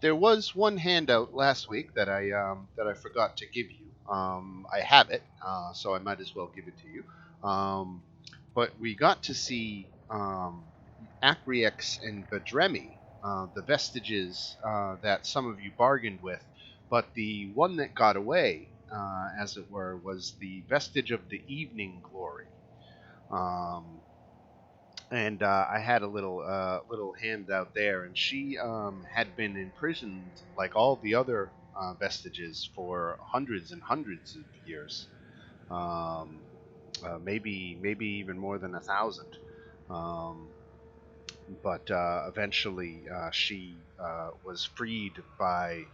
there was one handout last week that I forgot to give you. I have it, so I might as well give it to you. But we got to see Acriex and Bedremi, the vestiges that some of you bargained with, but the one that got away, as it were, was the vestige of the Evening Glory. And I had a little handout there, and she had been imprisoned like all the other vestiges for hundreds and hundreds of years, um, maybe even more than 1,000. Um, but eventually, she was freed by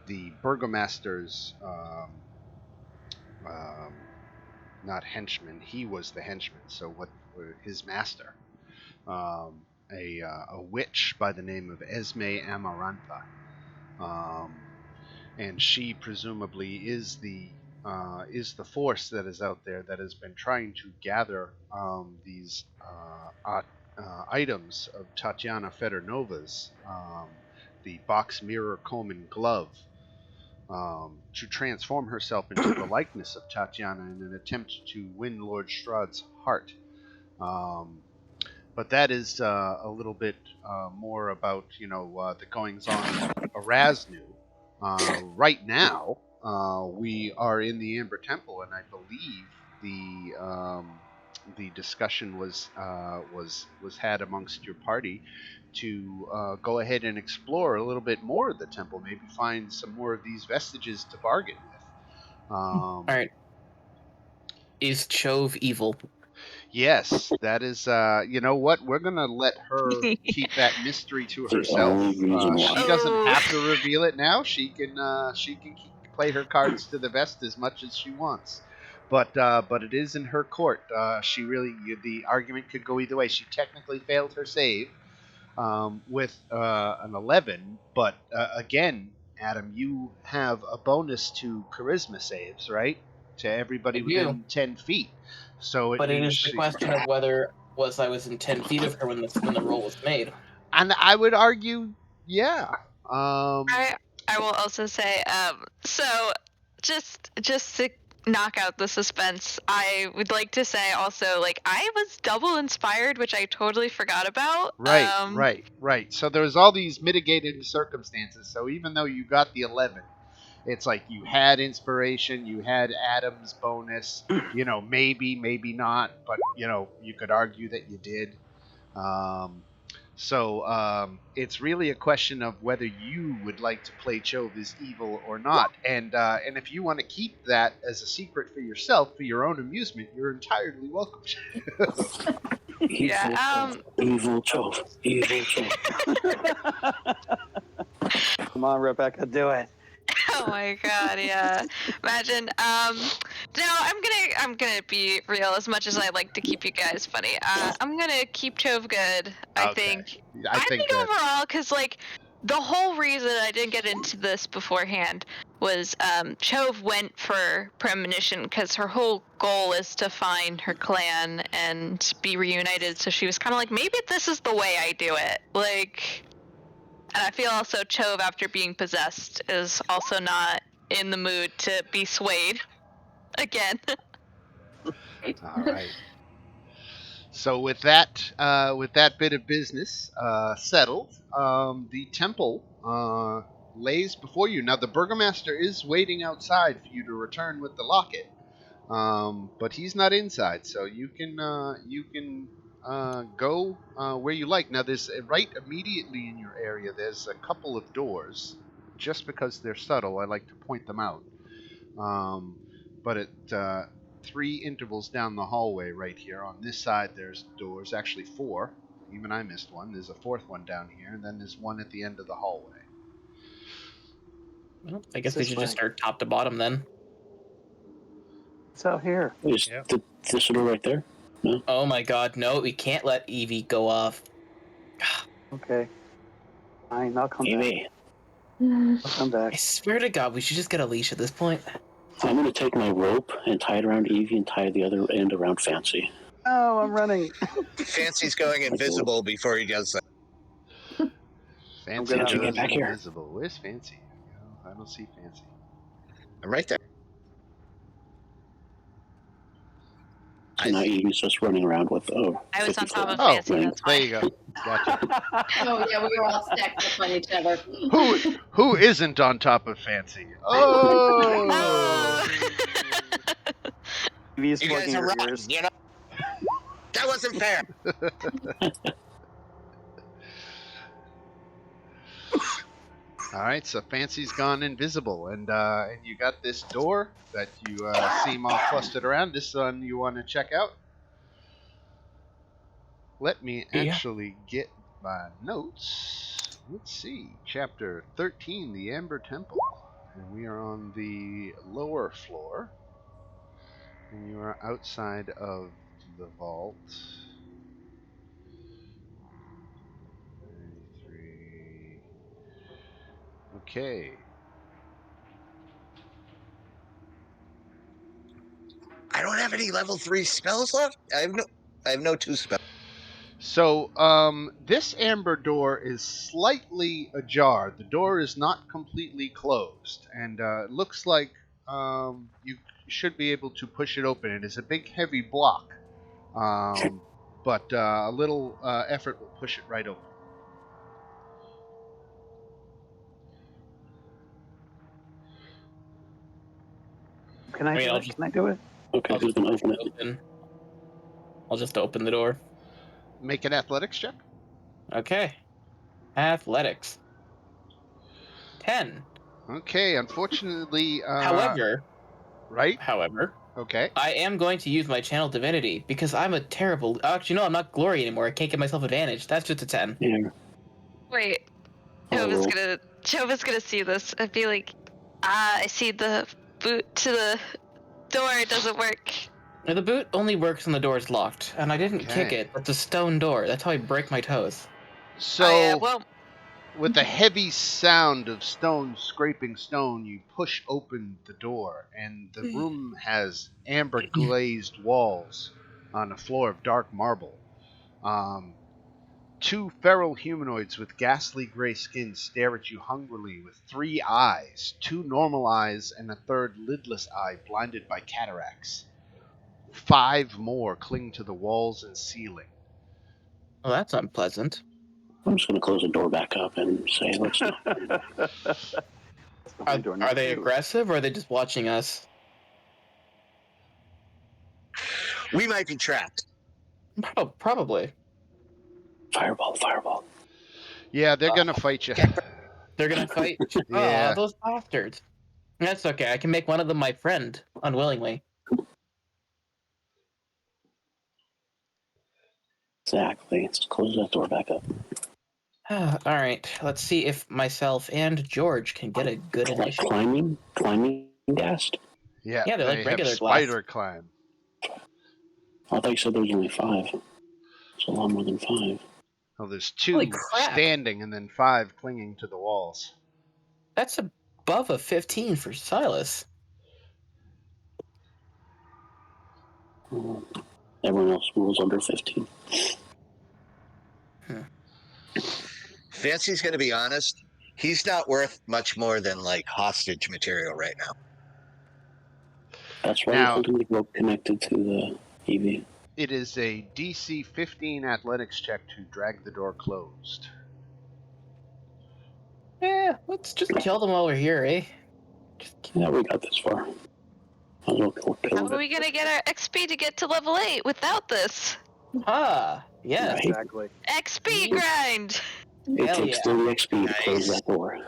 the burgomaster's um, not henchman. He was the henchman. So what? His master. um, a witch by the name of Esme Amarantha, um, and she presumably is the force that is out there that has been trying to gather these items of Tatiana Fedonova's, the box mirror comb and glove, to transform herself into the likeness of Tatiana in an attempt to win Lord Strahd's heart. Um, but that is a little bit more about the goings on of Erasnu. Right now, we are in the Amber Temple, and I believe the discussion was had amongst your party to go ahead and explore a little bit more of the temple, maybe find some more of these vestiges to bargain with. All right. Is Chove evil? Yes, that is. You know what? We're gonna let her keep that mystery to herself. She doesn't have to reveal it now. She can play her cards to the vest as much as she wants. But it is in her court. The argument could go either way. She technically failed her save with an 11, but again, Adam, you have a bonus to charisma saves, right? To everybody I do. within 10 feet. So But it is the question of whether I was in 10 feet of her when the roll was made. And I would argue, yeah. I will also say, so just to knock out the suspense, I would like to say also, like, I was double inspired, which I totally forgot about. Right. So there's all these mitigating circumstances. So even though you got the 11, it's like you had inspiration, you had Adam's bonus, maybe not, but you could argue that you did. So it's really a question of whether you would like to play Chove as evil or not, and if you want to keep that as a secret for yourself, for your own amusement, you're entirely welcome. Evil Chove. Come on, Rebecca, do it. Oh my god, yeah. Imagine. No, I'm gonna be real. As much as I like to keep you guys funny, I'm gonna keep Chove good. I think overall, because like the whole reason I didn't get into this beforehand was Chove went for premonition because her whole goal is to find her clan and be reunited. So she was kind of like, maybe this is the way I do it. Like. And I feel also Chove, after being possessed, is also not in the mood to be swayed again. All right. So with that bit of business settled, the temple lays before you. Now the burgomaster is waiting outside for you to return with the locket, but he's not inside, so you can go where you like. Now, there's right immediately in your area. There's a couple of doors. Just because they're subtle, I like to point them out. But at 3 intervals down the hallway, right here on this side, there's doors. Actually, 4. Even I missed one. There's a 4th one down here, and then there's one at the end of the hallway. Well, I guess we should just start top to bottom then. It's out here. Is this door right there? No? Oh my god, no, we can't let Evie go off. Okay. Fine, I'll come Evie. back. I'll come back. I swear to god, we should just get a leash at this point. I'm going to take my rope and tie it around Evie and tie the other end around Fancy. Oh, I'm running. Fancy's going invisible before he does that. Fancy gonna get goes back here. invisible. Where's Fancy? I don't see Fancy. I'm right there. So now Evie's just running around with I was on top of 54 Fancy, rings. that's why. There you go. Gotcha. Oh yeah, we were all stacked up on each other. Who isn't on top of Fancy? Oh. Evie's You guys plugging are her rotten, ears. you know? That wasn't fair. All right, so Fancy's gone invisible, and you got this door that you seem all clustered around. This one you want to check out? Let me actually get my notes. Let's see, chapter 13, the Amber Temple, and we are on the lower floor, and you are outside of the vault. 93. Okay. I don't have any level 3 spells left. I have no 2 spells. So, this amber door is slightly ajar. The door is not completely closed, and it looks like you should be able to push it open. It is a big, heavy block, but a little effort will push it right open. Can I do it? Can I do it? Okay, who's going to open it? I'll just open the door. Make an athletics check. Okay. Athletics. 10. Okay, unfortunately. However, Okay. I am going to use my channel divinity because I'm a terrible. Actually, no, I'm not glory anymore. I can't give myself advantage. That's just a 10. Yeah. Wait, Oh, Jova's gonna see this and be like, I see the boot to the door doesn't work. Now, the boot only works when the door is locked, and I didn't kick Okay. it. It's a stone door. That's how I break my toes. So. Well, With a heavy sound of stone scraping stone, you push open the door, and the room has amber glazed walls on a floor of dark marble. Two feral humanoids with ghastly gray skin stare at you hungrily with 3 eyes, 2 normal eyes, and a third lidless eye blinded by cataracts. 5 more cling to the walls and ceiling. Well, that's unpleasant. I'm just going to close the door back up and say, let's go. Are they aggressive, or are they just watching us? We might be trapped. Probably. Fireball. Yeah, they're gonna fight you. They're gonna fight? Yeah. Oh, those bastards. That's okay. I can make one of them my friend, unwillingly. Exactly. Let's close that door back up. All right. Let's see if myself and George can get a good initiative. Climbing ghast? Yeah, Yeah, they're like they regular have glass. spider climb. I thought you said there was only 5. It's a lot more than 5. Oh, there's Holy 2 crap. standing and then 5 clinging to the walls. That's above a 15 for Silas. Everyone else rules under 15. Fancy's going to be honest. He's not worth much more than like hostage material right now. That's why Now- you're holding the rope connected to the EV. It is a DC 15 athletics check to drag the door closed. Yeah, let's just kill them while we're here, eh? Yeah, we got this far. how are we gonna get our XP to get to level 8 without this? Ah, yes. Right. Exactly. XP grind! It Hell takes yeah. 30 XP to close Nice. that door.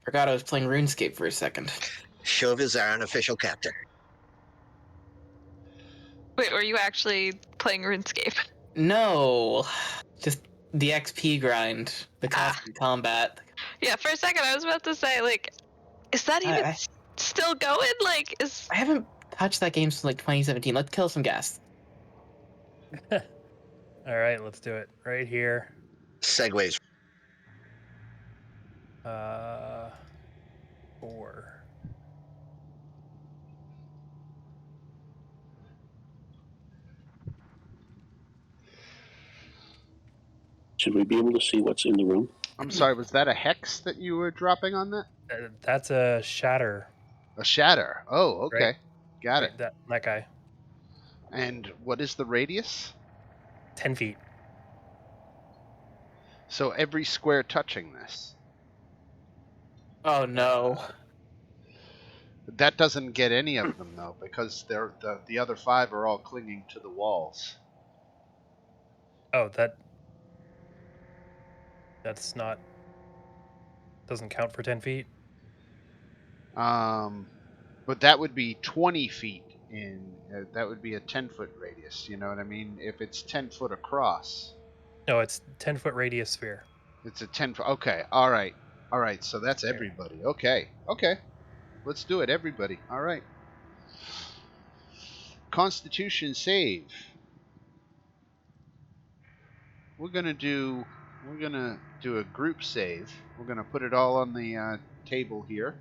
Forgot I was playing RuneScape for a second. Shove is our unofficial captor. Wait, were you actually playing RuneScape? No, just the XP grind, the constant combat. Yeah, for a second I was about to say, like, is that even I- still going? Like, is... I haven't touched that game since like 2017. Let's kill some gas. All right, let's do it right here. Segways. 4. Should we be able to see what's in the room? I'm sorry, was that a hex that you were dropping on that? That's a shatter. A shatter. Oh, okay. Right. Got it. That guy. And what is the radius? 10 feet. So every square touching this. Oh no. That doesn't get any of them though, because the other 5 are all clinging to the walls. Oh, that's not... doesn't count for 10 feet? But that would be 20 feet in... that would be a 10-foot radius, you know what I mean? If it's 10 foot across. No, it's 10-foot radius sphere. It's a 10 foot... Okay, alright. Alright, so that's everybody. Okay, okay. Let's do it, everybody. Alright. Constitution save. We're gonna do a group save. We're gonna put it all on the table here.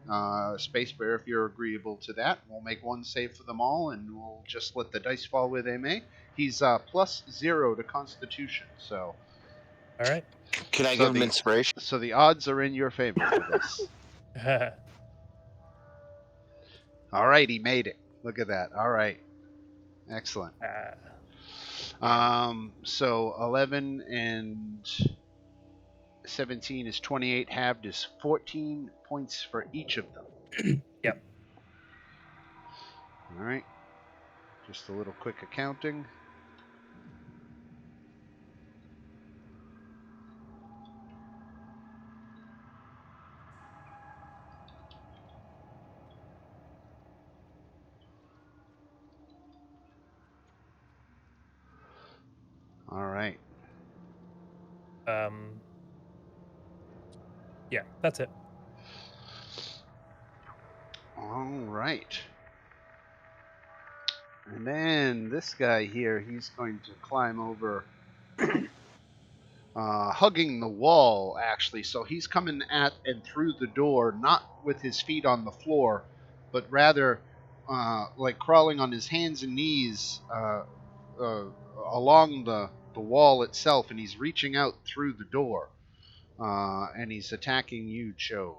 Space Bear, if you're agreeable to that, we'll make one save for them all, and we'll just let the dice fall where they may. He's +0 to Constitution, so. All right. Can I give him inspiration? So the odds are in your favor for this. All right, he made it. Look at that. All right, excellent. So 11 and 17 is 28. Halved is 14 points for each of them. Yep. All right. Just a little quick accounting. All right. Yeah, that's it. All right. And then this guy here, he's going to climb over, hugging the wall, actually. So he's coming at and through the door, not with his feet on the floor, but rather like crawling on his hands and knees along the wall itself, and he's reaching out through the door. And he's attacking you, Chove.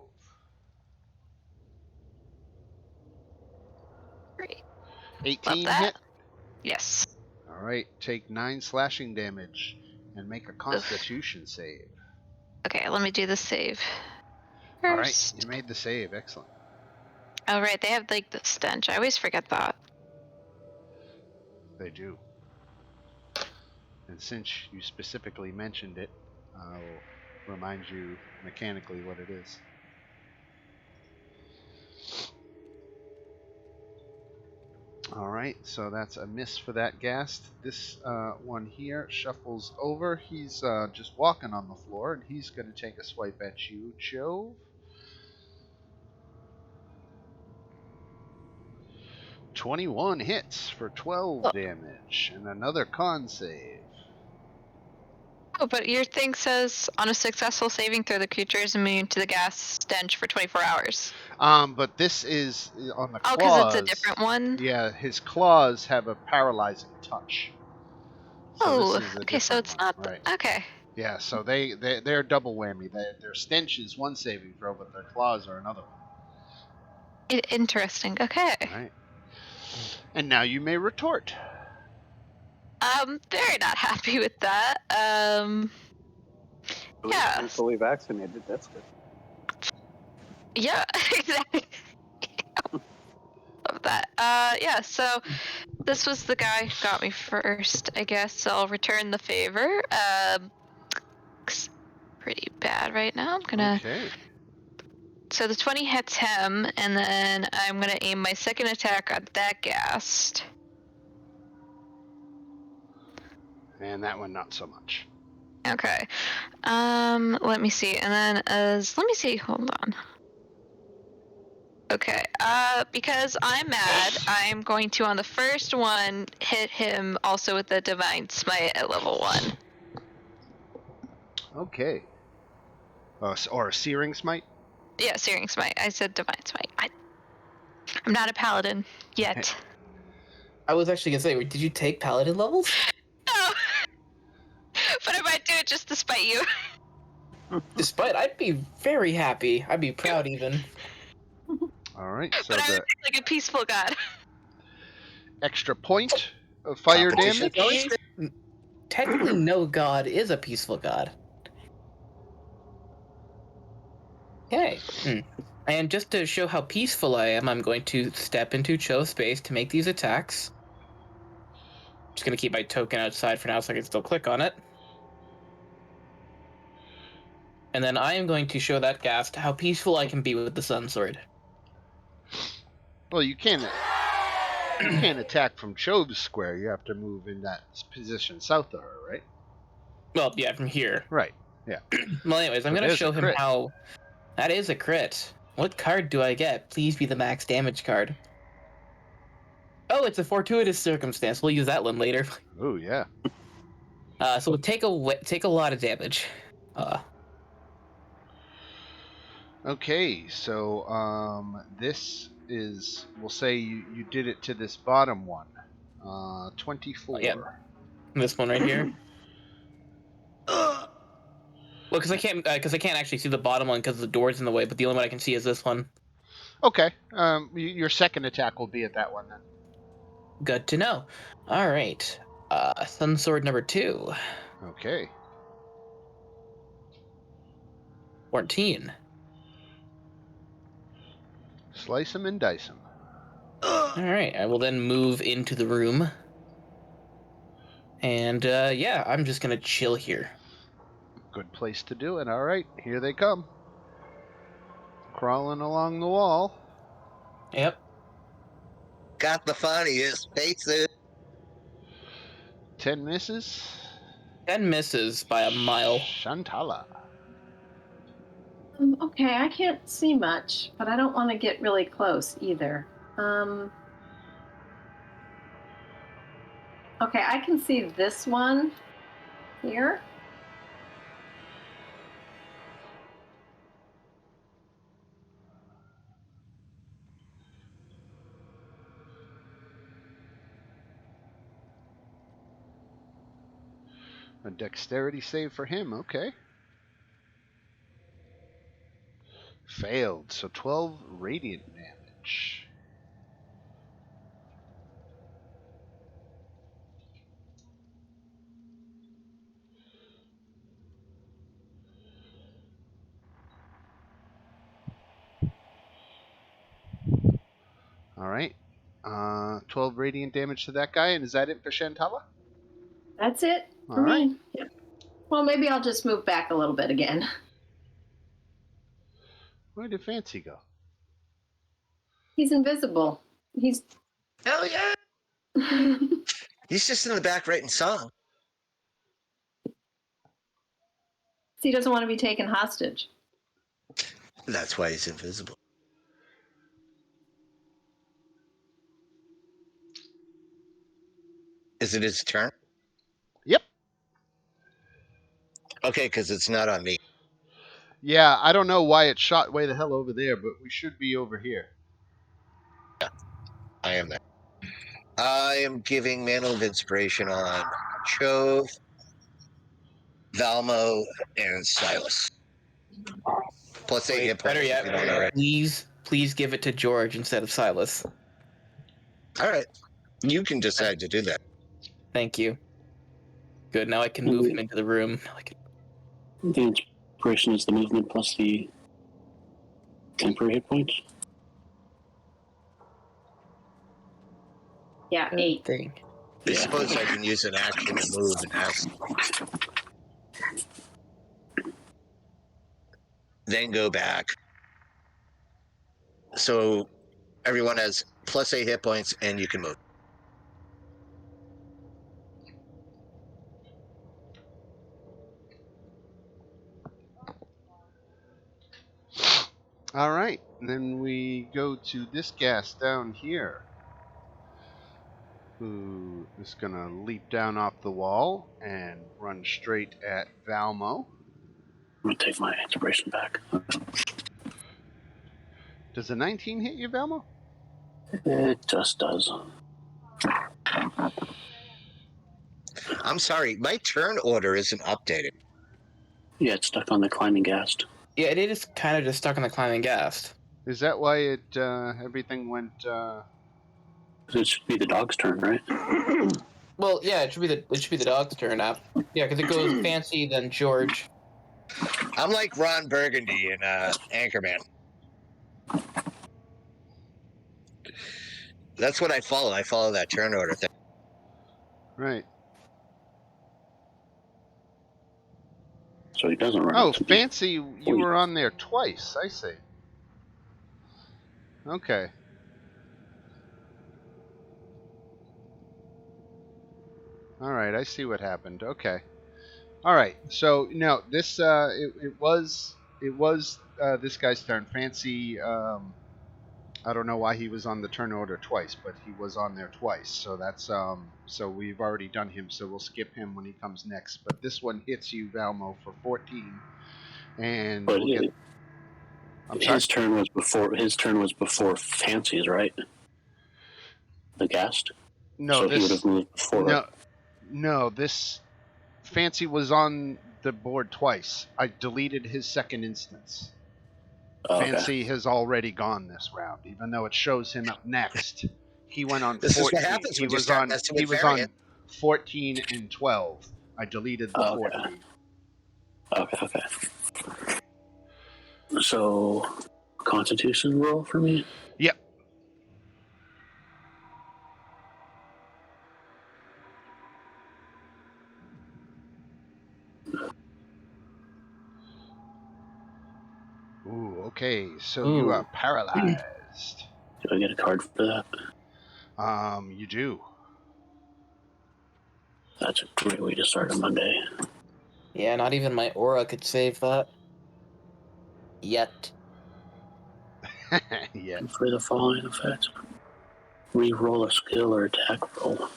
Great. 18 Love that. hit? Yes. All right, take 9 slashing damage and make a Constitution save. Okay, let me do the save first. All right, you made the save. Excellent. Oh, right, they have like the stench. I always forget that. They do. And since you specifically mentioned it, I'll remind you mechanically what it is. All right, so that's a miss for that ghast. This one here shuffles over. He's just walking on the floor, and he's going to take a swipe at you, Chove. 21 hits for 12 damage, and another con save. Oh, but your thing says on a successful saving throw, the creature is immune to the gas stench for 24 hours. But this is on the claws. Oh, because it's a different one? Yeah, his claws have a paralyzing touch. So okay, so it's one. not... Right. Okay. Yeah, so they're double whammy. Their stench is one saving throw, but their claws are another one. Interesting. Okay. All right. And now you may retort. Very not happy with that. Yeah. I'm fully vaccinated. That's good. Yeah, exactly. Love that. Yeah, so this was the guy who got me first. I guess I'll return the favor. Looks pretty bad right now. I'm gonna... Okay. So the 20 hits him, and then I'm gonna aim my second attack at that ghast. And that one not so much. Okay. Let me see. And then let me see. Hold on. Okay. Because I'm mad, I'm going to on the first one hit him also with the Divine Smite at level 1. Okay. Or a Searing Smite? Yeah, Searing Smite. I said Divine Smite. I'm not a paladin yet. I was actually gonna say, did you take paladin levels? No. But I might do it just to spite you. Despite, I'd be very happy. I'd be proud even. All right, so But I the would be like a peaceful god. extra point of fire Competition. damage. Technically, no god is a peaceful god. Okay. And just to show how peaceful I am, I'm going to step into Cho's space to make these attacks. Just going to keep my token outside for now so I can still click on it. And then I am going to show that Ghast how peaceful I can be with the Sun Sword. Well, you can't attack from Chove's square. You have to move in that position south of her, right? Well, yeah, from here. Right. Yeah. Well, anyways, I'm So going to there's show a him crit. how... That is a crit. What card do I get? Please be the max damage card. Oh, it's a fortuitous circumstance. We'll use that one later. Oh yeah. So we'll take a lot of damage. Okay, so this is, we'll say you did it to this bottom one. 24. Yeah. This one right here. Well, because I can't actually see the bottom one because the door's in the way. But the only one I can see is this one. Okay. Your second attack will be at that one then. Good to know. All right. Sun Sword number 2. Okay. 14. Slice him and dice him. All right. I will then move into the room. And yeah, I'm just gonna chill here. Good place to do it. All right, here they come. Crawling along the wall. Yep. Got the funniest faces. 10 misses. 10 misses by a mile. Shantala. Okay, I can't see much, but I don't want to get really close either. Okay, I can see this one here. A dexterity save for him. Okay. Failed. So 12 radiant damage. All right. 12 radiant damage to that guy, and is that it for Shantala? That's it for All right. me. Yeah. Well, maybe I'll just move back a little bit again. Where did Fancy go? He's invisible. He's Hell yeah! He's just in the back writing song. he doesn't want to be taken hostage. That's why he's invisible. Is it his turn? Yep. Okay, because it's not on me. Yeah, I don't know why it shot way the hell over there, but we should be over here. I am there. I am giving Mantle of Inspiration on Chove, Valmo, and Silas. Plus 8 hit points. Better if you don't already. yet, please give it to George instead of Silas. All right. You can decide to do that. Thank you. Good, now I can move him into the room. The inspiration is the movement plus the temporary hit points. Yeah, 8. Thing. I suppose I can use an action to move and ask. Then go back. So everyone has plus 8 hit points and you can move. All right. Then we go to this gas down here, who is going to leap down off the wall and run straight at Valmo. I'm going to take my inspiration back. Does a 19 hit you, Valmo? It just does. I'm sorry, my turn order isn't updated. Yeah, it's stuck on the climbing ghast. Yeah, it is kind of just stuck on the climbing ghast. Is that why it everything went? It should be the dog's turn, right? Well, yeah, it should be the dog's turn now. Yeah, because it goes Fancy, then George. I'm like Ron Burgundy in Anchorman. That's what I follow. I follow that turn order thing. Right. So he doesn't run Oh, up to me. Fancy, you were on there twice. I see. Okay. All right, I see what happened. Okay. All right. So no, this it was this guy's turn. Fancy. I don't know why he was on the turn order twice, but he was on there twice. So that's so we've already done him. So we'll skip him when he comes next. But this one hits you, Valmo, for 14, and But we'll get. I'm sorry. his turn was before Fancy's, right? The ghast. No, So he would this have moved before. no, this Fancy was on the board twice. I deleted his second instance. Oh, Fancy has already gone this round, even though it shows him up next. He went on 14. This is what happens He when you was start on. messing He with was variant. on 14 and 12. I deleted the 14. Okay. So, Constitution roll for me. Yep. Ooh, okay. So you are paralyzed. Do I get a card for that? You do. That's a great way to start a Monday. Yeah, not even my aura could save that. Yet. Yeah. For the following effects, re-roll a skill or attack roll.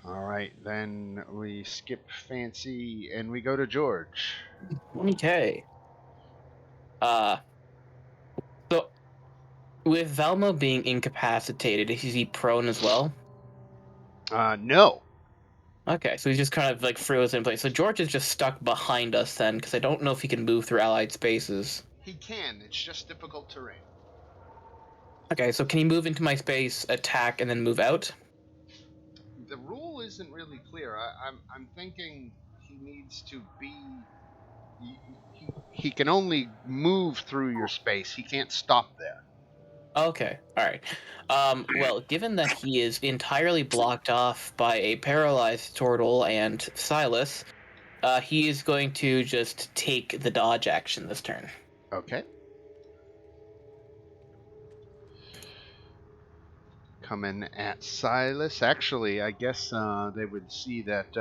All right, then we skip Fancy and we go to George. Okay. So with Valmo being incapacitated, is he prone as well? No. Okay, so he's just kind of like frozen in place. So George is just stuck behind us then, because I don't know if he can move through allied spaces. He can. It's just difficult terrain. Okay, so can he move into my space, attack, and then move out? The rule isn't really clear. I'm thinking he needs to be. He can only move through your space. He can't stop there. Okay, all right. Well, given that he is entirely blocked off by a paralyzed Turtle and Silas, he is going to just take the dodge action this turn. Okay. Coming at Silas. Actually, I guess they would see that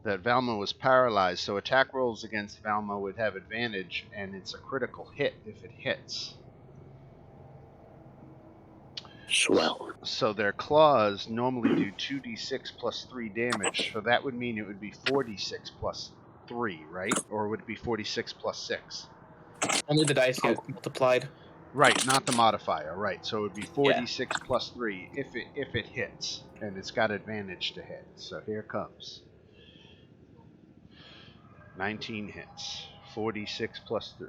that Valmo was paralyzed, so attack rolls against Valmo would have advantage, and it's a critical hit if it hits. Swell. So their claws normally do 2d6 plus 3 damage, so that would mean it would be 4d6 plus 3, right? Or would it be 46 plus 6? Only the dice get multiplied. Right, not the modifier, right. So it would be 4d6 plus 3 if it hits, and it's got advantage to hit. So here comes. 19 hits. 4d6 plus 3.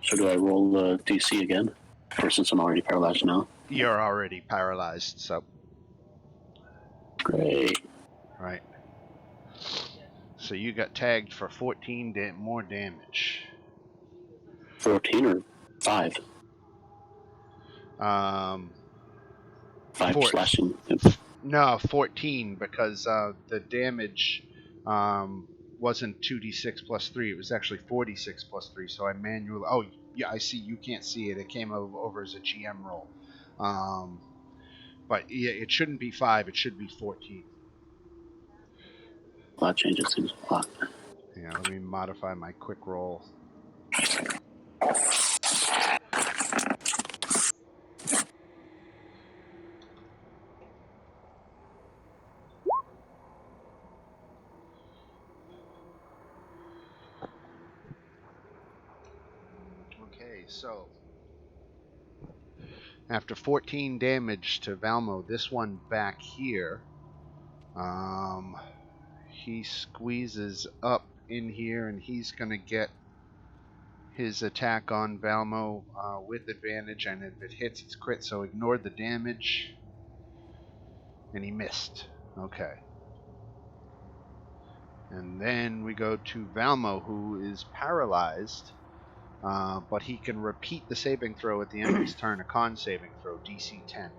So do I roll the DC again? Or since I'm already paralyzed now? You're already paralyzed, so. Great. Right. So you got tagged for 14 more damage. 14 or 5? 5 slashing. No, 14 because the damage wasn't 2d6 plus 3. It was actually 46 plus 3. So I manually. Oh, yeah, I see. You can't see it. It came over as a GM roll. But yeah, it shouldn't be 5. It should be 14. Well, that changes things a lot. Yeah, let me modify my quick roll. Okay, so After 14 damage to Valmo, this one back here, he squeezes up in here, and he's going to get his attack on Valmo with advantage, and if it hits, it's crit, so ignore the damage. And he missed. Okay. And then we go to Valmo, who is paralyzed, but he can repeat the saving throw at the end of his turn, a con saving throw, DC 10.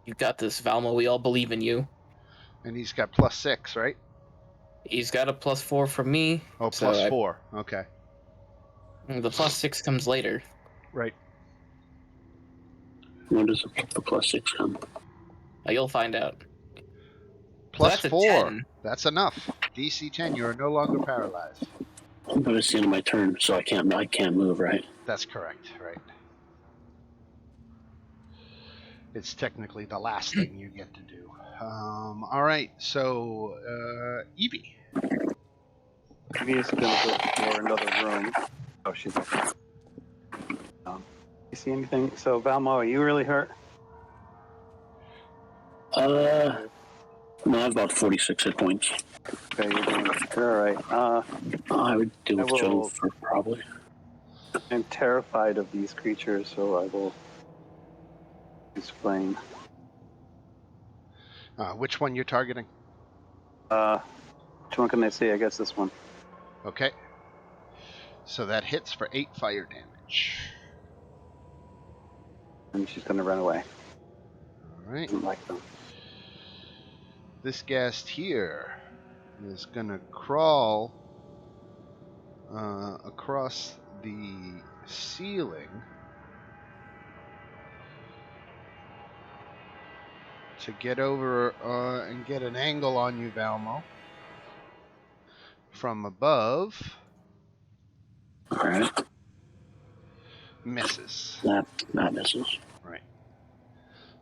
You got this, Valmo. We all believe in you. And he's got +6, right? He's got a +4 from me. Oh, so +4. Okay. The +6 comes later. Right. When does the +6 come? You'll find out. +4. So that's a 10. That's enough. DC 10. You are no longer paralyzed. But it's the end of my turn, so I can't move, right? That's correct. Right. It's technically the last thing you get to do. All right. So, Evie. Evie's gonna go explore another room. Oh, she's. You see anything? So, Valmo, are you really hurt? No, I have about 46 hit points. Okay, you're doing all right. I would deal with Joe for probably. I'm terrified of these creatures, so I will explain. Which one you're targeting? Which one can I see? I guess this one. Okay. So that hits for 8 fire damage. And she's gonna run away. All right. Doesn't like them. This ghast here is gonna crawl across the ceiling to get over and get an angle on you, Valmo. From above. Alright. Misses. That misses. Right.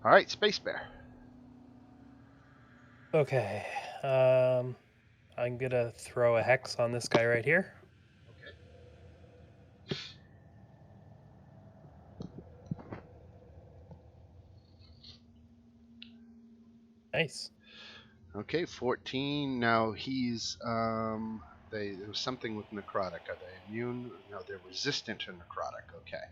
All right, Space Bear. Okay. I'm gonna throw a hex on this guy right here. Okay. Nice. Okay, 14. Now he's there was something with necrotic. Are they immune? No, they're resistant to necrotic. Okay.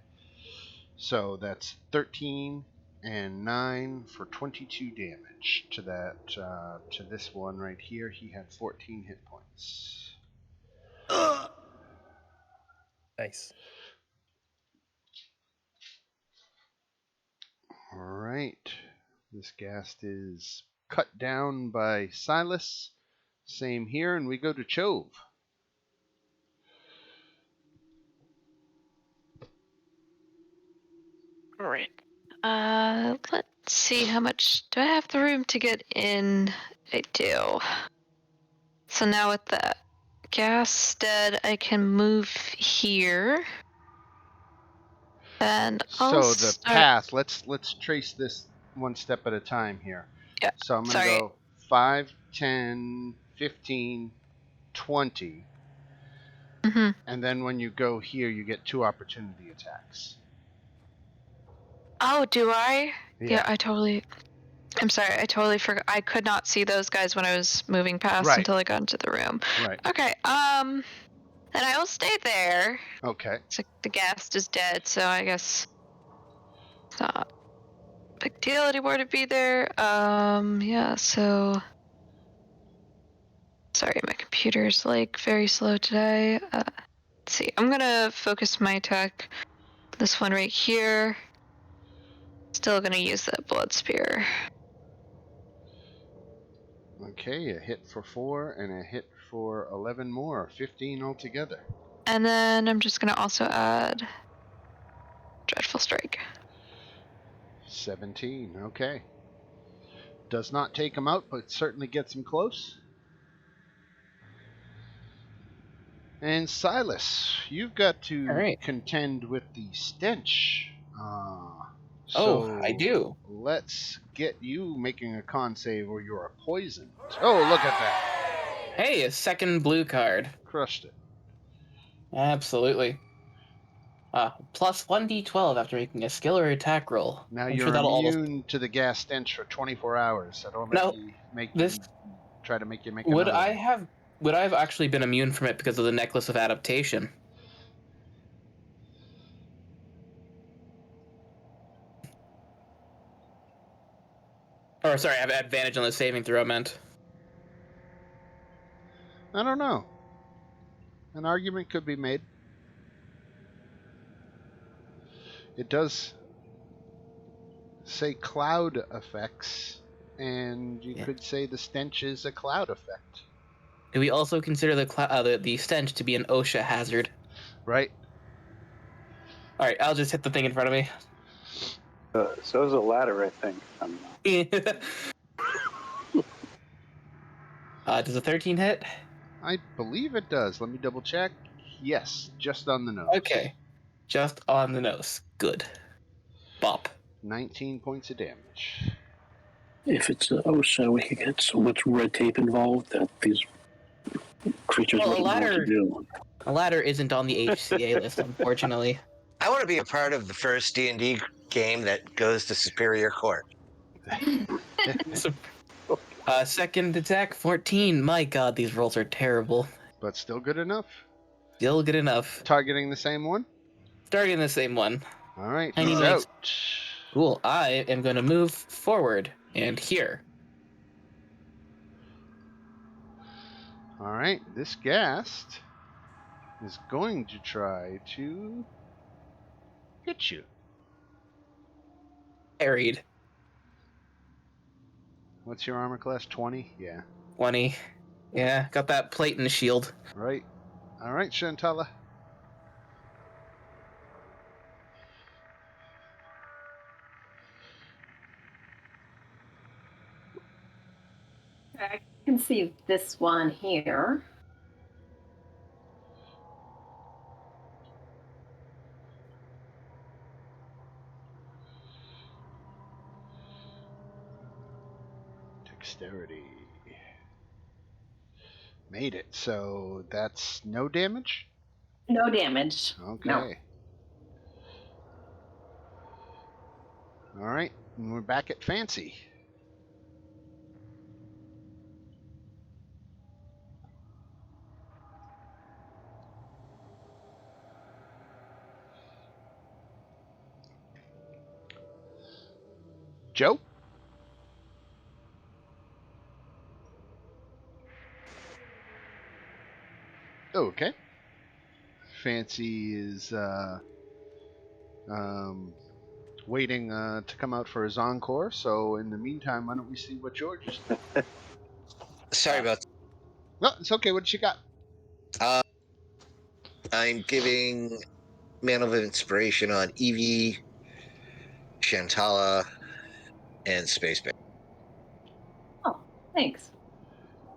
So that's 13 and 9 for 22 damage to that to this one right here. He had 14 hit points. Nice. All right. This ghast is cut down by Silas. Same here, and we go to Chove. All right. Let's see, how much do I have the room to get in? I do. So now with the gas dead, I can move here. And I'll So the path, let's trace this one step at a time here. Yeah. So I'm going to go 5, 10, 15, 20. Mm-hmm. And then when you go here, you get 2 opportunity attacks. Oh, do I? Yeah, I'm sorry, I totally forgot. I could not see those guys when I was moving past until I got into the room. Right. Okay, then I will stay there. Okay. It's like the ghast is dead, so I guess it's not a big deal anymore to be there. Yeah, so... Sorry, my computer's like very slow today. Let's see, I'm gonna focus my attack. This one right here. Still gonna use that blood spear. Okay, a hit for 4 and a hit for 11 more, 15 altogether. And then I'm just gonna also add Dreadful Strike. 17, okay. Does not take him out, but certainly gets him close. And Silas, you've got to contend with the stench Oh, I do. Let's get you making a con save or you're poisoned. Oh, look at that. Hey, a second blue card. Crushed it. Absolutely. Plus 1d12 after making a skill or attack roll. Now I'm you're sure that'll almost... immune to the gas stench for 24 hours. So don't let No, me make this... you try to make you make Would another I one. have... Would I have actually been immune from it because of the Necklace of Adaptation? Or, sorry, I have advantage on the saving throw, I meant. I don't know. An argument could be made. It does say cloud effects, and you could say the stench is a cloud effect. Do we also consider the stench to be an OSHA hazard? Right. All right, I'll just hit the thing in front of me. So is a ladder, I think. Does a 13 hit? I believe it does. Let me double check. Yes, just on the nose. Okay. Just on the nose. Good. Bop. 19 points of damage. If it's OSHA, we could get so much red tape involved that these creatures wouldn't know what to do. A ladder isn't on the HCA list, unfortunately. I want to be a part of the first D&D game that goes to Superior Court. Second attack, 14. My god, these rolls are terrible. But still good enough. Still good enough. Targeting the same one? Starting the same one. All right, And he's he makes... out. Cool. I am going to move forward and here. All right, this ghast is going to try to hit you. Parried. What's your armor class? 20? Yeah. 20. Yeah, got that plate and shield. Right. All right, Shantala. I can see this one here. Dexterity. Made it. So that's no damage? No damage. Okay. No. All right, and we're back at Fancy. Joe? Okay. Fancy is waiting to come out for his encore, so in the meantime, why don't we see what George is doing? Sorry about that. No, it's okay. What you got? I'm giving Mantle of Inspiration on Evie, Shantala, and Space Bear. Oh, thanks.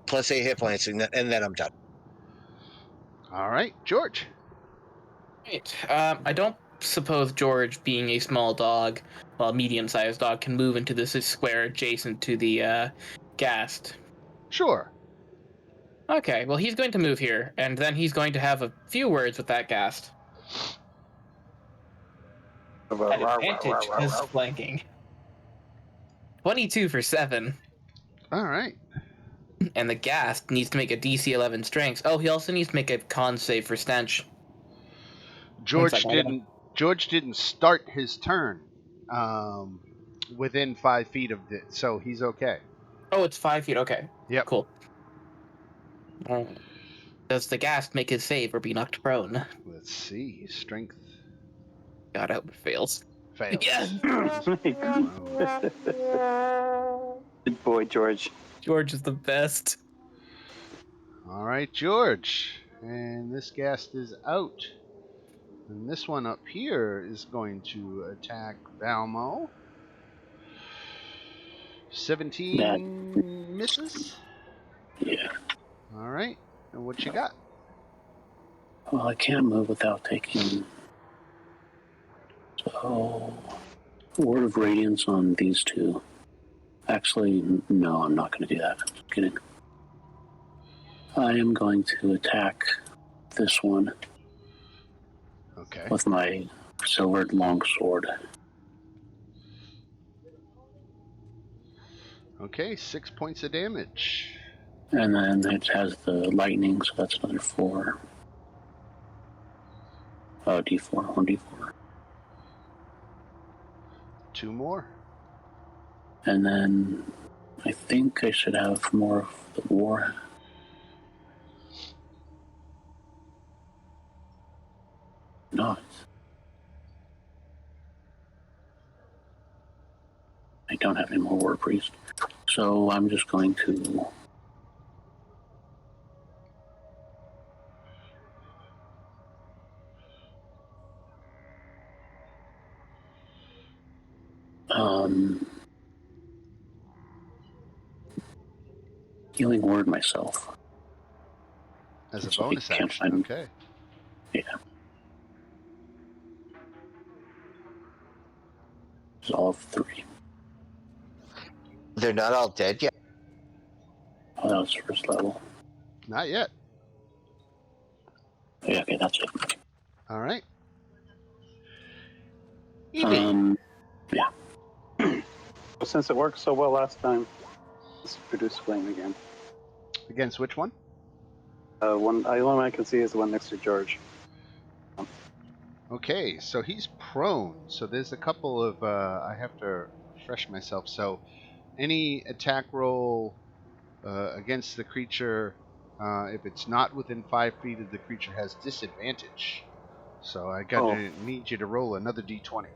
Plus 8 hit points, and then I'm done. All right, George. Right. I don't suppose George, being a small dog, well, medium-sized dog, can move into this square adjacent to the ghast. Sure. Okay, well, he's going to move here, and then he's going to have a few words with that ghast. At advantage as flanking. 22 for 7. All right. And the ghast needs to make a DC 11 strength. Oh, he also needs to make a con save for stench. George didn't start his turn within 5 feet of it, so he's okay. Oh, it's 5 feet. Okay. Yep. Cool. Does the ghast make his save or be knocked prone? Let's see. Strength. God, I hope it fails. Fails. Yes! Good boy, George. George is the best. All right, George. And this ghast is out. And this one up here is going to attack Valmo. 17 misses. Yeah. All right. And what you got? Well, I can't move without taking... So... Word of Radiance on these two. Actually, no, I'm not going to do that. Just kidding. I am going to attack this one. Okay. With my silvered longsword. Okay, 6 points of damage. And then it has the lightning, so that's another 4. D4, 1d4. 2 more. And then I think I should have more of the war. Not. I don't have any more War Priest. So I'm just going to... Healing Word myself. As a So bonus can't action, find... okay. Yeah. It's all of 3. They're not all dead yet. Oh, that was first level. Not yet. Yeah, okay, that's it. All right. Evie. Yeah. Well, since it worked so well last time, let's produce flame again. Against which one? The only one I can see is the one next to George. Okay, so he's prone. So there's a couple of... I have to refresh myself. So any attack roll against the creature, if it's not within 5 feet of the creature, has disadvantage. So I need you to roll another d20.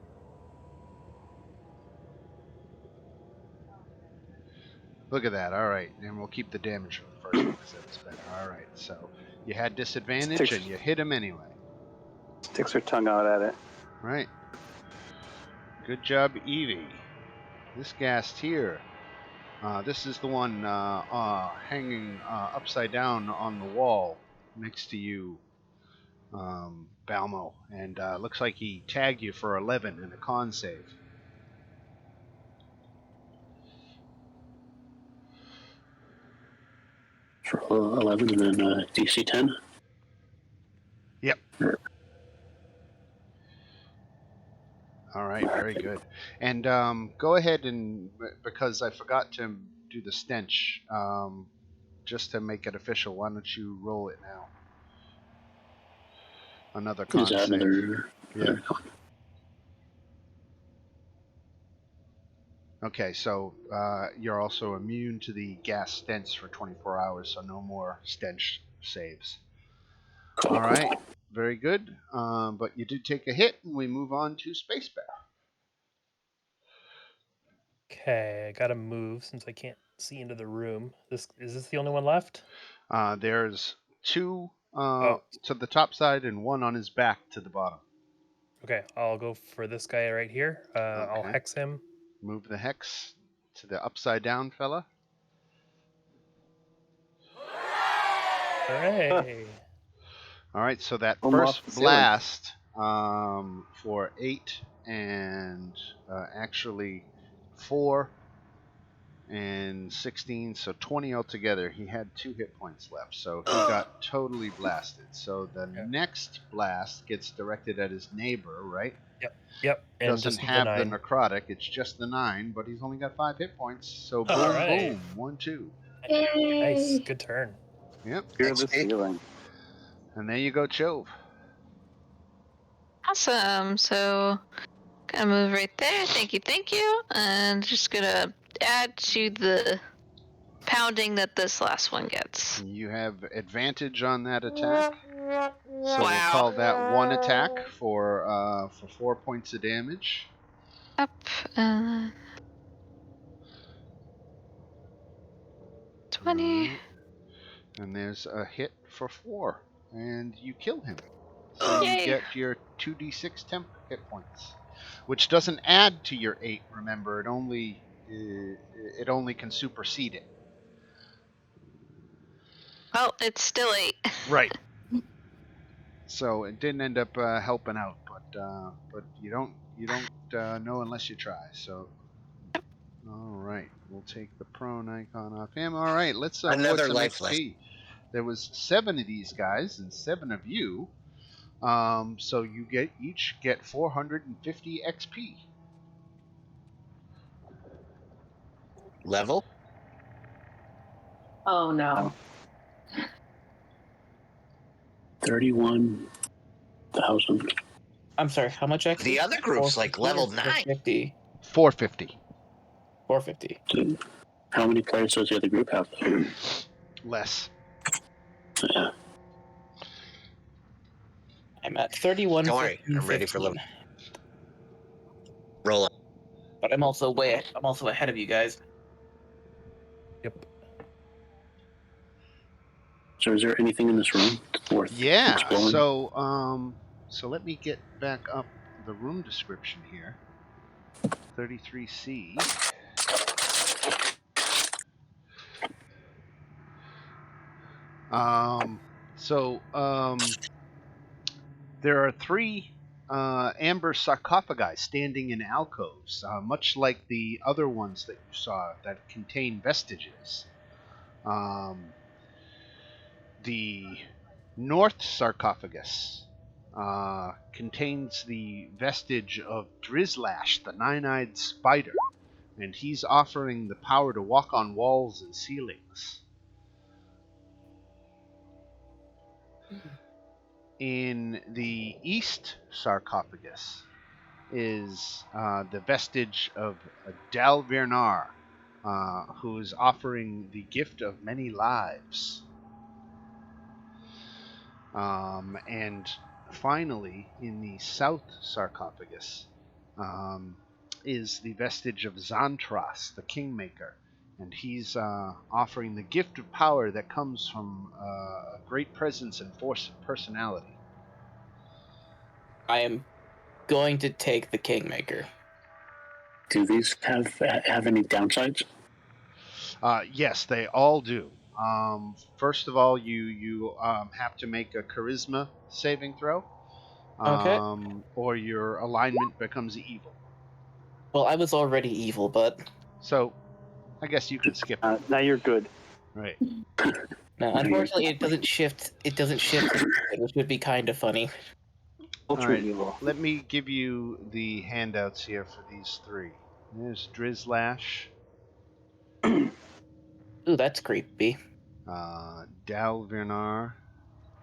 Look at that. All right, and we'll keep the damage from the first one because that was better. All right, so you had disadvantage and you hit him anyway. Sticks her tongue out at it. Right. Good job, Evie. This ghast here. This is the one hanging upside down on the wall next to you, Balmo. And looks like he tagged you for 11 in a con save. For 11 and then DC 10? Yep. All right, very good. And go ahead and, because I forgot to do the stench, just to make it official, why don't you roll it now? Another con save. Another con? Okay, so you're also immune to the gas stench for 24 hours, so no more stench saves. Cool. All right, very good. But you did take a hit, and we move on to Space Bear. Okay, I gotta move since I can't see into the room. Is this the only one left? There's 2 to the top side and 1 on his back to the bottom. Okay, I'll go for this guy right here. I'll Okay. hex him. Move the hex to the upside down fella. Hooray! All right, so that first blast for 8 and actually 4 and 16, so 20 altogether. He had 2 hit points left, so he got totally blasted. So the next blast gets directed at his neighbor, right? Yep. And Doesn't just have the 9. necrotic, it's just the 9, but he's only got 5 hit points. So boom, All right. boom, 1, 2. Nice, good turn. Yep. Fear the ceiling. And there you go, Chove. Awesome. So, gonna move right there. Thank you. And just gonna add to the pounding that this last one gets. You have advantage on that attack. So Wow. we'll call that 1 attack for 4 points of damage. Up. 20. Right. And there's a hit for 4. And you kill him. So you get your 2d6 temp hit points. Which doesn't add to your 8, remember. It only can supersede it. Well, it's still 8. Right. So it didn't end up helping out, but you don't know unless you try. So, all right, we'll take the prone icon off him. All right, let's award Another some life XP. There was 7 of these guys and 7 of you. So you each get 450 XP. Level? Oh no. 31,000. I'm sorry, how much XP? The other group's like 450 level or 9. 450? 450. 450. So how many players does the other group have? Less. Yeah. I'm at 31. Don't worry, I'm ready for 15. level. Roll up. But I'm also ahead of you guys. Yep. So is there anything in this room worth exploring? So let me get back up the room description here. 33C. There are 3 amber sarcophagi standing in alcoves, much like the other ones that you saw that contain vestiges. The north sarcophagus contains the vestige of Drizlash, the nine-eyed spider, and he's offering the power to walk on walls and ceilings. In the east sarcophagus is the vestige of Dalvirnar, who is offering the gift of many lives. And finally, in the south sarcophagus is the vestige of Xantras, the Kingmaker, and he's offering the gift of power that comes from a great presence and force of personality. I am going to take the Kingmaker. Do these have any downsides? Yes, they all do. First of all, you have to make a charisma saving throw, Okay. or your alignment becomes evil. Well, I was already evil, but So, I guess you could skip it. Now you're good. Right. no, unfortunately, it doesn't shift. It doesn't shift, which would be kind of funny. Ultra All right. evil. Let me give you the handouts here for these 3. There's Drizlash, Ooh, that's creepy. Dalvirnar,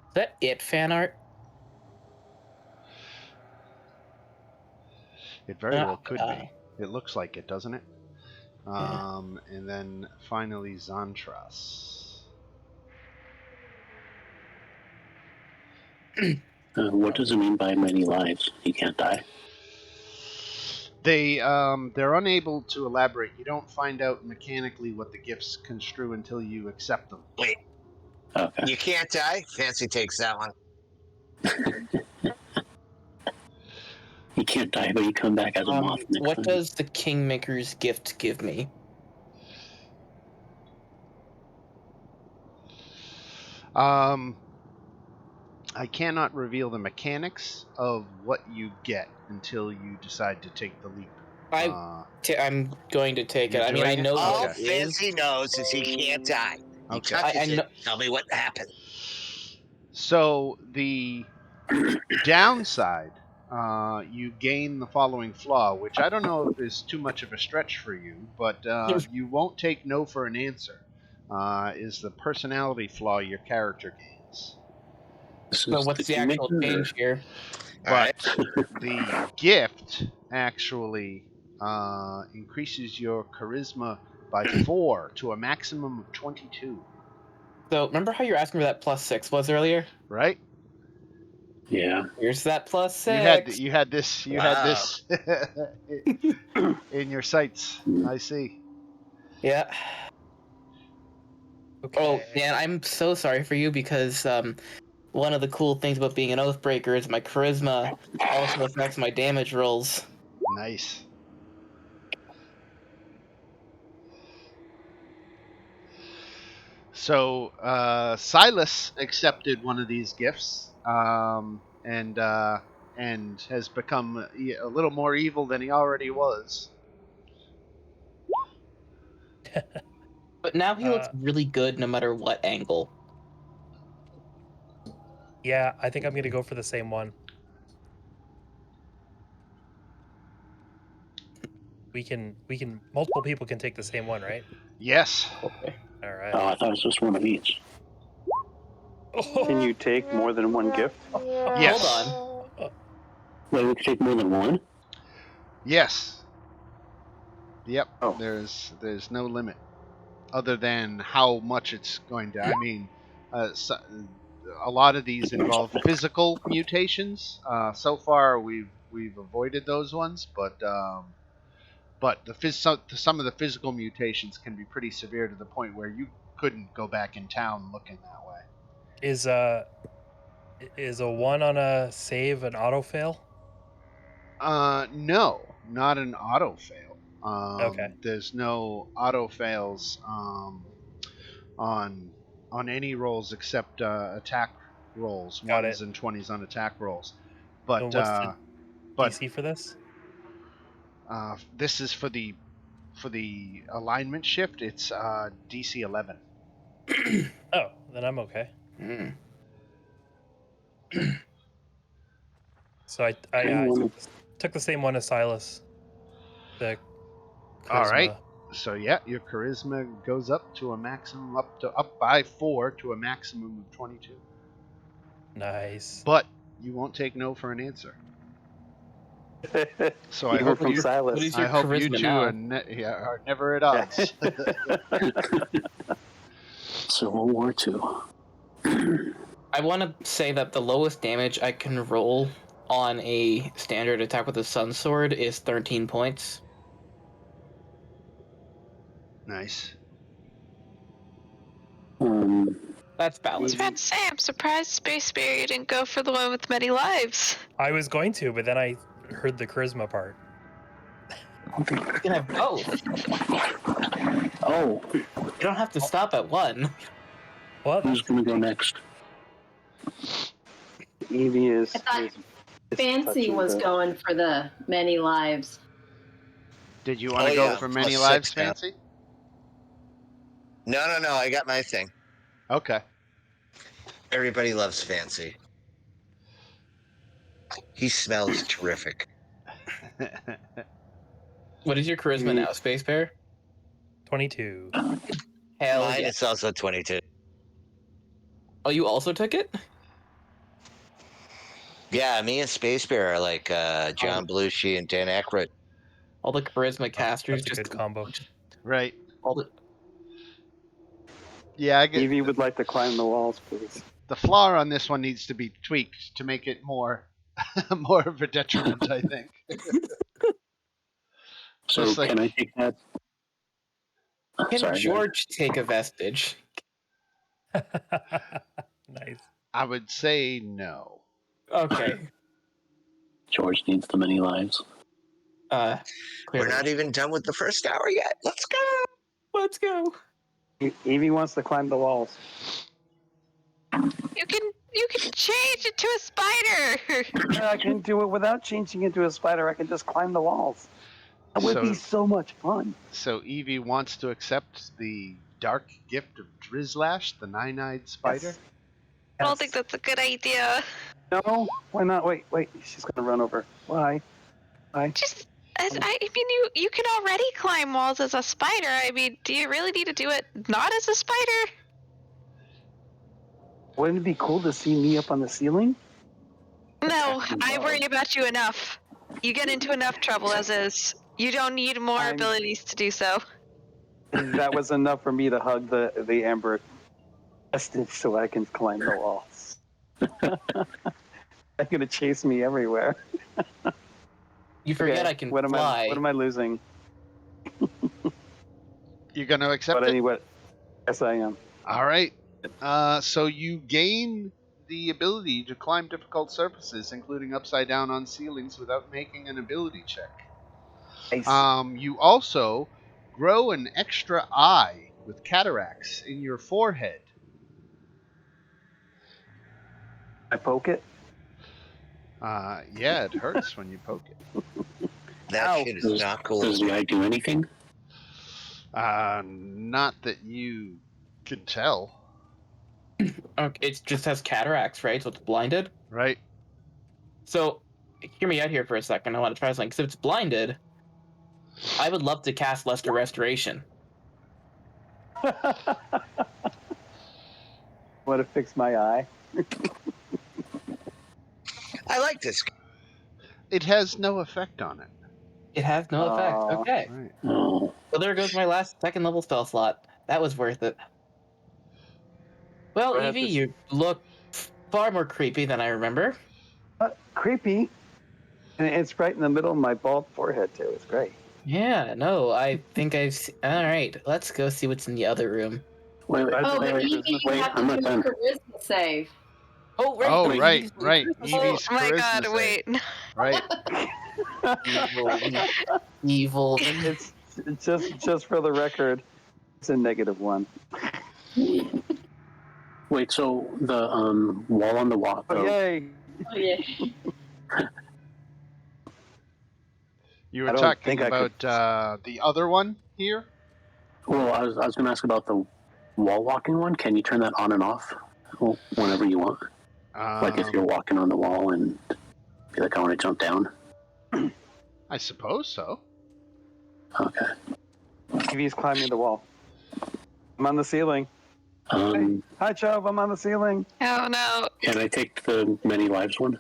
Is that it, fan art? it very well could be. It looks like it, doesn't it? Yeah. And then finally Xantras. What does it mean by many lives? You can't die. They're unable to elaborate. You don't find out mechanically what the gifts construe until you accept them. Wait, Okay. you can't die? Fancy takes that one. You can't die, but you come back as a moth next What time. does the Kingmaker's gift give me? I cannot reveal the mechanics of what you get until you decide to take the leap. I'm going to take it. You're I mean, I doing it? know All what it is. Fancy knows is he can't die. He Okay. touches I it. know. Tell me what happened. So the downside, you gain the following flaw, which I don't know if is too much of a stretch for you, but you won't take no for an answer. Is the personality flaw your character gains? So what's the actual change here? But the gift actually increases your charisma by 4 to a maximum of 22. So remember how you were asking where that +6 was earlier? Right? Yeah. Here's that +6. You had this in your sights. I see. Yeah. Okay. Oh, man, I'm so sorry for you because one of the cool things about being an Oathbreaker is my charisma also affects my damage rolls. Nice. So Silas accepted one of these gifts, and and has become a little more evil than he already was. But now he looks really good no matter what angle. Yeah, I think I'm going to go for the same one. Multiple people can take the same one, right? Yes. Okay. All right. Oh, I thought it was just one of each. Can you take more than one gift? Yes. Hold on. Wait, we can take more than one? Yes. Yep. Oh. There's no limit, other than how much it's going to. I mean, a lot of these involve physical mutations. So far, we've avoided those ones, but some of the physical mutations can be pretty severe to the point where you couldn't go back in town looking that way. Is a 1 on a save an auto fail? No, not an auto fail. Okay. There's no auto fails on any rolls except attack rolls, Got 1s it. and 20s on attack rolls. But And what's the DC for this? This is for the alignment shift. It's DC 11. Oh, then I'm okay. Mm. So I took the same one as Silas. The charisma. All right. So yeah, your charisma goes up to a maximum up by 4 to a maximum of 22. Nice. But you won't take no for an answer. So I You hope heard from you, Silas. What is your I hope you charisma two now? are never at odds. Civil War II. I want to say that the lowest damage I can roll on a standard attack with a Sun Sword is 13 points. Nice. That's I was balanced. about to say, I'm surprised Space Bear you didn't go for the one with many lives. I was going to, but then I heard the charisma part. You can have both. Oh, You don't have to stop at one. What? who's going to go next? Evie is. I thought is Fancy touching was the- going for the many lives. Did you want to go for many plus lives, 6 now. Fancy? No. I got my thing. Okay. Everybody loves Fancy. He smells terrific. What is your charisma now, Space Bear? 22. Hell Mine yeah. is also 22. Oh, you also took it? Yeah, me and Space Bear are like John Belushi and Dan Aykroyd. All the charisma casters That's a just good combo. Right. all the Yeah, I get Evie would like to climb the walls, please. the flaw on this one needs to be tweaked to make it more more of a detriment, I think. So Just like- can I take that? Can Sorry, George take a vestige? Nice. I would say no. Okay. George needs the many lives. We're Clearly. not even done with the first hour yet. Let's go. Let's go. Evie wants to climb the walls. You can change it to a spider. I can do it without changing into a spider. I can just climb the walls. That would be so much fun. So Evie wants to accept the dark gift of Drizlash, the nine-eyed spider. Yes. I don't think that's a good idea. No, why not? Wait. She's gonna run over. Why? Just, I mean, you can already climb walls as a spider. I mean, do you really need to do it not as a spider? Wouldn't it be cool to see me up on the ceiling? No, I worry about you enough. You get into enough trouble as is. You don't need more abilities to do so. That was enough for me to hug the amber vestige so I can climb the walls. They're gonna chase me everywhere. You forget Okay, I can what fly. What am I losing? You're going to accept But it? anyway, yes, I am. All right. So you gain the ability to climb difficult surfaces, including upside down on ceilings, without making an ability check. Nice. You also grow an extra eye with cataracts in your forehead. I poke it. Yeah, it hurts when you poke it. That Ow. shit is not cool. Does the eye do anything? Not that you can tell. Okay, it just has cataracts, right? So it's blinded. Right? So, hear me out here for a second. I want to try something. Because if it's blinded, I would love to cast Lesser Restoration. Want to fix my eye? I like this. It has no effect on it. It has no effect. Okay. Right. Oh, So there goes my last second level spell slot. That was worth it. Well, I have Evie, to- you look far more creepy than I remember. Creepy. And it's right in the middle of my bald forehead, too. It's great. Yeah, no, I think All right, let's go see what's in the other room. wait, Oh, but wait, Evie, you wait, have I'm to not do a done. charisma save. Oh, right. Oh, the right, Evie's- right. Oh, Evie's Oh my charisma god, save. wait. Right. evil. It's just for the record, it's a -1. Wait, so the wall on the wall. Oh, yay. Oh, yeah. You I were don't talking think I could- about the other one here? Well, I was going to ask about the wall walking one. Can you turn that on and off whenever you want? Like if you're walking on the wall and be like, I want to jump down. I suppose so. Okay. Evie's climbing the wall. I'm on the ceiling. Hi, Chove. I'm on the ceiling. Oh no. Can I take the many lives one?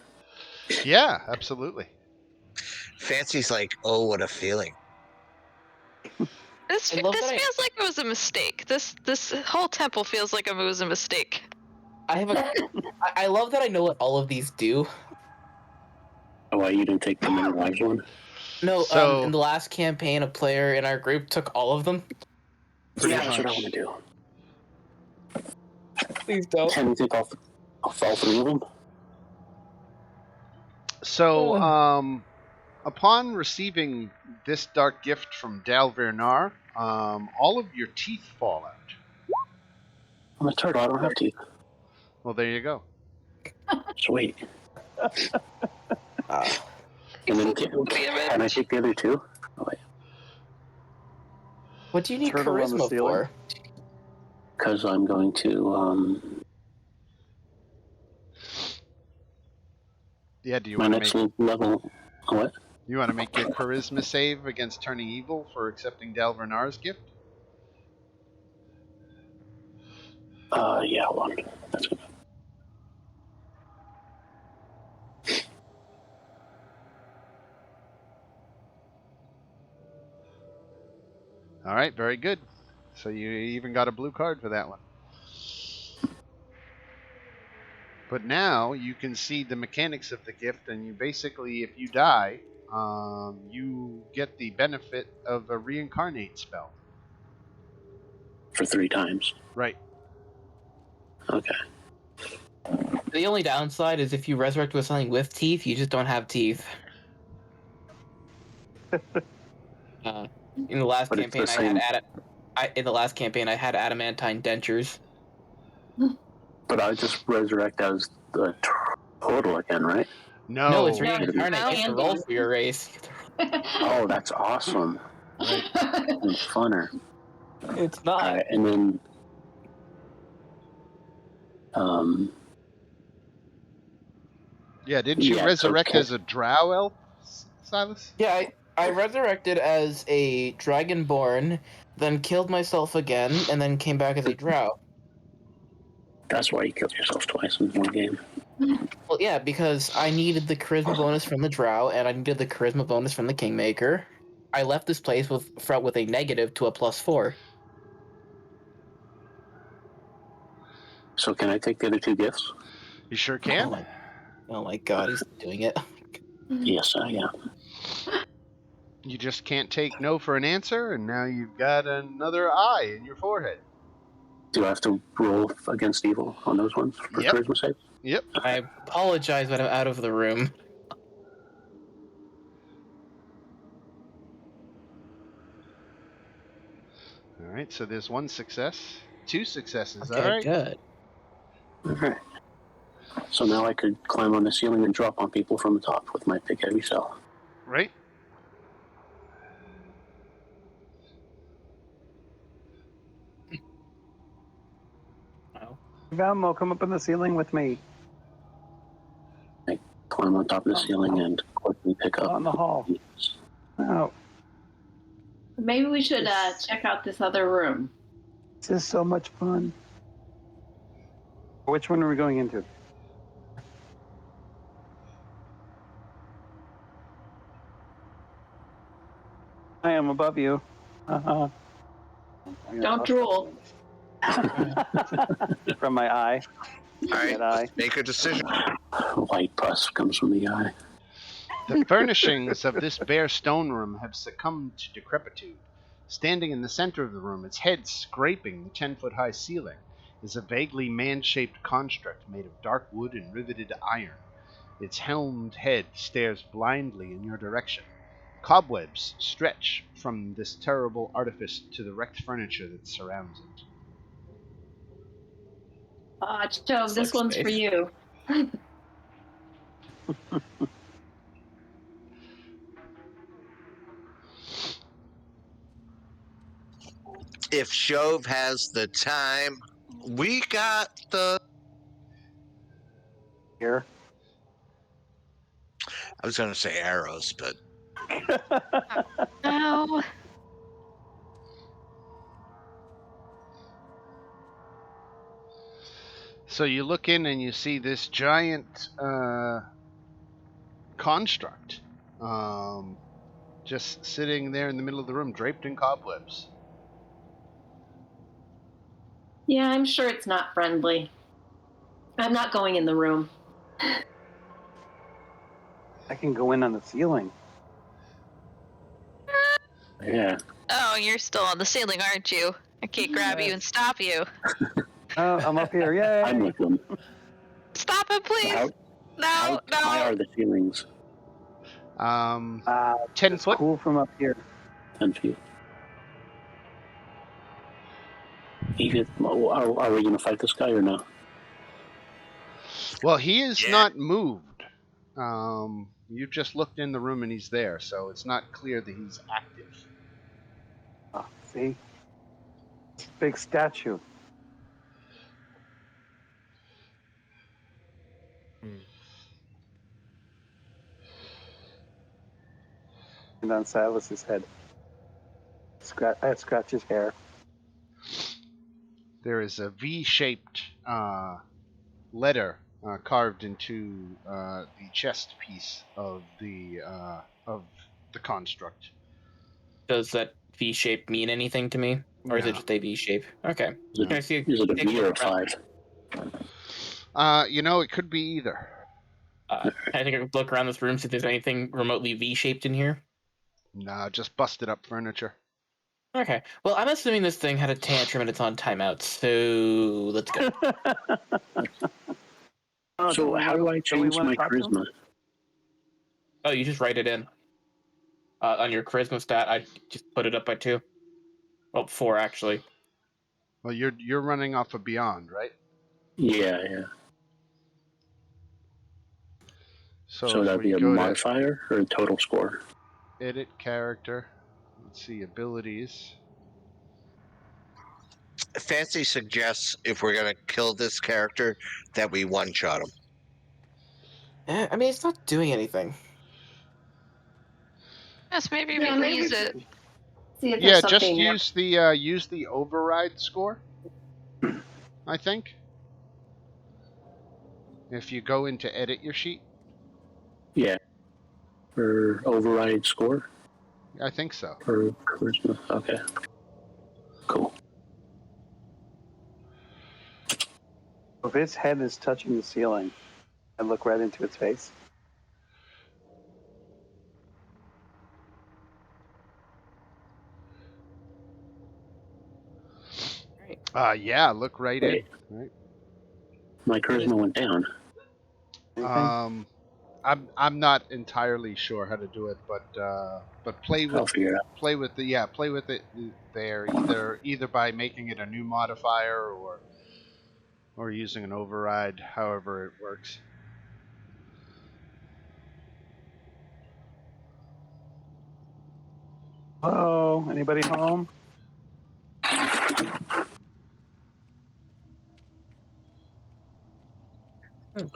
Yeah, absolutely. Fancy's like, oh, what a feeling. This I love this that I- feels like it was a mistake. This whole temple feels like it was a mistake. I love that I know what all of these do. Oh, why you didn't take the many lives one? No, So- in the last campaign, a player in our group took all of them. Pretty Yeah, that's what I much. want to do. Please don't. Can we take off all three of them? So, upon receiving this dark gift from Dalvernar, all of your teeth fall out. I'm a turtle. I don't have teeth. Well, there you go. Sweet. Uh, And then Be a bitch. can I take the other two? Oh, wait. what do you need Turtle on the charisma ceiling? for? Because I'm going to Yeah, do you my want to next make level. What? you want to make your charisma save against turning evil for accepting Dalvernar's gift? Yeah, hold on. That's good. All right, very good. So you even got a blue card for that one. But now you can see the mechanics of the gift, and you basically, if you die, you get the benefit of a reincarnate spell. For 3 times. Right. Okay. The only downside is if you resurrect with something with teeth, you just don't have teeth. In the last But it's the campaign, same. in the last campaign, I had adamantine dentures. But I just resurrect as the total again, right? No. No, it's No, reincarnate. You have to roll for your race. Oh, that's awesome. Right. And funner. It's not. Alright, and then Yeah, didn't you Yeah, resurrect okay. as a drow elf, Silas? Yeah, I resurrected as a dragonborn, then killed myself again, and then came back as a drow. that's why you killed yourself twice in one game. Well, yeah, because I needed the charisma bonus from the drow, and I needed the charisma bonus from the kingmaker. I left this place with a negative to a +4. So can I take the other 2 gifts? You sure can. Oh my god, he's doing it. Yes, I am. You just can't take no for an answer, and now you've got another eye in your forehead. Do I have to roll against evil on those ones for Yep. charisma save? Yep. I apologize, but I'm out of the room. All right, so there's 1 success, 2 successes. Okay, All right. good. Alright. So now I could climb on the ceiling and drop on people from the top with my big heavy cell. Right? Wow. Valmo, come up on the ceiling with me. I climb on top of the ceiling and quickly pick up. On the hall. Oh, Maybe we should check out this other room. this is so much fun. Which one are we going into? I am above you. Uh-huh. Don't drool. From my eye. All right, That eye. make a decision. White pus comes from the eye. The furnishings of this bare stone room have succumbed to decrepitude. Standing in the center of the room, its head scraping the 10-foot-high ceiling, is a vaguely man-shaped construct made of dark wood and riveted iron. Its helmed head stares blindly in your direction. Cobwebs stretch from this terrible artifice to the wrecked furniture that surrounds it. Joe, this one's for you. If Shove has the time, we got the... Here. I was going to say arrows, but... No. So you look in and you see this giant construct just sitting there in the middle of the room, draped in cobwebs. Yeah, I'm sure it's not friendly. I'm not going in the room. I can go in on the ceiling. Yeah. Oh, you're still on the ceiling, aren't you? I can't grab you and stop you. Oh, I'm up here. Yay! I'm with them. Stop him, please. How No, high no. are the ceilings? 10 It's foot. cool from up here. 10 feet. Edith, are we going to fight this guy or no? Well, he is Yeah. not moved. You just looked in the room and he's there, so it's not clear that he's active. Oh, see? It's a big statue. And on Silas's head. I scratch his hair. There is a V-shaped letter carved into the chest piece of the construct. Does that V shape mean anything to me? Or is it just a V shape? Okay. Is it a V or a 5? It could be either. I think I could look around this room, see if there's anything remotely V-shaped in here. Nah, just busted up furniture. Okay. Well, I'm assuming this thing had a tantrum and it's on timeout, so let's go. So how do I change my charisma? Oh, you just write it in. On your charisma stat, I just put it up by 2. Well, 4 actually. Well, you're running off of Beyond, right? Yeah. So that'd be a modifier or a total score? Edit character. Let's see, abilities. Fancy suggests if we're going to kill this character that we one-shot him. I mean, it's not doing anything. Yes, maybe we can use it. See if there's Just something use the override score, I think. If you go into edit your sheet. Yeah. For override score? I think so. For charisma. Okay. Cool. If its head is touching the ceiling, I look right into its face. Yeah, look right in. Right. My charisma went down. Anything? I'm not entirely sure how to do it, but play I'll figure it out. play with it there either by making it a new modifier or or using an override, however it works. Hello, anybody home?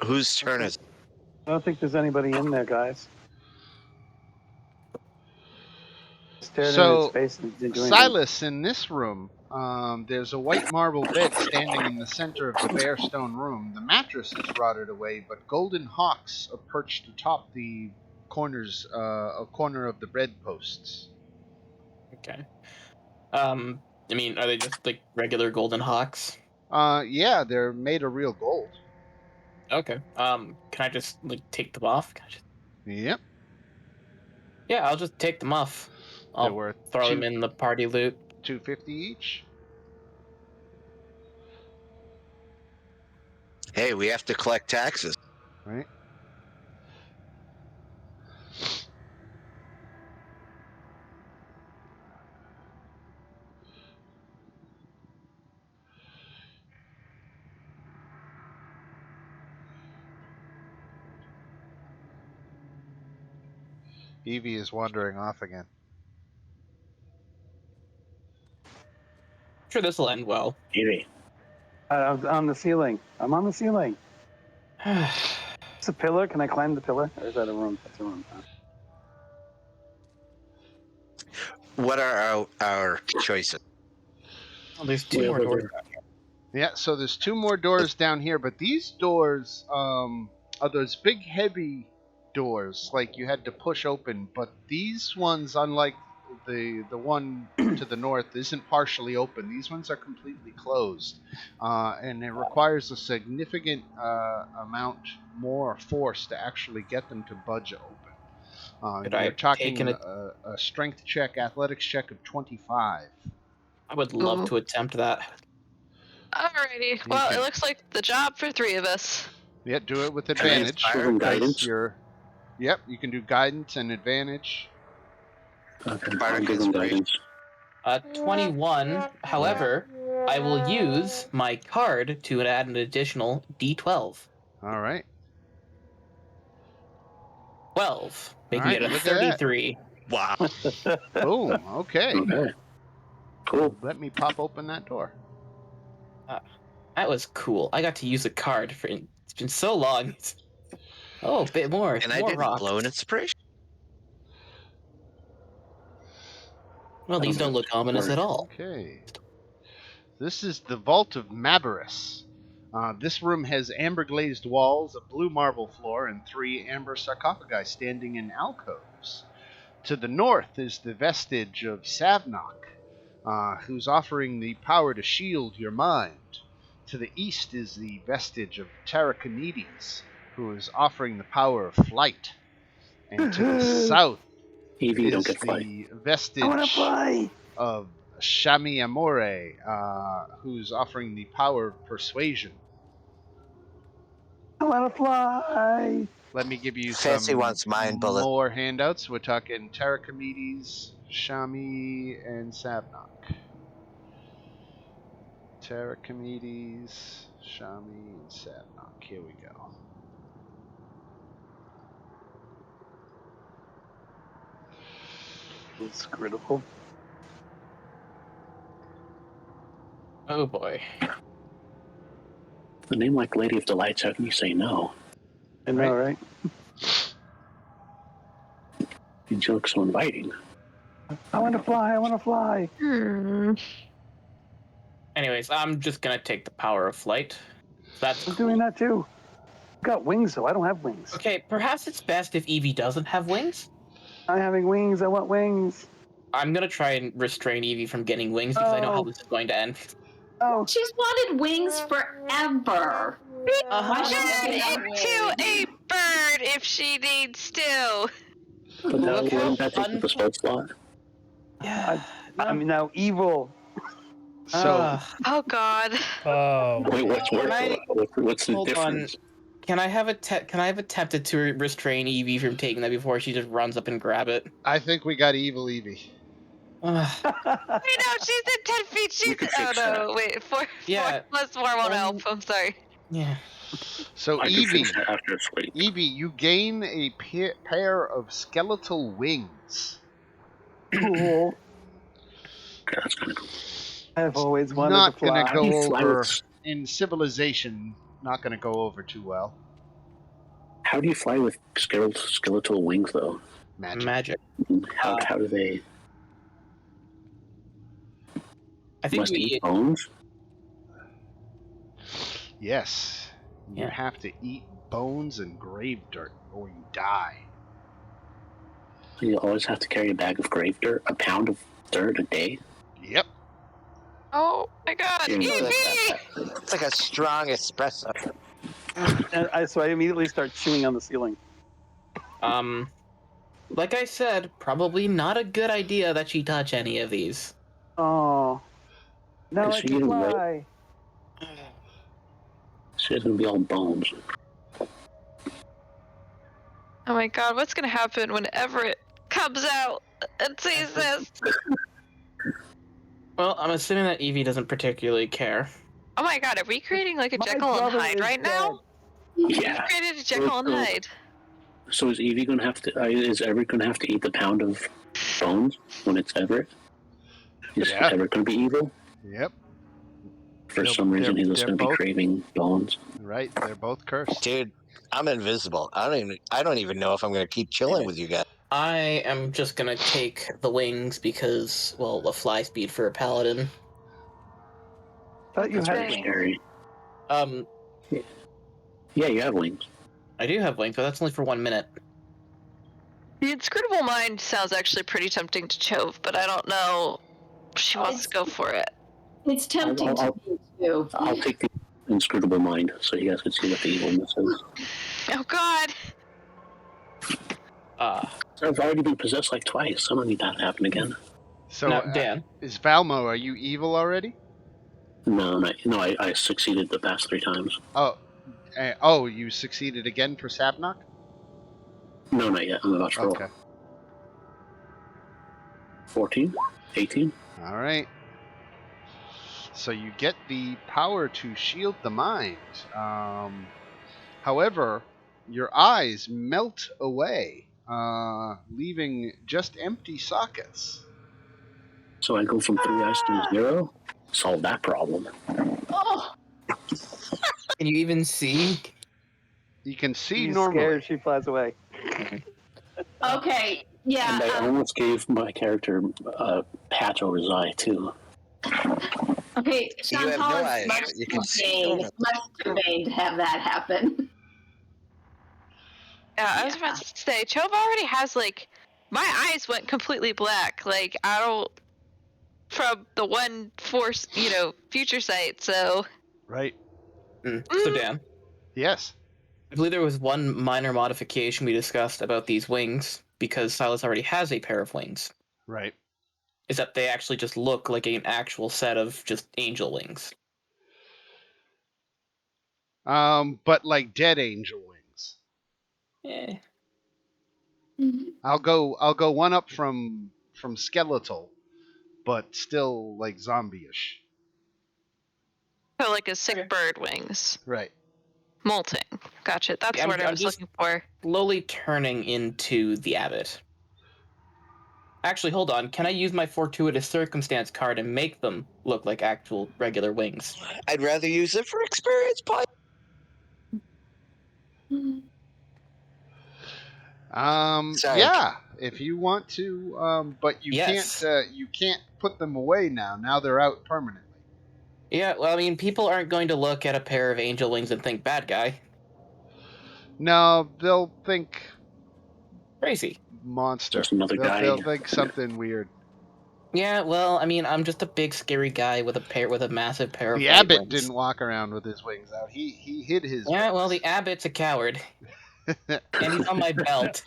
Whose turn is it? I don't think there's anybody in there, guys. Stared in its So, face and didn't do anything. Silas, in this room, there's a white marble bed standing in the center of the bare stone room. The mattress is rotted away, but golden hawks are perched atop the a corner of the bedposts. Okay. I mean, are they just like regular golden hawks? Yeah, they're made of real gold. Okay. Can I just like take them off? Yep. Yeah, I'll just take them off. They're I'll worth throw them in the party loot. $250 each. Hey, we have to collect taxes. Right. Evie is wandering off again. Sure, this will end well. Evie. I'm on the ceiling. I'm on the ceiling. It's a pillar. Can I climb the pillar? Or is that a room? That's a room. What are our choices? Oh, there's two more doors. Yeah, so there's two more doors down here, but these doors are those big heavy doors like you had to push open, but these ones, unlike the one to the north, isn't partially open. These ones are completely closed, and it requires a significant amount more force to actually get them to budge open. Could You're I talking taken it? a strength check, athletics check of 25. I would love Ooh. to attempt that. Alrighty. Well, it looks like the job for 3 of us. Yeah, do it with Can I advantage. inspire? Give 'em guidance? Yep, you can do guidance and advantage. Okay, Bardic I'll give them inspiration. guidance. 21. However, I will use my card to add an additional D12. All right. 12, making All right, it a look at that. 33. Wow. Boom. Okay. Okay. Cool. Let me pop open that door. That was cool. I got to use a card for. It's been so long. Oh, a bit more. And more I didn't rocks. blow an inspiration. Well, these don't look ominous at all. Okay. This is the Vault of Mabaris. This room has amber glazed walls, a blue marble floor, and 3 amber sarcophagi standing in alcoves. To the north is the vestige of Savnok, who's offering the power to shield your mind. To the east is the vestige of Terraconides, who is offering the power of flight. And to the south Evie, you don't is get fly. the I want to vestige fly. of Shami Amore, who's offering the power of persuasion. I want to fly. Let me give you Fancy some wants mind bullet. more handouts. We're talking Terraconides, Shami, and Savnok. Terraconides, Shami, and Savnok. Here we go. It's critical. Oh boy. The name like Lady of Delights, how can you say no? I know, right? And she looks so inviting. I want to fly. I want to fly. Anyways, I'm just gonna take the power of flight. That's I'm cool. doing that too. I've got wings though. I don't have wings. Okay, perhaps it's best if Evie doesn't have wings. I'm having wings. I want wings. I'm gonna try and restrain Evie from getting wings because I know how Oh. this is going to end. Oh, She's wanted wings forever. Why should Turn she have into wings? a bird if she needs to. But now Look how wouldn't that take up the spell slot? Yeah. I'm now evil. So, Oh God. Oh, Wait, what's worse? What's the Hold on. difference? Can I have attempted to restrain Evie from taking that before she just runs up and grab it? I think we got evil Evie. I know, she's at 10 feet. She's. Oh no, wait. 4 plus 4 won't help. I'm sorry. Yeah. So I can Evie, fix that after sleep. Evie, you gain a pair of skeletal wings. Cool. Okay, that's kind of cool. I've always wanted Not to fly. gonna How do you go fly over with- in Civilization. Not gonna go over too well. How do you fly with skeletal wings, though? Magic. How do they? I think Must we eat bones. Yes. You Yeah. have to eat bones and grave dirt, or you die. You always have to carry a bag of grave dirt, a pound of dirt a day. Yep. Oh my god, Yeah, Evie! It's like a strong espresso. And so I immediately start chewing on the ceiling. Like I said, probably not a good idea that she touch any of these. Oh. Now Is I she can getting fly. She's gonna be all bones. Oh my god, what's gonna happen whenever it comes out and sees this? Well, I'm assuming that Evie doesn't particularly care. Oh my god, are we creating like a My Jekyll and brother Hyde is right dead. now? Yeah. We created a Jekyll and Hyde. So is Evie gonna have to? Is Everett gonna have to eat the pound of bones when it's Everett? Is Yeah. Everett gonna be evil? Yep. For some reason, he's just they're gonna be both- craving bones. Right. They're both cursed. Dude, I'm invisible. I don't even know if I'm gonna keep chilling with you guys. I am just gonna take the wings because, well, the fly speed for a paladin. Thought you That's had pretty wings. scary. Um, Yeah, you have wings. I do have wings, but that's only for 1 minute. The inscrutable mind sounds actually pretty tempting to Chove, but I don't know if she wants to go for it. It's tempting to me too. I'll take the inscrutable mind so you guys can see what the evilness is. Oh god! So I've already been possessed like twice. I don't need that to happen again. So, Now, Dan, is Valmo? Are you evil already? No, I succeeded the past 3 times. Oh, you succeeded again for Sabnok? No, not yet. I'm about to roll. Okay. 14? 18? All right. So you get the power to shield the mind. However, your eyes melt away, leaving just empty sockets. So I go from 3 eyes to 0? Solve that problem. Oh, can you even see? You can see She's normally. scared. She flies away. okay. Yeah. And I almost gave my character a patch over his eye, too. Okay. You have no Chantal eyes, must but you can have see vain. normally. Must have vain to have that happen. Yeah, I was about to say, Chove already has, like, my eyes went completely black. Like, I don't, from the one force, future sight, so. Right. So, Dan, Yes. I believe there was one minor modification we discussed about these wings, because Silas already has a pair of wings. Right. Is that they actually just look like an actual set of just angel wings. But like dead angel wings. Eh. I'll go one up from skeletal, but still like zombie-ish. So, like a sick bird wings. Right. Molting. Gotcha. That's Yeah, what I I'm was just looking for. slowly turning into the abbot. Actually, hold on. Can I use my fortuitous circumstance card and make them look like actual regular wings? I'd rather use it for experience points. Sorry. Yeah, if you want to, but you Yes. can't put them away now. Now they're out permanently. Yeah, well, I mean, people aren't going to look at a pair of angel wings and think bad guy. No, they'll think Crazy. monster. Just another guy. They'll think something weird. Yeah, well, I mean, I'm just a big scary guy with a massive pair of The white abbot wings. didn't walk around with his wings out. He hid his. Yeah, wings. well, the abbot's a coward, and he's on my belt.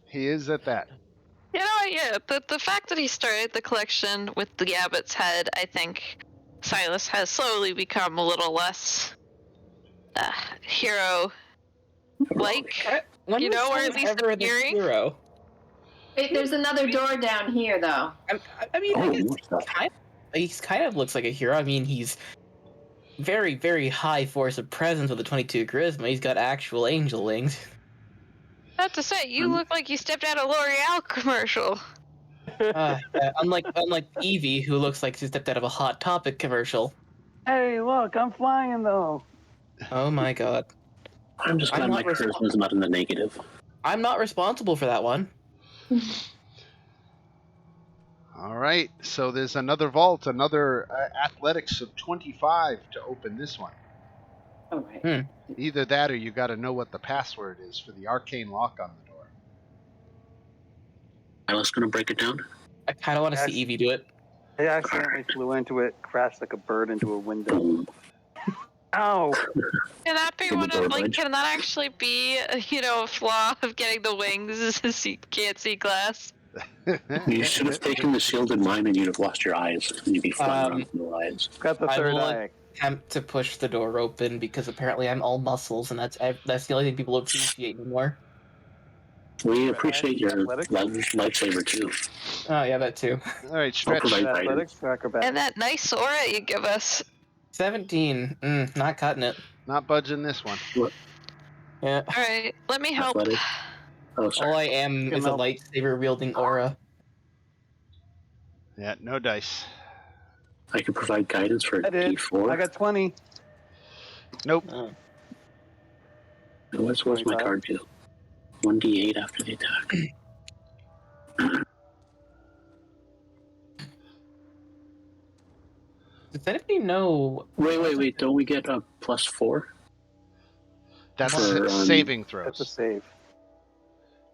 He is at that. Yeah, the fact that he started the collection with the abbot's head, I think Silas has slowly become a little less hero-like. When You was know, or at Silas least ever the appearing? hero? There's another door down here, though. I mean, I guess he kind of looks like a hero. I mean, he's very, very high force of presence with a 22 charisma. He's got actual angel wings. Not to say, you look like you stepped out of a L'Oreal commercial. Unlike Evie, who looks like she stepped out of a Hot Topic commercial. Hey, look, I'm flying though. Oh my god. I'm just glad my charisma is not in the negative. I'm not responsible for that one. All right, so there's another vault, another athletics of 25 to open this one. All right. Either that or you got to know what the password is for the arcane lock on the door. Alice gonna break it down? I kind of want to see Evie do it. I accidentally flew into it, crashed like a bird into a window. Ow! Can that be one of, like, can that actually be, a flaw of getting the wings is you can't see glass? You should have taken the shielded mine and you'd have lost your eyes. And you'd be flying around with no eyes. Got the third eye. Attempt to push the door open because apparently I'm all muscles and that's the only thing people appreciate anymore. We appreciate your lightsaber too. Oh yeah, that too. All right, stretch. And that nice aura you give us. 17. Not cutting it. Not budging this one. Yeah. All right, let me help. Oh, sorry. All I am is a lightsaber wielding aura. Yeah, no dice. I can provide guidance for D4. I got 20. Nope. What's my card do? 1d8 after the attack. Does anybody know? Wait. Don't we get a +4? That's a saving throws. That's a save.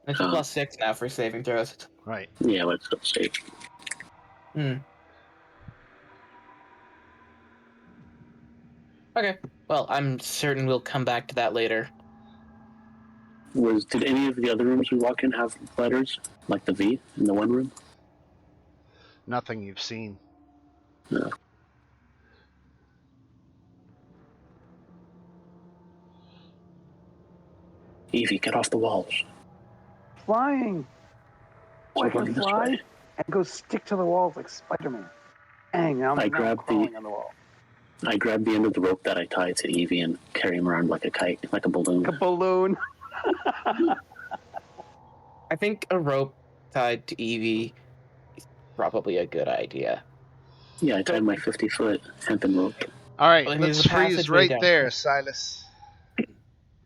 It's a +6 now for saving throws. Right. Yeah, but it's still safe. Okay. Well, I'm certain we'll come back to that later. Did any of the other rooms we walk in have letters like the V in the one room? Nothing you've seen. No. Evie, get off the walls. Flying. I can fly and go stick to the walls like Spider-Man. Dang, I'm crawling on the wall. I grab the end of the rope that I tied to Evie and carry him around like a kite, like a balloon. Like a balloon. I think a rope tied to Evie is probably a good idea. Yeah, I tied my 50-foot hempen rope. All right, let's freeze right there, Silas.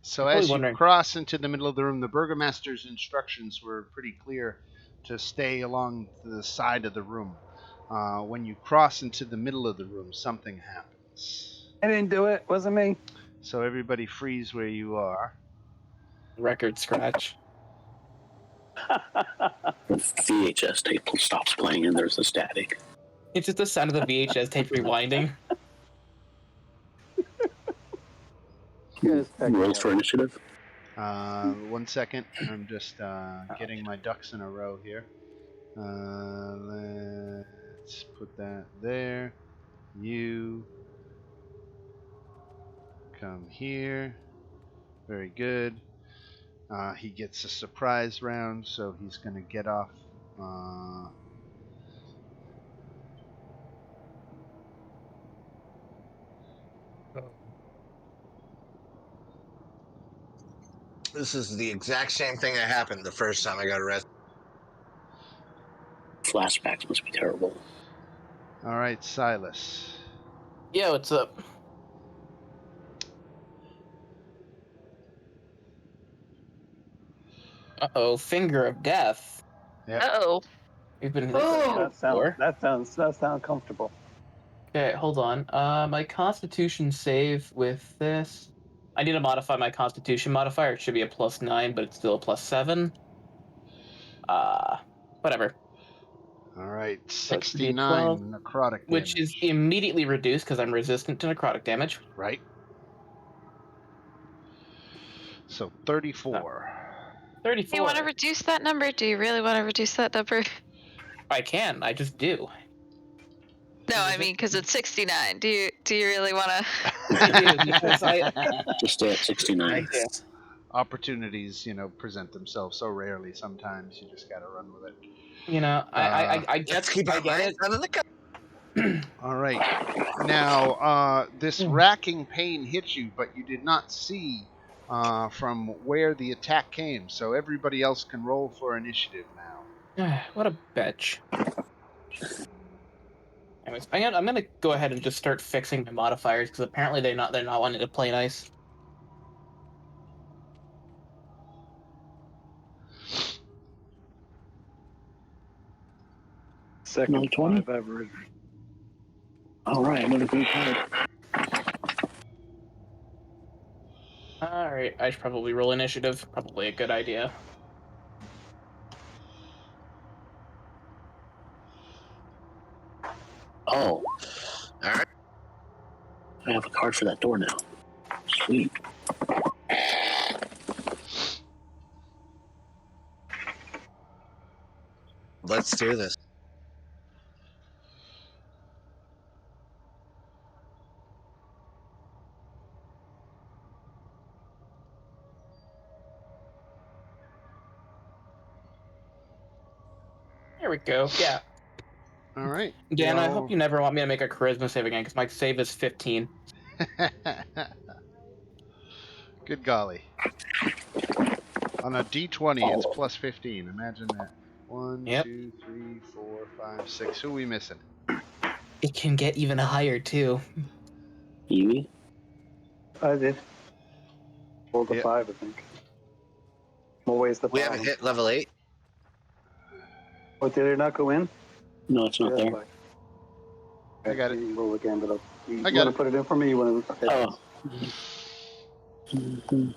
So as you cross into the middle of the room, the burgomaster's instructions were pretty clear to stay along the side of the room. When you cross into the middle of the room, something happens. I didn't do it. Wasn't me. So everybody freeze where you are. Record scratch. The VHS tape stops playing and there's a static. It's just the sound of the VHS tape rewinding. Rolls for initiative. 1 second. I'm just getting my ducks in a row here. Let's put that there. You come here. Very good. He gets a surprise round, so he's going to get off. This is the exact same thing that happened the first time I got arrested. Flashbacks must be terrible. All right, Silas. Yeah, what's up? Uh-oh, finger of death. Yep. Uh-oh. We've been that sounds comfortable. Okay, hold on. My Constitution save with this. I need to modify my Constitution modifier. It should be a +9, but it's still a +7. Whatever. All right, 69 necrotic damage. Which is immediately reduced because I'm resistant to necrotic damage. Right. So 34. 34. Do you want to reduce that number? Do you really want to reduce that number? I can. I just do. No, I mean, because it's 69. Do you really want to? I do, because Just stay at 69. opportunities, present themselves so rarely. Sometimes you just got to run with it. I get it. All right. Now, this racking pain hit you, but you did not see from where the attack came. So everybody else can roll for initiative now. What a bitch. Anyways, I'm gonna go ahead and just start fixing my modifiers because apparently they're not wanting to play nice. Second 20? 5 ever. All right, I'm gonna go hard. All right, I should probably roll initiative. Probably a good idea. Oh, All right. I have a card for that door now. Sweet. Let's do this. There we go. Yeah. All right. Dan, I hope you never want me to make a charisma save again because my save is 15. Good golly. On a D20, it's plus 15. Imagine that. 1, Yep. 2, 3, 4, 5, 6. Who are we missing? It can get even higher too. Yui? I did. Rolled a 5, I think. What way is the We bottom? haven't hit level 8. What, did it not go in? No, it's not there. I got it. Roll again, but you I got want it. to put it in for me? You want to? Oh.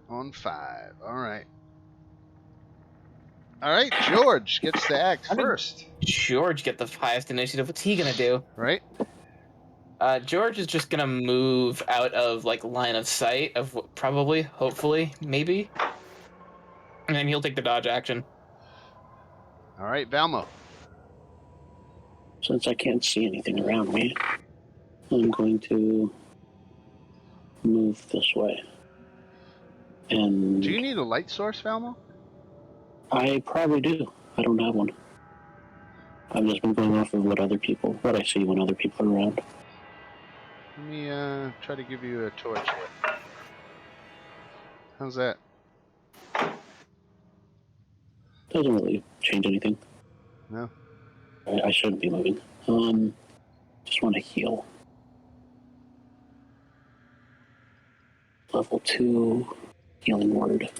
On 5. All right. All right, George gets to act first. George get the highest initiative. What's he gonna do? Right? George is just gonna move out of line of sight of probably, hopefully, maybe, and then he'll take the dodge action. All right, Valmo. Since I can't see anything around me, I'm going to move this way. And do you need a light source, Valmo? I probably do. I don't have one. I've just been going off of what I see when other people are around. Let me try to give you a torch here. How's that? Doesn't really change anything. No? I shouldn't be moving. Just want to heal. Level 2 healing word.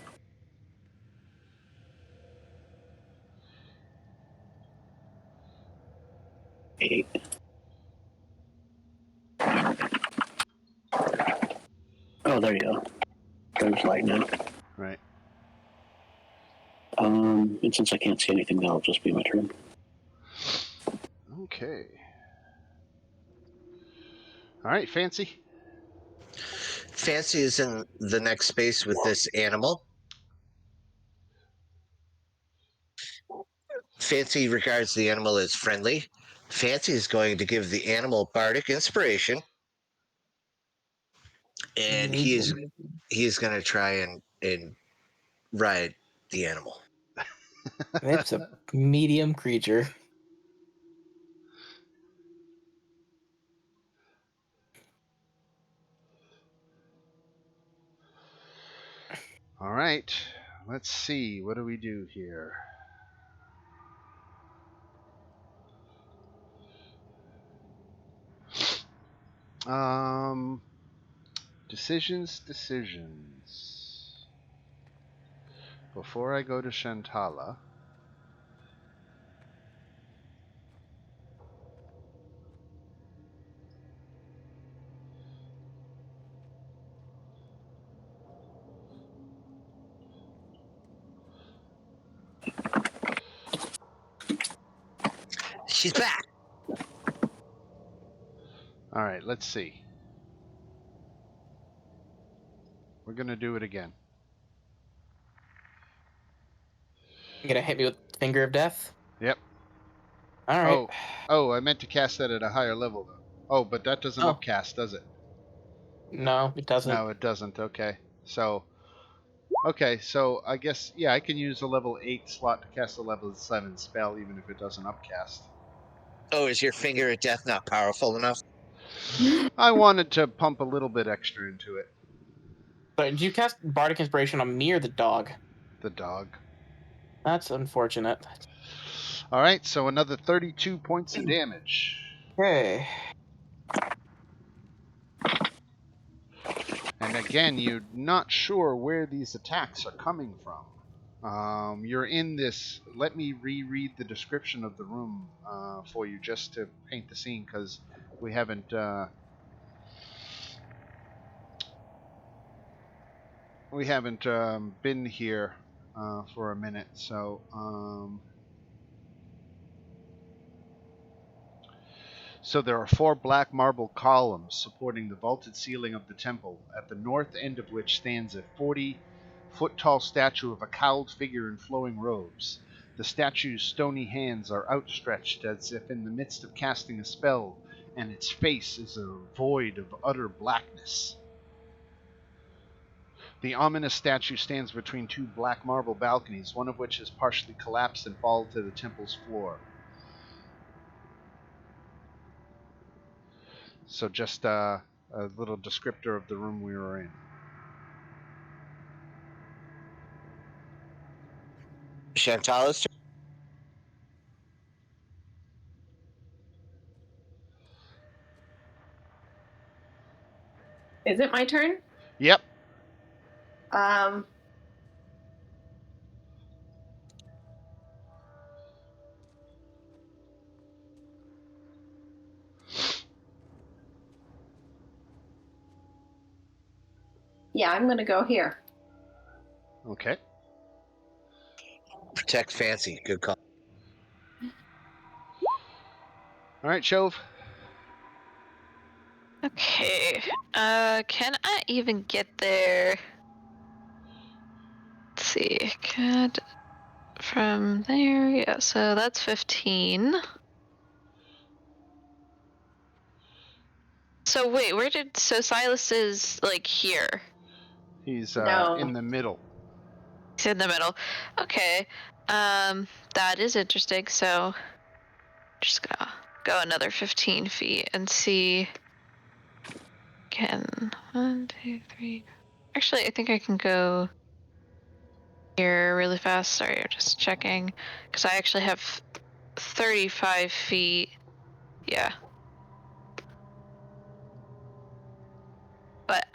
Eight. Oh, there you go. There's light now. Right. And since I can't see anything, that'll just be my turn. Okay. All right, Fancy. Fancy is in the next space with this animal. Fancy regards the animal as friendly. Fancy is going to give the animal bardic inspiration, and he is going to try and ride the animal. It's a medium creature. All right. Let's see. What do we do here? Decisions. Before I go to Shantala, She's back. all right, let's see. We're going to do it again. You gonna hit me with Finger of Death? Yep. All right. Oh, I meant to cast that at a higher level, though. Oh, but that doesn't upcast, does it? No, it doesn't. No, it doesn't. Okay. So Okay, so I guess, yeah, I can use a level 8 slot to cast a level 7 spell, even if it doesn't upcast. Oh, is your finger of death not powerful enough? I wanted to pump a little bit extra into it. But did you cast Bardic Inspiration on me or the dog? The dog. That's unfortunate. Alright, so another 32 points of damage. Okay. And again, you're not sure where these attacks are coming from. You're in this. Let me reread the description of the room for you, just to paint the scene, because we haven't been here for a minute. So there are 4 black marble columns supporting the vaulted ceiling of the temple, at the north end of which stands a 40-foot-tall statue of a cowled figure in flowing robes. The statue's stony hands are outstretched as if in the midst of casting a spell, and its face is a void of utter blackness. The ominous statue stands between 2 black marble balconies, one of which has partially collapsed and fallen to the temple's floor. So just a little descriptor of the room we were in. Chantal's turn. Is it my turn? Yep. Yeah, I'm going to go here. Okay. Protect Fancy. Good call. All right, Shove. Okay. Can I even get there? Let's see. Could from there, yeah. So that's 15. So wait, so Silas is like here? He's No. in the middle. He's in the middle. Okay. That is interesting. So just gonna go another 15 feet and see. Can 1, 2, 3. Actually, I think I can go here really fast. Sorry, I'm just checking because I actually have 35 feet. Yeah. But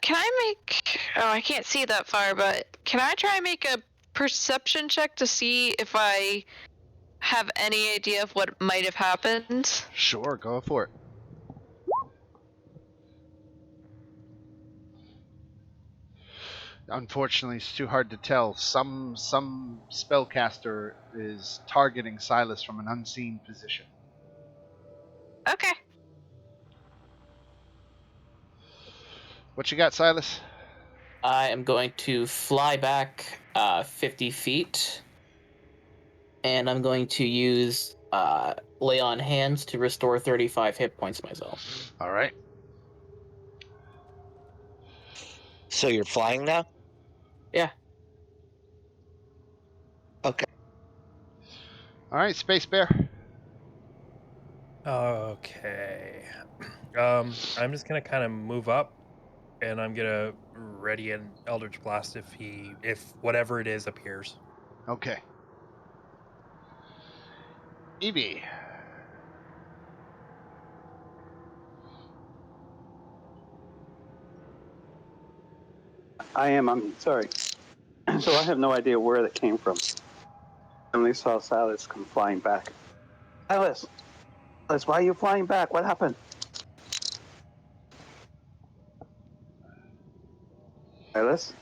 can I make? Oh, I can't see that far. But can I try and make a perception check to see if I have any idea of what might have happened? Sure, go for it. Unfortunately, it's too hard to tell. Some spellcaster is targeting Silas from an unseen position. Okay. What you got, Silas? I am going to fly back 50 feet. And I'm going to use Lay on Hands to restore 35 hit points myself. All right. So you're flying now? Yeah. Okay. All right, Space Bear. Okay. I'm just gonna kind of move up, and I'm gonna ready an Eldritch Blast if whatever it is appears. Okay. Evie. I'm sorry. So I have no idea where that came from. I only saw Silas come flying back. Silas, why are you flying back? What happened? Silas?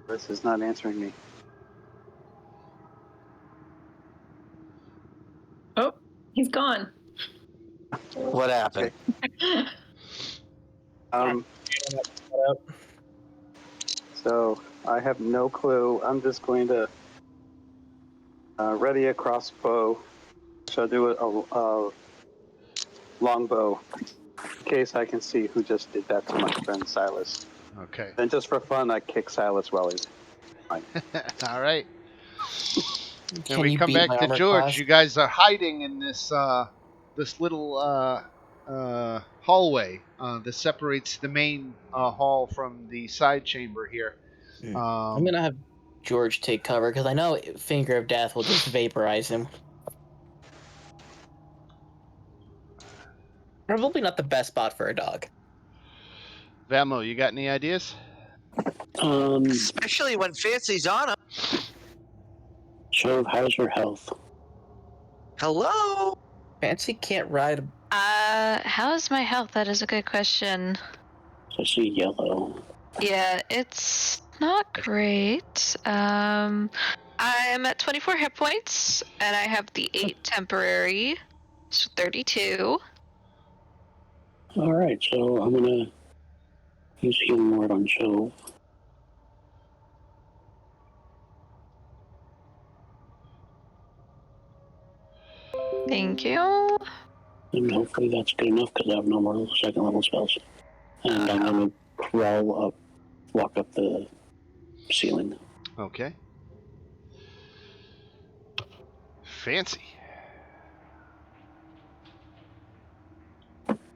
Silas is not answering me. Oh, he's gone. What happened? So I have no clue. I'm just going to ready a crossbow So I'll do a longbow in case I can see who just did that to my friend Silas. Okay. Then just for fun, I kick Silas while he's fine. All right. And Can we you come beat back my to armor George. class? You guys are hiding in this this little hallway that separates the main hall from the side chamber here. I'm gonna have George take cover because I know Finger of Death will just vaporize him. Probably not the best spot for a dog. Vamo, you got any ideas? Especially when Fancy's on him. Chove, how's your health? Hello? Fancy can't ride. How's my health? That is a good question. So I see yellow. Yeah, it's not great. I'm at 24 hit points, and I have the 8 temporary, so 32. Alright, so I'm gonna use Healing Word on Chove. Thank you. And hopefully that's good enough because I have no more second level spells. And I'm gonna crawl up, walk up the ceiling. Okay. Fancy.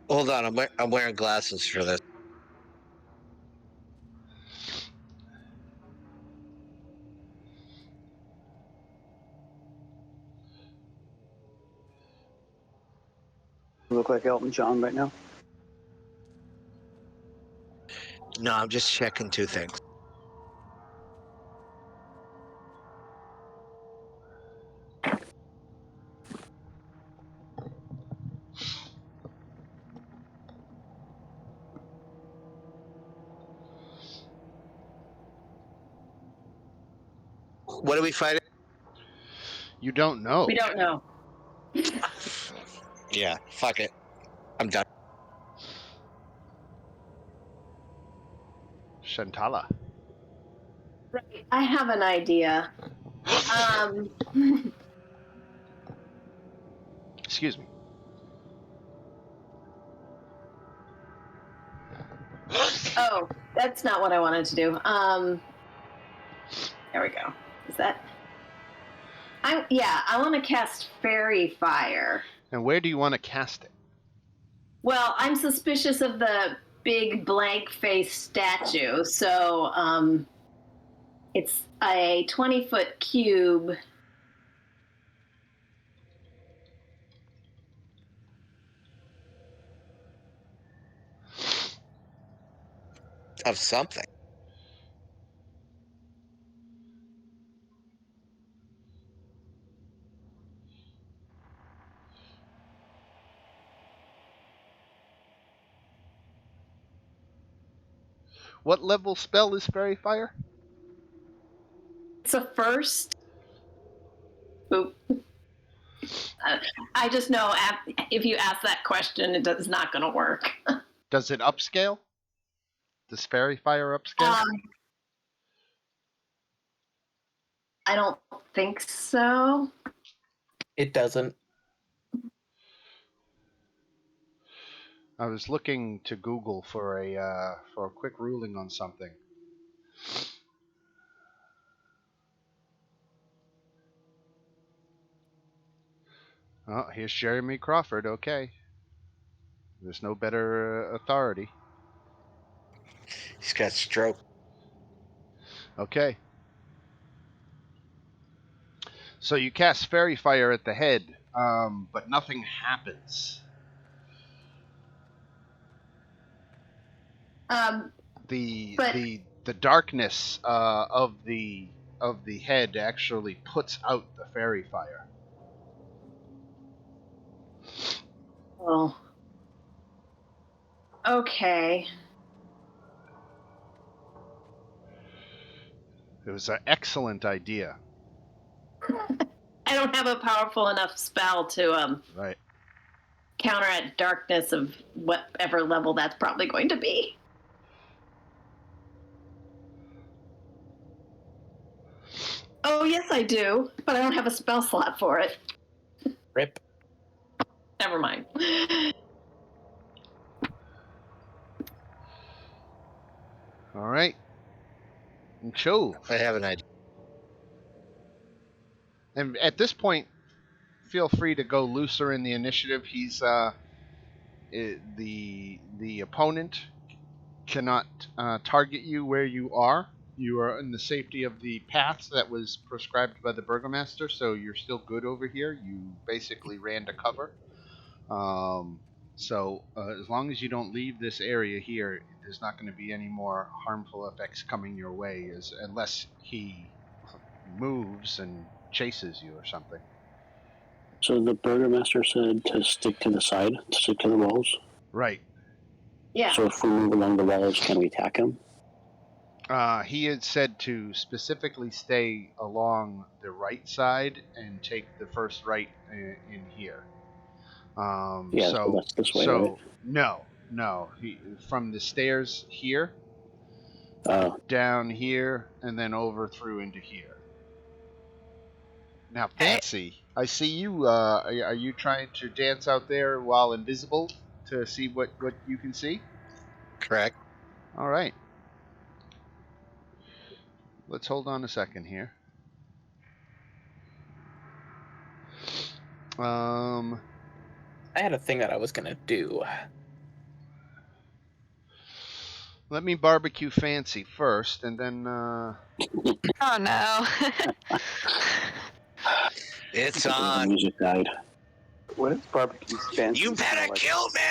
Hold on, I'm wearing glasses for this. You look like Elton John right now. No, I'm just checking two things. What are we fighting? You don't know. We don't know. Yeah, fuck it. I'm done. Shantala. Right. I have an idea. Excuse me. Oh, that's not what I wanted to do. There we go. Is that? I want to cast Fairy Fire. And where do you want to cast it? Well, I'm suspicious of the big blank face statue, so it's a 20-foot cube. Of something. What level spell is Fairy Fire? It's a first. Oop. I just know if you ask that question, it's not going to work. Does it upscale? Does Fairy Fire upscale? I don't think so. It doesn't. I was looking to Google for a quick ruling on something. Oh, here's Jeremy Crawford. Okay. There's no better authority. He's got stroke. Okay. So you cast Fairy Fire at the head, but nothing happens. The darkness of the head actually puts out the Fairy Fire. Oh. Okay. It was an excellent idea. I don't have a powerful enough spell to Right. counteract darkness of whatever level that's probably going to be. Oh, yes, I do, but I don't have a spell slot for it. Rip. Never mind. All right. And Cho. I have an idea. And at this point, feel free to go looser in the initiative. He's the opponent cannot target you where you are. You are in the safety of the path that was prescribed by the burgomaster, so you're still good over here. You basically ran to cover. So as long as you don't leave this area here, there's not going to be any more harmful effects coming your way, unless he moves and chases you or something. So the burgomaster said to stick to the side, to stick to the walls? Right. Yeah. So if we move along the walls, can we attack him? He had said to specifically stay along the right side and take the first right in here. Yeah, so that's this way, right? No. From the stairs here, down here, and then over through into here. Now, Fancy, I see you. Are you trying to dance out there while invisible to see what you can see? Correct. All right. Let's hold on a second here. I had a thing that I was gonna do. Let me barbecue Fancy first, and then. Oh no. It's on. Music died. What is barbecue fancy? You better kill me!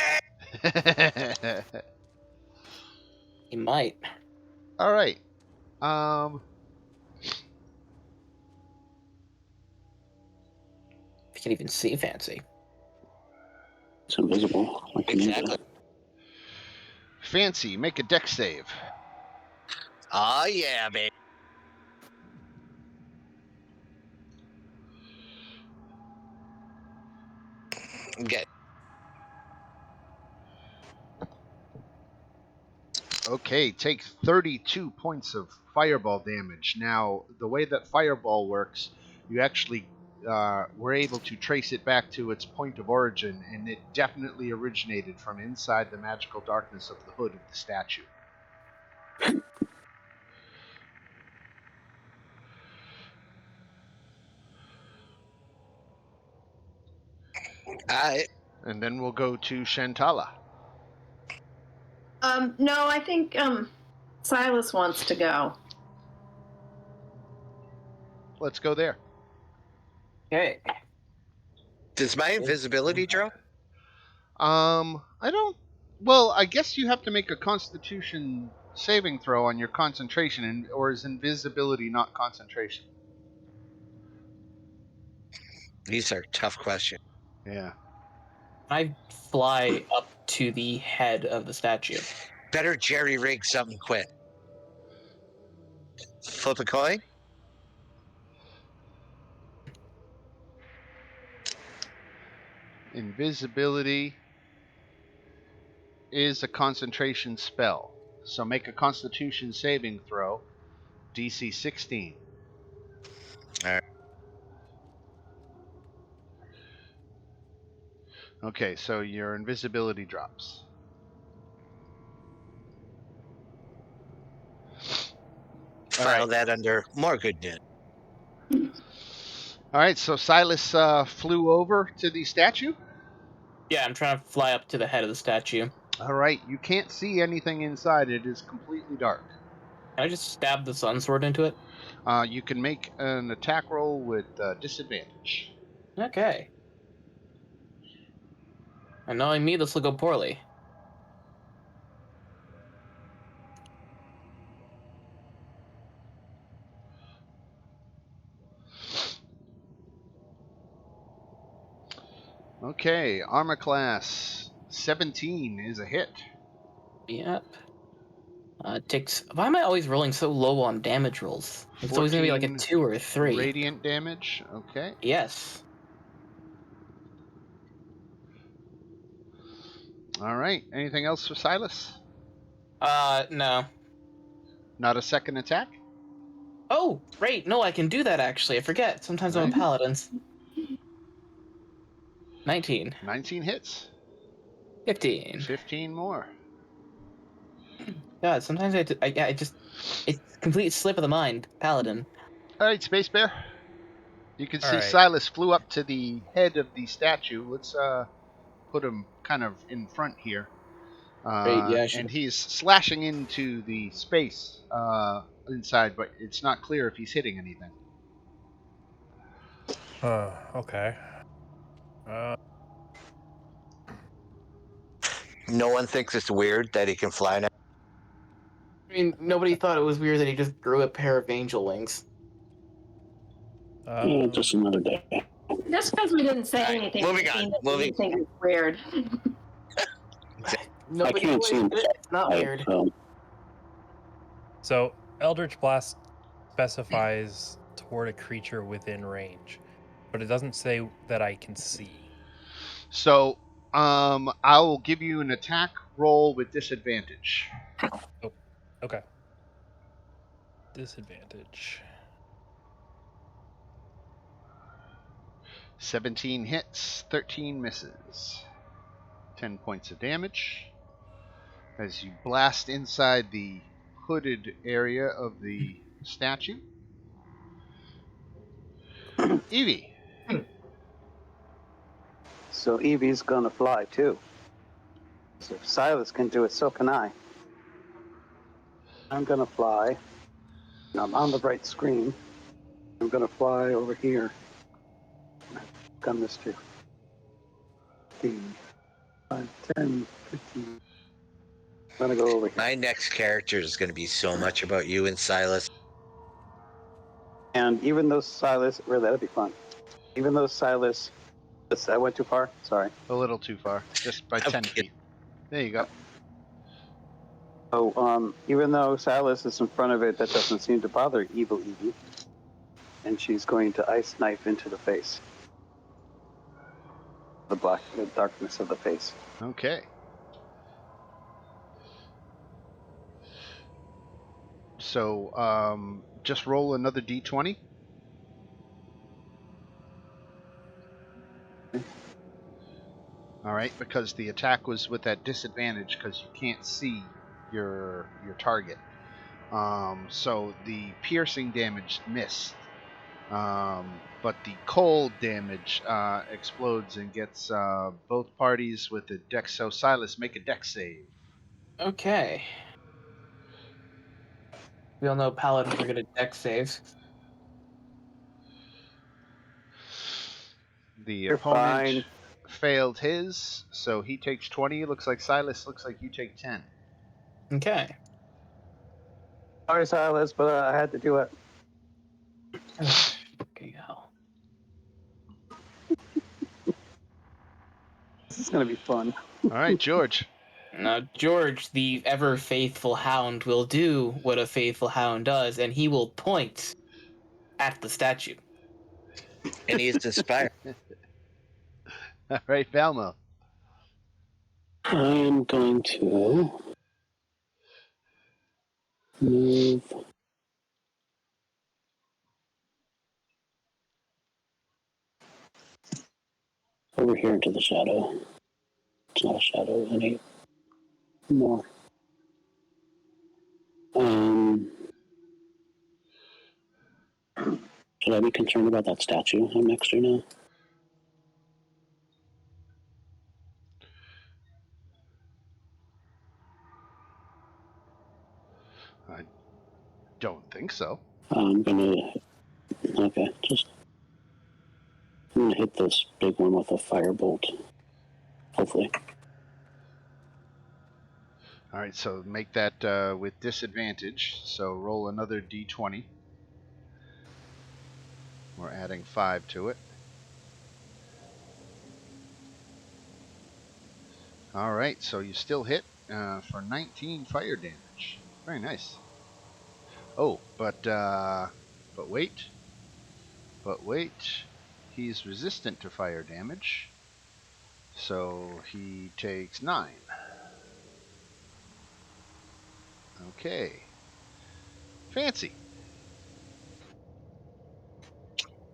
He might. All right. You can even see Fancy. It's invisible. Like Exactly. Fancy, make a dex save. Oh, yeah, baby. Okay. Okay, take 32 points of fireball damage. Now, the way that fireball works, you actually were able to trace it back to its point of origin, and it definitely originated from inside the magical darkness of the hood of the statue. And then we'll go to Shantala. No, I think Silas wants to go. Let's go there. Okay. Does my invisibility drop? I don't. Well, I guess you have to make a Constitution saving throw on your concentration, or is invisibility not concentration? These are tough questions. Yeah. I fly up to the head of the statue. Better jerry rig something quick. Flip a coin? Invisibility is a concentration spell. So make a Constitution saving throw, DC 16. All right. Okay, so your invisibility drops. File that under more good news. All right, so Silas flew over to the statue? Yeah, I'm trying to fly up to the head of the statue. All right, you can't see anything inside. It is completely dark. Can I just stab the sun sword into it? You can make an attack roll with disadvantage. Okay. And knowing me, this will go poorly. Okay, armor class 17 is a hit. Yep. Takes. Why am I always rolling so low on damage rolls? It's always gonna be like a 2 or a 3. Radiant damage. Okay. Yes. All right. Anything else for Silas? No. Not a second attack? Oh, right. No, I can do that actually. I forget. Sometimes I'm a paladin. 19. 19 hits. 15. 15 more. God, sometimes it's complete slip of the mind. Paladin. All right, Space Bear. You can see right. Silas flew up to the head of the statue. Let's put him kind of in front here. Great, yeah, And he's slashing into the space inside, but it's not clear if he's hitting anything. Okay. No one thinks it's weird that he can fly now. I mean, nobody thought it was weird that he just grew a pair of angel wings. Just another day. Just because we didn't say anything, moving doesn't on, mean that moving- you think it's weird. Nobody I can't was- see him. It's not weird. So Eldritch Blast specifies toward a creature within range, but it doesn't say that I can see. So I will give you an attack roll with disadvantage. Oh, okay. Disadvantage. 17 hits, 13 misses. 10 points of damage. As you blast inside the hooded area of the statue. Evie. So Evie's gonna fly too. So if Silas can do it, so can I. I'm gonna fly. And I'm on the right screen. I'm gonna fly over here. I've done this too. 15, 5, 10, 15. I'm gonna go over here. My next character is going to be so much about you and Silas. And even though Silas, really, that'd be fun. Even though Silas, I went too far. Sorry. A little too far. Just by 10 feet. There you go. So, even though Silas is in front of it, that doesn't seem to bother evil Evie. And she's going to ice knife into the face. The darkness of the face. Okay. So, just roll another d20. All right, because the attack was with that disadvantage because you can't see your target. So the piercing damage missed, but the cold damage explodes and gets both parties with a dex. So Silas, make a dex save. Okay. We all know paladins are good at dex saves. The You're opponent fine. failed his, so he takes 20. Looks like Silas. Looks like you take 10. Okay. Sorry, Silas, but I had to do it. Okay, hell. This is gonna be fun. All right, George. Now, George, the ever faithful hound, will do what a faithful hound does, and he will point at the statue. And he is inspired. All right, Valmo. I'm going to move over here into the shadow. It's not a shadow anymore. Should I be concerned about that statue I'm next to now? I don't think so. I'm gonna hit this big one with a firebolt. Hopefully. All right, so make that with disadvantage. So roll another d20. We're adding 5 to it. All right, so you still hit for 19 fire damage. Very nice. Oh, but wait. He's resistant to fire damage. So he takes 9. Okay. Fancy.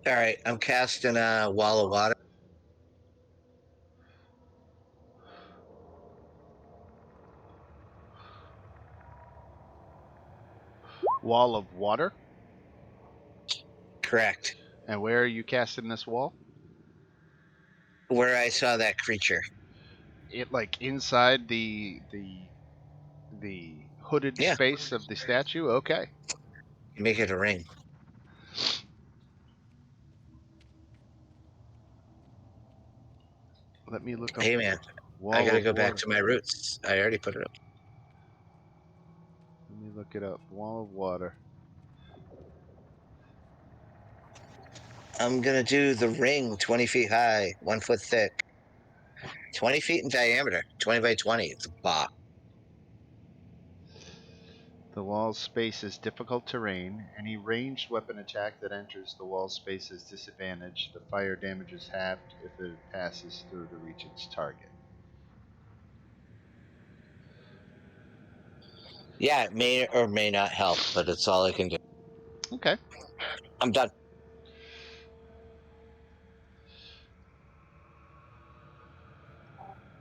All right, I'm casting a wall of water. wall of water? Correct. And where are you casting this wall? Where I saw that creature. It like inside the hooded space of the statue? Okay. Make it a ring. Let me look up. Hey man, I gotta go back to my roots. I already put it up. Let me look it up. Wall of water. I'm gonna do the ring 20 feet high, 1 foot thick, 20 feet in diameter, 20 by 20. It's a box. The wall space is difficult terrain. Any ranged weapon attack that enters the wall space is disadvantaged. The fire damage is halved if it passes through to reach its target. Yeah, it may or may not help, but it's all I can do. Okay. I'm done.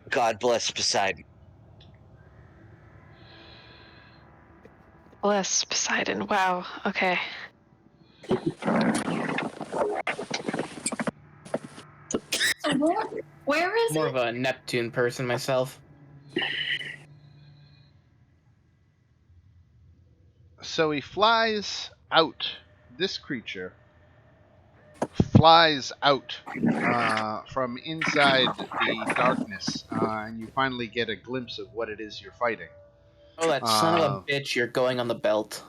God bless Poseidon. Bless Poseidon. Wow. Okay. Where is More it? of a Neptune person myself. So he flies out. This creature flies out from inside the darkness, and you finally get a glimpse of what it is you're fighting. Oh, that son of a bitch! You're going on the belt.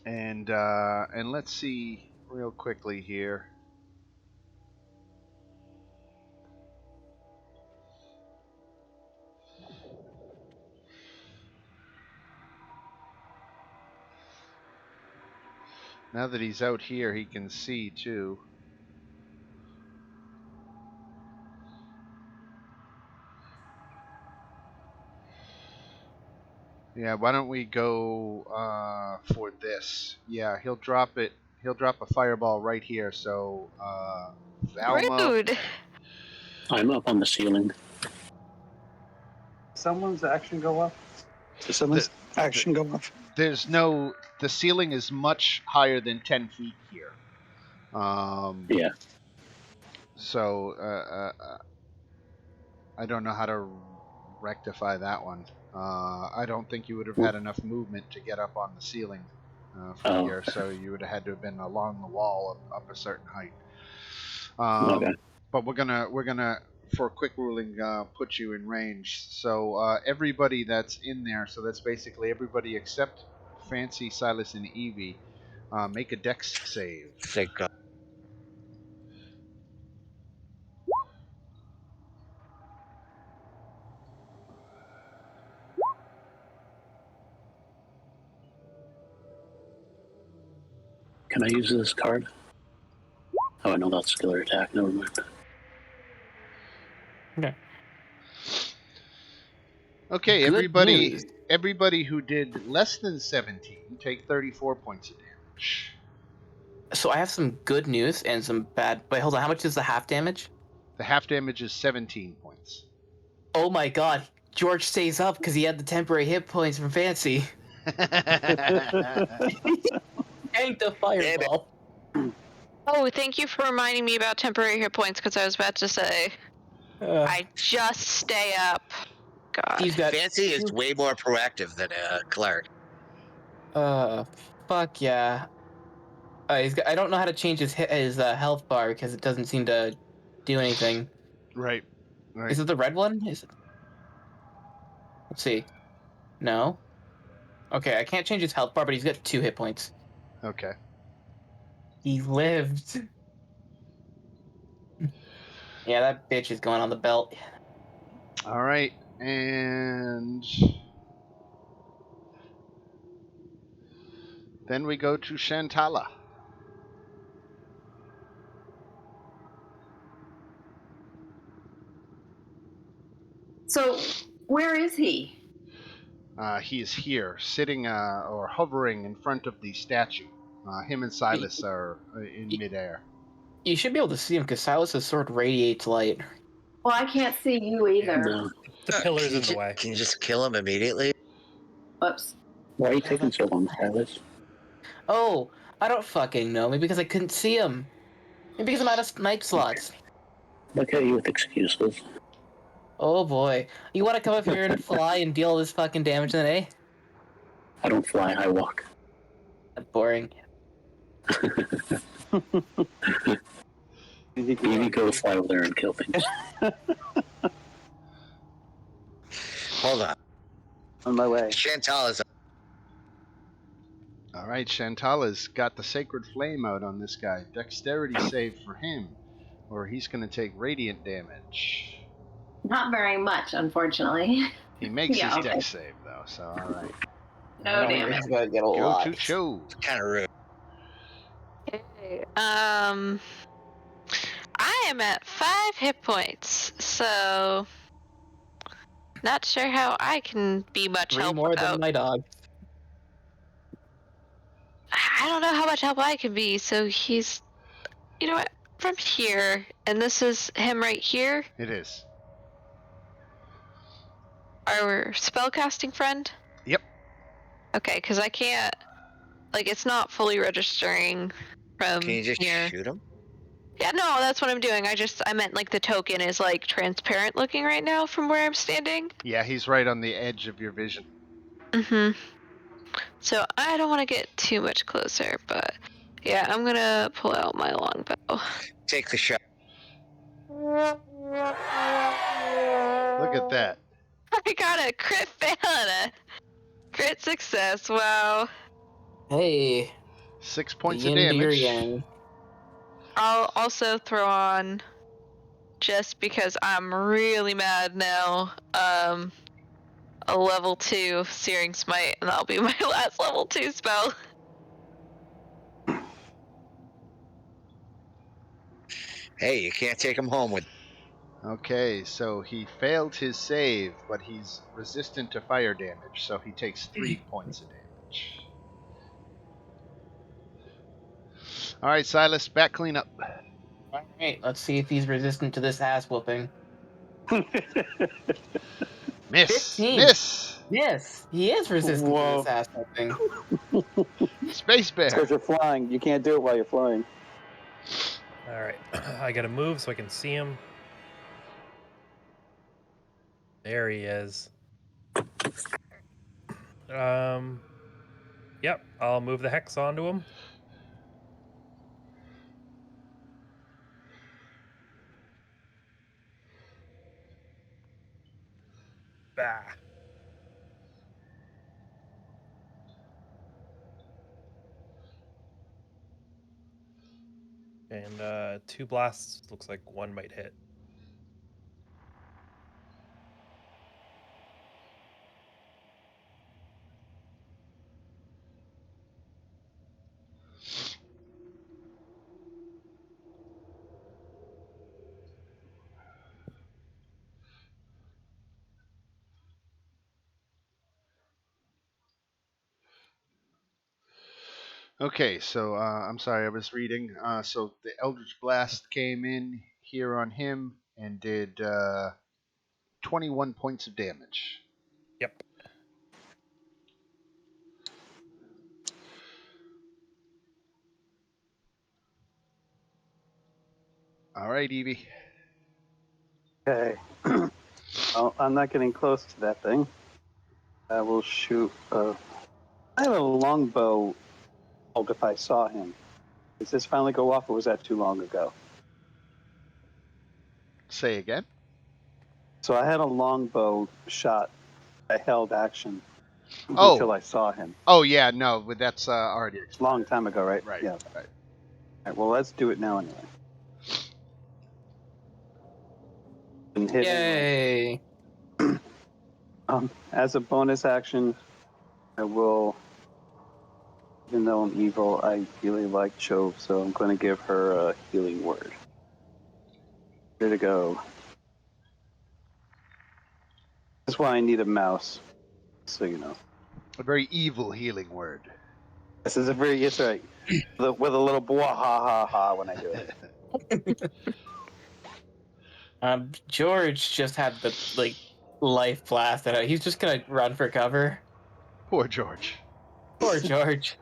And let's see real quickly here. Now that he's out here, he can see too. Yeah, why don't we go for this? Yeah, he'll drop it. He'll drop a fireball right here. So, Valma. Rude. I'm up on the ceiling. Someone's action go up? Does someone's action go up? There's no. The ceiling is much higher than 10 feet here. Yeah. So, I don't know how to rectify that one. I don't think you would have had enough movement to get up on the ceiling from here, so you would have had to have been along the wall up a certain height. Okay. But we're gonna for quick ruling put you in range. So everybody that's in there, so that's basically everybody except Fancy, Silas, and Evie, make a dex save. Thank God. Can I use this card? Oh, I know that's killer attack. Never mind. Okay. Okay, Good everybody news. everybody who did less than 17 take 34 points of damage. So I have some good news and some bad. Wait, hold on. How much is the half damage? The half damage is 17 points. Oh my God! George stays up because he had the temporary hit points from Fancy. Tank the fireball. Oh, thank you for reminding me about temporary hit points because I was about to say I just stay up. God. He's got Fancy is way more proactive than Clark. fuck yeah. I don't know how to change his health bar because it doesn't seem to do anything. Right. Is it the red one? Is it? Let's see. No. Okay, I can't change his health bar, but he's got 2 hit points. Okay. He lived. Yeah, that bitch is going on the belt. All right, and then we go to Shantala. So, where is he? He is here, sitting or hovering in front of the statue. Him and Silas are in midair. You should be able to see him because Silas's sword radiates light. Well, I can't see you either. No. The pillar's in the way. Can you just kill him immediately? Whoops. Why are you taking so long, Silas? Oh, I don't fucking know. Maybe because I couldn't see him. Maybe because I'm out of snipe slots. Look at you with excuses. Oh boy. You want to come up here and fly and deal this fucking damage then, eh? I don't fly, I walk. That's boring. You go fly over there and kill things. Hold on. On my way. Chantal is. All right, Chantala's got the Sacred Flame out on this guy. Dexterity save for him, or he's going to take radiant damage. Not very much, unfortunately. He makes Yeah, his okay. dex save, though, so all right. No damage. He's gonna get a Go lot. to Cho. Kind of rude. Okay. I am at 5 hit points, so not sure how I can be much 3 help more without. than my dog. I don't know how much help I can be. So he's, you know what, from here, and this is him right here, It is. our spellcasting friend. Yep. Okay, because I can't, like, it's not fully registering from Can you just here. shoot him? Yeah, no, that's what I'm doing. I meant like the token is like transparent looking right now from where I'm standing. Yeah, he's right on the edge of your vision. Mm-hmm. So I don't want to get too much closer, but yeah, I'm gonna pull out my longbow. Take the shot. Look at that. I got a crit fail and a crit success. Wow. Hey. 6 points yin of to your damage. yang. I'll also throw on, just because I'm really mad now, a level 2 Searing Smite, and that'll be my last level 2 spell. Hey, you can't take him home with. Okay, so he failed his save, but he's resistant to fire damage, so he takes 3 points of damage. All right, Silas, back cleanup. Alright, let's see if he's resistant to this ass whooping. Miss. 15. Miss. Yes, he is resistant to this ass whooping. Space Bear. Because you're flying. You can't do it while you're flying. All right, I gotta move so I can see him. There he is. Yep, I'll move the hex onto him. Bah. And 2 blasts, looks like 1 might hit. Okay, so I'm sorry, I was reading. So the Eldritch Blast came in here on him and did 21 points of damage. Yep. All right, Evie. Okay. Well, I'm not getting close to that thing. I will shoot. I have a longbow. If I saw him, does this finally go off, or was that too long ago? Say again. So I had a longbow shot. I held action Oh. until I saw him. Oh yeah, no, but that's already expired. Long time ago, right? Right. Yeah. Right. All right, well, let's do it now anyway. And hit Yay! as a bonus action, I will. Even though I'm evil, I really like Chove, so I'm going to give her a healing word. Here to go. That's why I need a mouse, so you know. A very evil healing word. This is a very, yes, right. With a little blah ha ha ha when I do it. George just had the life blasted out. He's just gonna run for cover. Poor George. Poor George.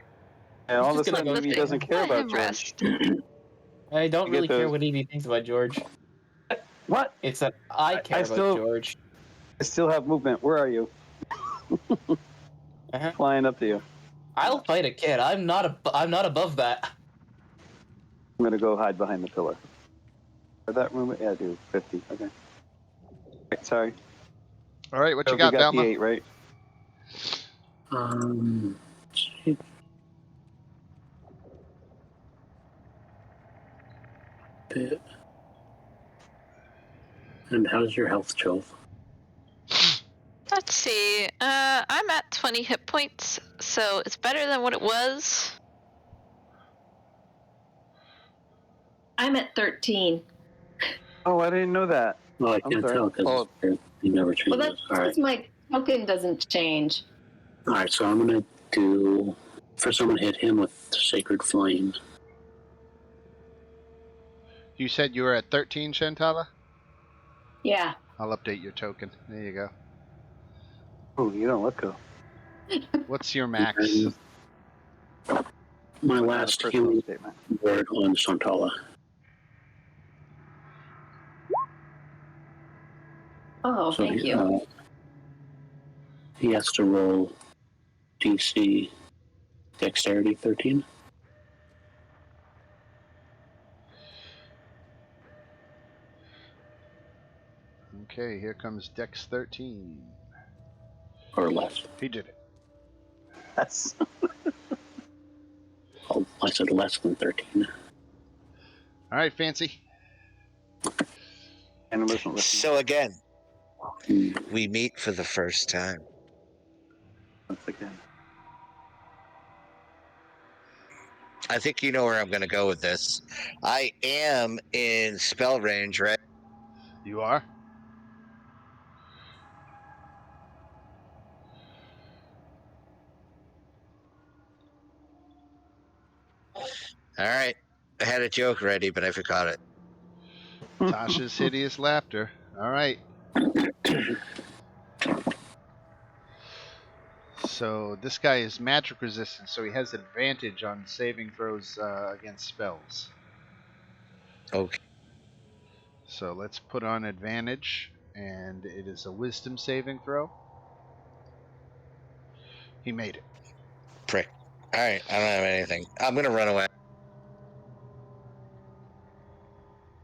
And all of a Just gonna sudden, go Evie take doesn't care Let about him George. rest. I don't You really get care those- what Evie thinks about George. What? It's that I care about still- George. I still have movement. Where are you? Uh-huh. Flying up to you. I'll fight a kid. I'm not above that. I'm gonna go hide behind the pillar. Is that movement? Yeah, I do. 50. Okay. Right, sorry. All right, what you So got, we got the Velma? 8, right? Bit. And how's your health, Chove? Let's see. I'm at 20 hit points, so it's better than what it was. I'm at 13. Oh, I didn't know that. Well, I I'm can't sorry. tell because you never change Well, this. that's All right. because my token doesn't change. All right, so I'm going to do... First, I'm going to hit him with Sacred Flame. You said you were at 13, Shantala? Yeah. I'll update your token. There you go. Oh, you don't look good. What's your max? And my Put down a last personal healing statement. word on Shantala. Oh, So thank you. He has to roll DC Dexterity 13. Okay, here comes Dex 13. Or less. He did it. That's Oh, I said less than 13. All right, Fancy. and I wasn't listening. So again, we meet for the first time. Once again. I think you know where I'm going to go with this. I am in spell range, right? You are? All right. I had a joke ready, but I forgot it. Tasha's hideous laughter. All right. So this guy is magic resistant, so he has advantage on saving throws against spells. Okay. So let's put on advantage, and it is a wisdom saving throw. He made it. Prick. All right. I don't have anything. I'm going to run away.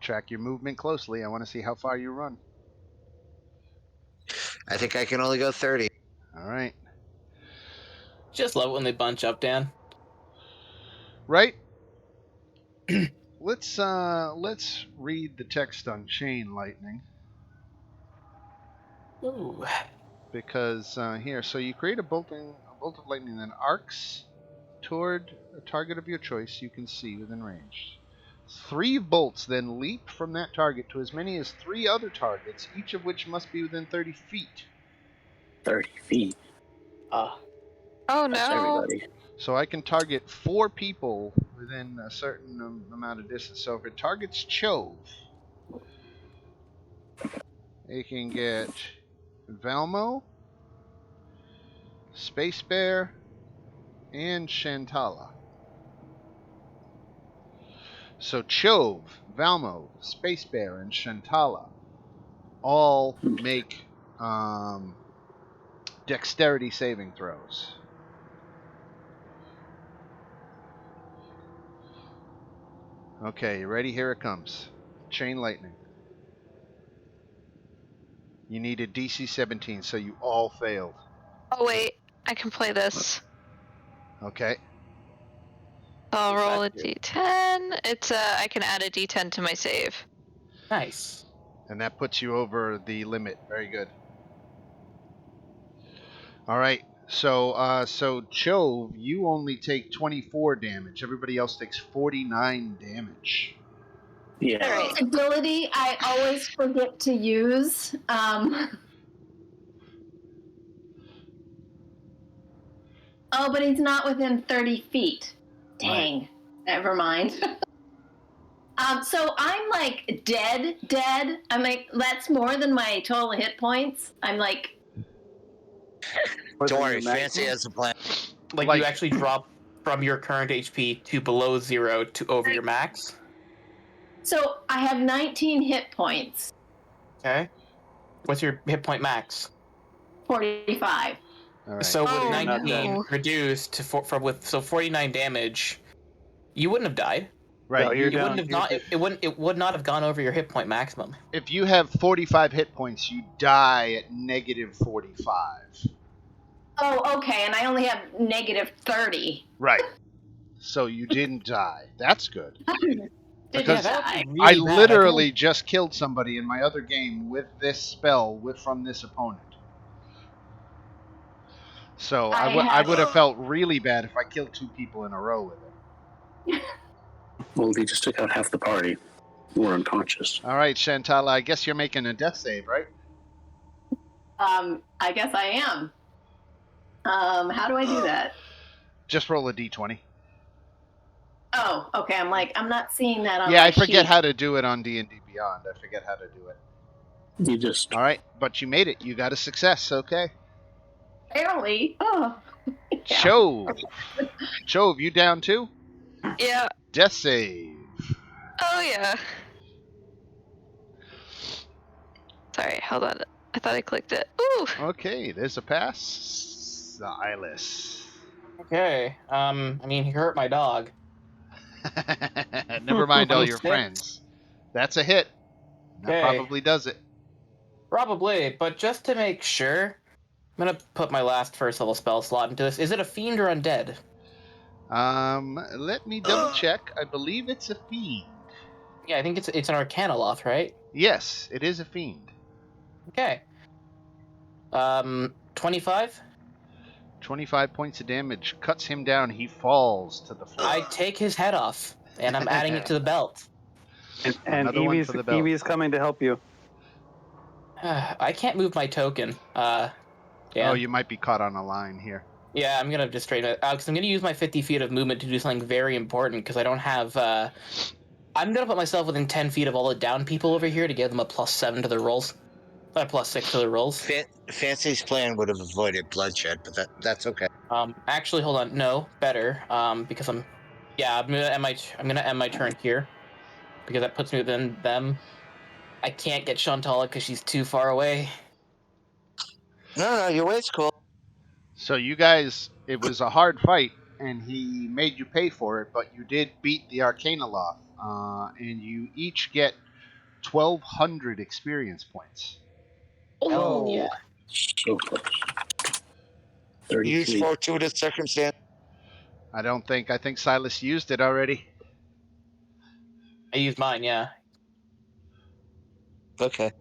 Track your movement closely. I want to see how far you run. I think I can only go 30. All right. Just love it when they bunch up, Dan. Right? Let's read the text on chain lightning. Ooh. Because here, so you create a bolt of lightning that arcs toward a target of your choice you can see within range. 3 bolts then leap from that target to as many as 3 other targets, each of which must be within 30 feet. 30 feet. Oh That's no. everybody. So I can target 4 people within a certain amount of distance. So if it targets Chove, it can get Valmo, Space Bear, and Shantala. So Chove, Valmo, Space Bear, and Shantala all make dexterity saving throws. Okay, you ready? Here it comes. Chain lightning. You need a DC 17, so you all failed. Oh wait, I can play this. Okay. I'll roll a That's good. d10. It's I can add a d10 to my save. Nice. And that puts you over the limit. Very good. All right. So Chove, you only take 24 damage. Everybody else takes 49 damage. Yeah. All right. Ability I always forget to use. Oh, but he's not within 30 feet. Dang. Right. Never mind. So I'm like dead. I'm like, that's more than my total hit points. I'm like, Don't worry, Fancy has a plan. Like you actually drop from your current HP to below 0 to over your max. So I have 19 hit points. Okay. What's your hit point max? 45. All right. So with Oh, 19 no. reduced to 49 damage, you wouldn't have died. Right. No, you're You wouldn't down. have not. It would not have gone over your hit point maximum. If you have 45 hit points, you die at negative 45. Oh, okay, and I only have negative 30. Right. So you didn't die. That's good. Did Because die? Really I bad. literally just killed somebody in my other game with this spell from this opponent. So I would have felt really bad if I killed 2 people in a row with it. Well, they just took out half the party. We're unconscious. All right, Shantala, I guess you're making a death save, right? I guess I am. How do I do that? Just roll a d20. Oh, okay. I'm not seeing that on Yeah, my I forget sheet. how to do it on D&D Beyond. I forget how to do it. You just... All right, but you made it. You got a success, okay? Barely. Oh. Yeah. Chove, you down too? Yeah. Death save. Oh, yeah. Sorry, hold on. I thought I clicked it. Ooh. Okay, there's a pass. Silas. Okay. I mean, he hurt my dog. Never mind all your 26. friends. That's a hit. That Okay. probably does it. Probably, but just to make sure, I'm gonna put my last first level spell slot into this. Is it a fiend or undead? Let me double check. I believe it's a fiend. Yeah, I think it's an Arcanoloth, right? Yes, it is a fiend. Okay. 25? 25 points of damage. Cuts him down. He falls to the floor. I take his head off, and I'm adding it to the belt. And Another one for the belt. Evie's coming to help you. I can't move my token. Yeah. Oh, you might be caught on a line here. Yeah, I'm gonna just straighten it out because I'm gonna use my 50 feet of movement to do something very important because I don't have. I'm gonna put myself within 10 feet of all the down people over here to give them a +7 to their rolls. +6 to their rolls. Fancy's plan would have avoided bloodshed, but that's okay. Actually, hold on. No, better. Because I'm gonna end my turn here because that puts me within them. I can't get Shantala because she's too far away. No, your way's cool. So you guys, it was a hard fight, and he made you pay for it, but you did beat the Arcanoloth, and you each get 1,200 experience points. Oh yeah. So close. Use 33. fortuitous circumstance. I think Silas used it already. I used mine. Yeah. Okay.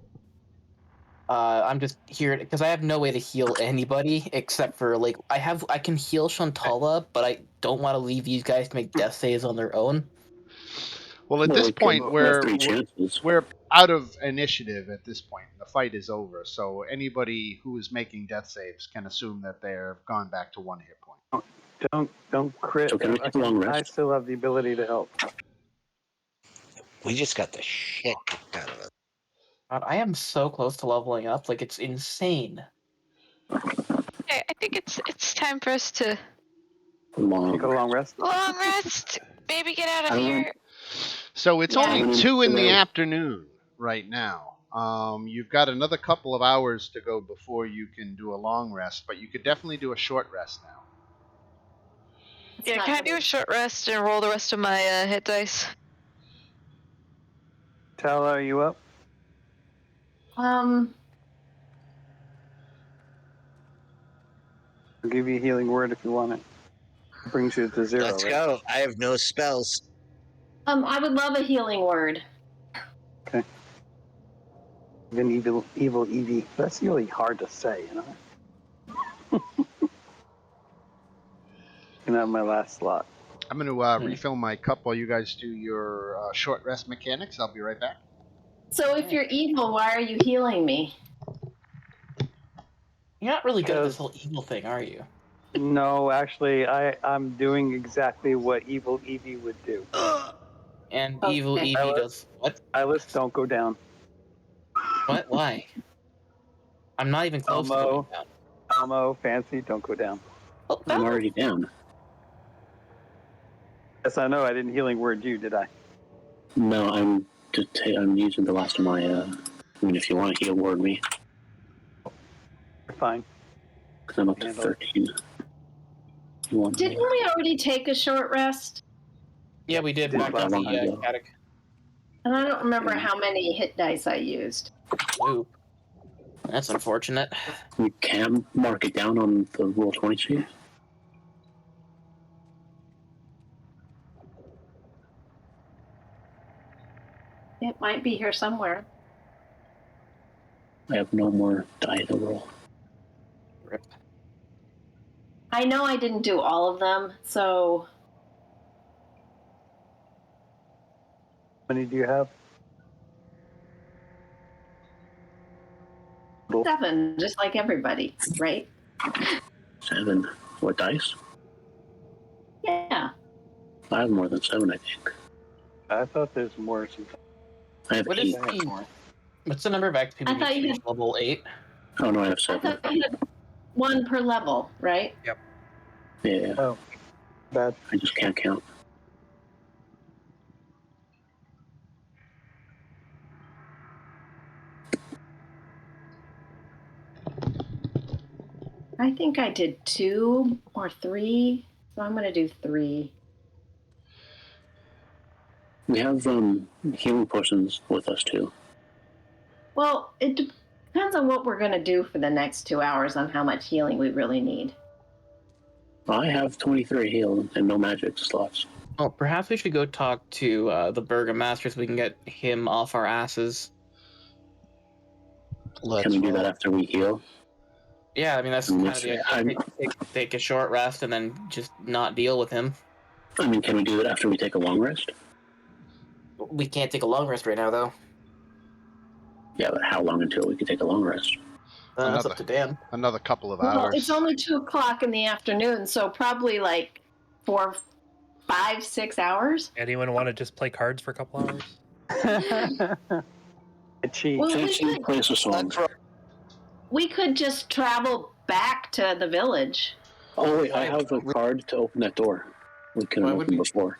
I'm just here because I have no way to heal anybody except for like I can heal Shantala, but I don't want to leave these guys to make death saves on their own. Well, at this point, we're chances. out of initiative at this point. The fight is over, so anybody who is making death saves can assume that they're gone back to 1 hit point. Don't crit. So can we take a long rest? I still have the ability to help. We just got the shit kicked out of us. God, I am so close to leveling up, like it's insane. Okay, I think it's time for us to Take a long rest. long rest. Maybe get out of here. So it's Yeah. only 2 in the afternoon right now. You've got another couple of hours to go before you can do a long rest, but you could definitely do a short rest now. Yeah, can I do a short rest and roll the rest of my hit dice? Tala, are you up? Um, I'll give you a healing word if you want it. It brings you to 0. Let's right? go. I have no spells. I would love a healing word. Even evil Evie. That's really hard to say, you know. And have my last slot. I'm going to refill my cup while you guys do your short rest mechanics. I'll be right back. So if you're evil, why are you healing me? You're not really good at this whole evil thing, are you? No, actually, I'm doing exactly what evil Evie would do. And Okay. evil Evie does what? Silas, don't go down. What? Why? I'm not even close to going down. Elmo, Fancy, don't go down. Oh, I'm already down. Yes, I know. I didn't healing word you, did I? No, I'm using the last of my. I mean, if you want to heal word me, You're fine. because I'm up to 13. You want Didn't we already take a short rest? Yeah, we did Did back that at long the ago. attic. And I don't remember how many hit dice I used. Ooh. That's unfortunate. You can mark it down on the roll 20 sheet. It might be here somewhere. I have no more die to roll. Rip. I know I didn't do all of them, so How many do you have? 7, just like everybody, right? 7. What dice? Yeah. I have more than 7, I think. I thought there's more. I have What 8. is what's the number of active people I thought you you reach level 8? Oh, no, I have I 7. thought you had 1 per level, right? Yeah, Oh, bad. I just can't count. I think I did 2 or 3, so I'm going to do 3. We have healing potions with us, too. Well, it depends on what we're going to do for the next 2 hours on how much healing we really need. I have 23 heal and no magic slots. Oh, perhaps we should go talk to the Burgomaster so we can get him off our asses. Can we do that after we heal? Yeah, I mean, that's kind of the idea. Take a short rest and then just not deal with him. I mean, can we do it after we take a long rest? We can't take a long rest right now, though. Yeah, but how long until we can take a long rest? That's up to Dan. Another couple of Well, hours. it's only 2 o'clock in the afternoon, so probably like 4, 5, 6 hours. Anyone want to just play cards for a couple hours? A cheat. Well, Play us a song. we could just travel back to the village. Oh, wait, I have a card to open that door. We couldn't open before.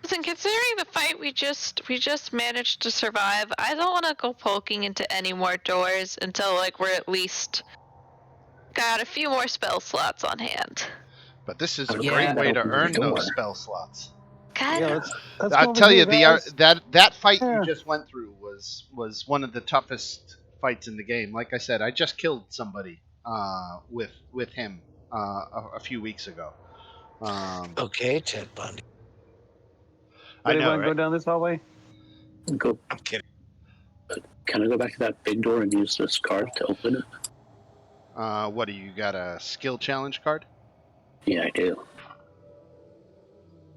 Listen, considering the fight we just managed to survive, I don't want to go poking into any more doors until like we're at least got a few more spell slots on hand. But this is a great way to earn those spell slots. God. Yeah, let's I'll tell you, guys. that fight you just went through was one of the toughest fights in the game. Like I said, I just killed somebody with him a few weeks ago. Okay, Ted Bundy. I know, right? Go down this hallway. Go. I'm kidding. Can I go back to that big door and use this card to open it? What do you got? A skill challenge card? Yeah, I do.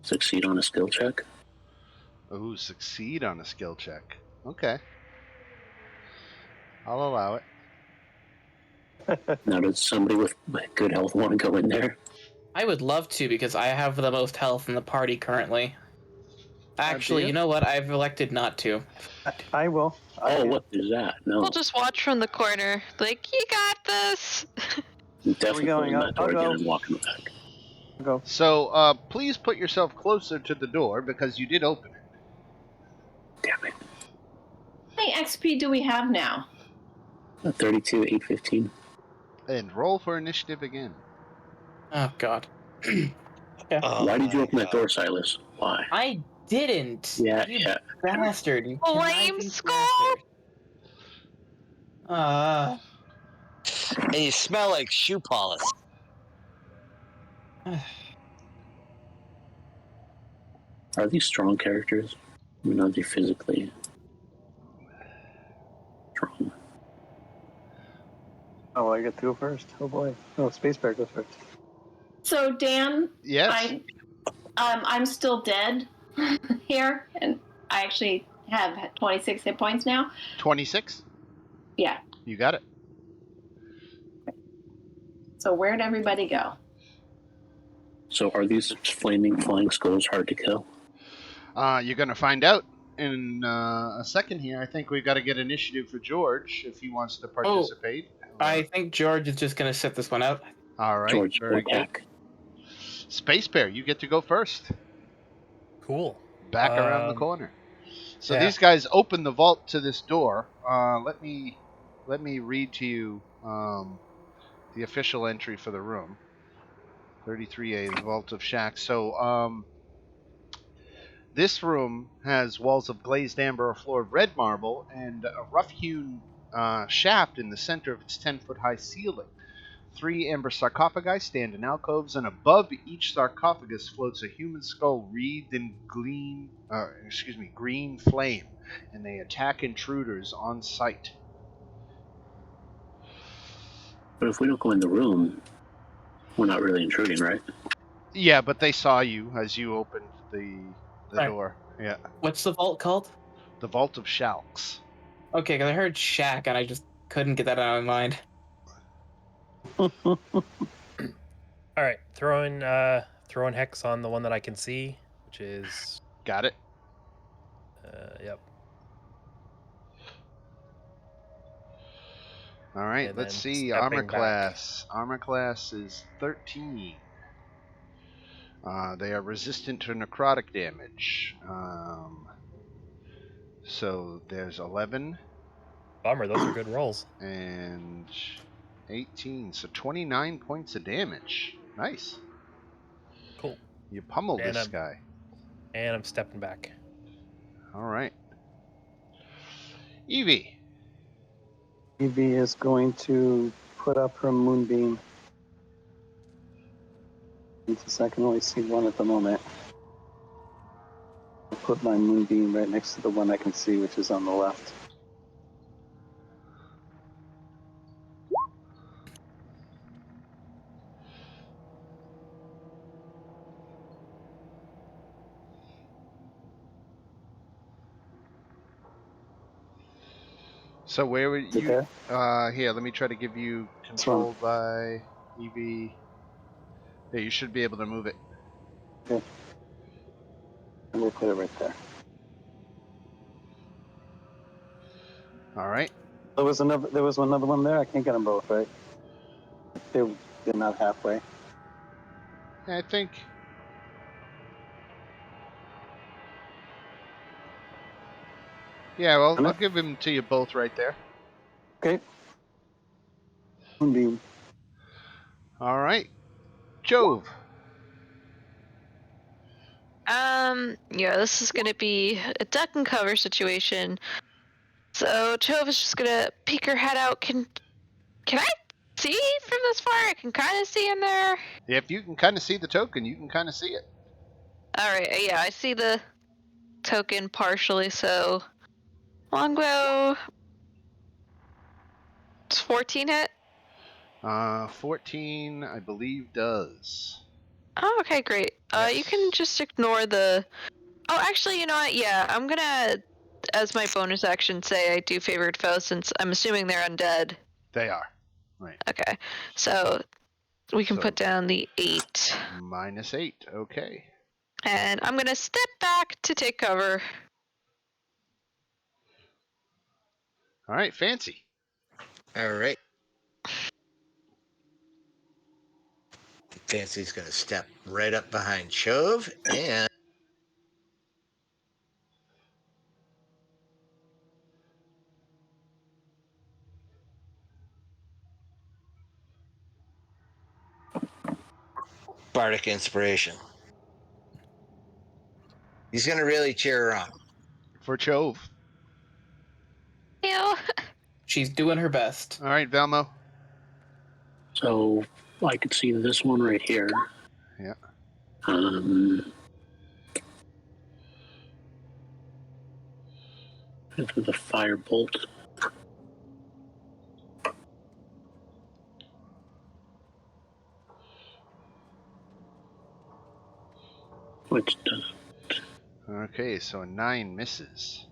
Succeed on a skill check. Ooh, succeed on a skill check. Okay. I'll allow it. Now, does somebody with good health want to go in there? I would love to because I have the most health in the party currently. Actually, you know what? I've elected not to. I will. What is that? No. We'll just watch from the corner. Like, you got this. Definitely going? that door I'll again go. and walking back. Go. So, please put yourself closer to the door because you did open it. Damn it. How many XP do we have now? 32, 815. And roll for initiative again. Oh, God. Okay. Why did you open that door, Silas? Why? I didn't. Yeah, you yeah. bastard. You Flame conniving skull? bastard. And you smell like shoe polish. Are these strong characters? I mean, are they physically strong? Oh, I get to go first. Oh boy. Oh, Space Bear goes first. So Dan, Yes. I'm still dead here, and I actually have 26 hit points now. 26? Yeah. You got it. So where'd everybody go? So are these flaming flying skulls hard to kill? You're going to find out in a second here. I think we've got to get initiative for George if he wants to participate. I think George is just going to sit this one out. All right. George, very attack. good. Space Bear, you get to go first. Cool. Back around the corner. So yeah. these guys open the vault to this door. Let me read to you the official entry for the room. 33A, the Vault of Shack. So this room has walls of glazed amber, a floor of red marble, and a rough-hewn shaft in the center of its 10-foot-high ceiling. 3 amber sarcophagi stand in alcoves, and above each sarcophagus floats a human skull wreathed in green flame, and they attack intruders on sight. But if we don't go in the room, we're not really intruding, right? Yeah, but they saw you as you opened the door. Yeah. What's the vault called? The Vault of Shalks. Okay, because I heard shack and I just couldn't get that out of my mind. All right, throwing hex on the one that I can see, which is. Got it. Yep. All right, And let's then see. stepping Armor back. class. Armor class is 13. They are resistant to necrotic damage. So there's 11. Bummer, those are good rolls. And 18. So 29 points of damage. Nice. Cool. You pummeled And this guy. And I'm stepping back. All right. Evie. Evie is going to put up her moonbeam. Since I can only see one at the moment. I'll put my moonbeam right next to the one I can see, which is on the left. So where would you? Okay. Here, let me try to give you control by Evie. Yeah, you should be able to move it. Okay. And we'll put it right there. All right. There was another one there. I can't get them both, right? They're not halfway. I think. Yeah, well, I'll give him to you both right there. Okay. Moonbeam. All right. Jove. Yeah, this is gonna be a duck and cover situation. So Jove is just gonna peek her head out. Can I see from this far? I can kind of see in there. If you can kind of see the token, you can kind of see it. All right, yeah, I see the token partially. So longbow. It's 14 hit. 14, I believe, does. Oh, okay, great. Yes. You can just ignore the. Oh, actually, you know what? Yeah, I'm gonna, as my bonus action, say I do favored foe since I'm assuming they're undead. They are. Right. Okay, so we can put down the 8. -8. Okay. And I'm gonna step back to take cover. All right, Fancy. All right. Fancy's going to step right up behind Chove and Bardic Inspiration. He's going to really cheer her on. For Chove. Ew. She's doing her best. All right, Velmo. So I could see this one right here. Yeah. Into the firebolt. Which doesn't. Okay, so a 9 misses.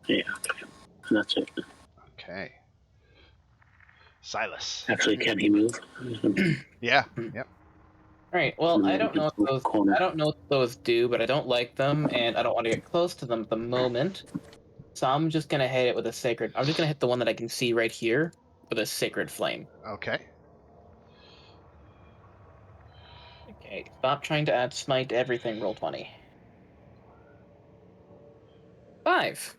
Yeah, and that's it. Okay. Silas. Actually, can he move? Yeah. Yep. All right. Well, I don't know what those do, but I don't like them, and I don't want to get close to them at the moment. So I'm just gonna hit it with a sacred. I'm just gonna hit the one that I can see right here with a sacred flame. Okay. Okay, stop trying to add smite to everything. Roll 20. 5.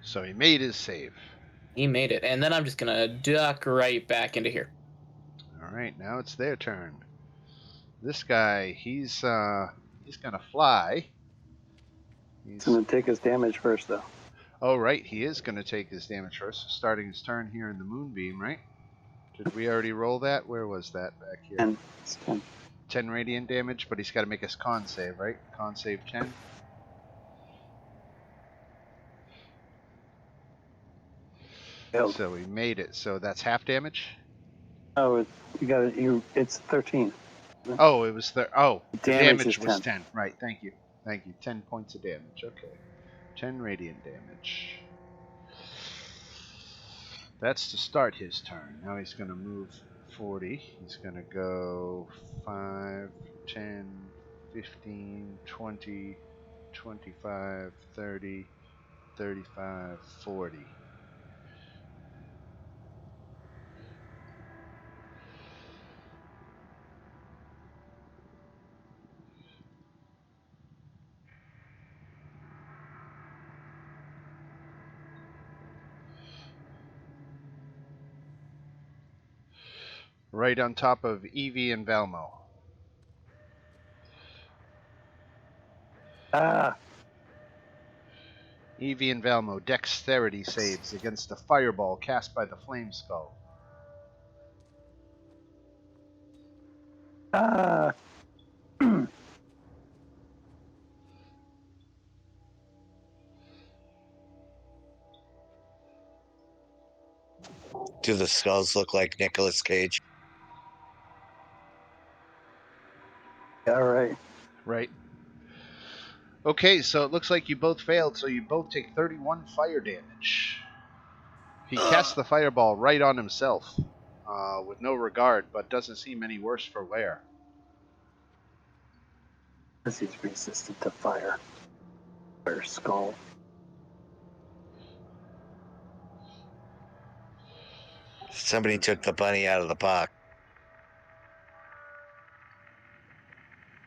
So he made his save. He made it, and then I'm just gonna duck right back into here. All right, now it's their turn. This guy, he's gonna fly. He's going to take his damage first, though. Oh, right, he is gonna take his damage first, starting his turn here in the moonbeam, right? Did we already roll that? Where was that back here? 10. It's 10. 10 radiant damage, but he's got to make his con save, right? Con save 10. Failed. So we made it. So that's half damage. Oh, you got it. It's 13. Oh, it was the damage is was 10. 10. Right. Thank you. 10 points of damage. Okay. 10 radiant damage. That's to start his turn. Now he's going to move 40. He's going to go 5, 10, 15, 20, 25, 30, 35, 40. Right on top of Evie and Valmo. Ah, Evie and Valmo, dexterity saves against a fireball cast by the Flame Skull. ah. Do the skulls look like Nicolas Cage? All right. Right. Okay, so it looks like you both failed, so you both take 31 fire damage. He casts the fireball right on himself, with no regard, but doesn't seem any worse for wear. Because he's resistant to fire. Fire skull. Somebody took the bunny out of the box.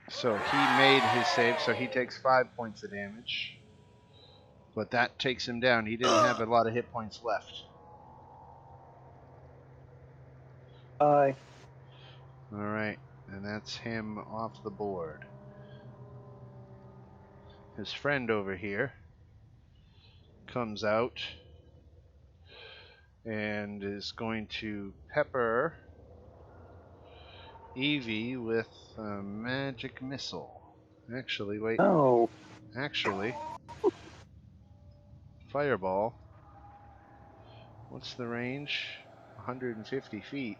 So he made his save, so he takes 5 points of damage. But that takes him down. He didn't have a lot of hit points left. Bye. Alright, and that's him off the board. His friend over here comes out and is going to pepper Evie with a magic missile. Actually, wait. No. Actually, fireball. What's the range? 150 feet.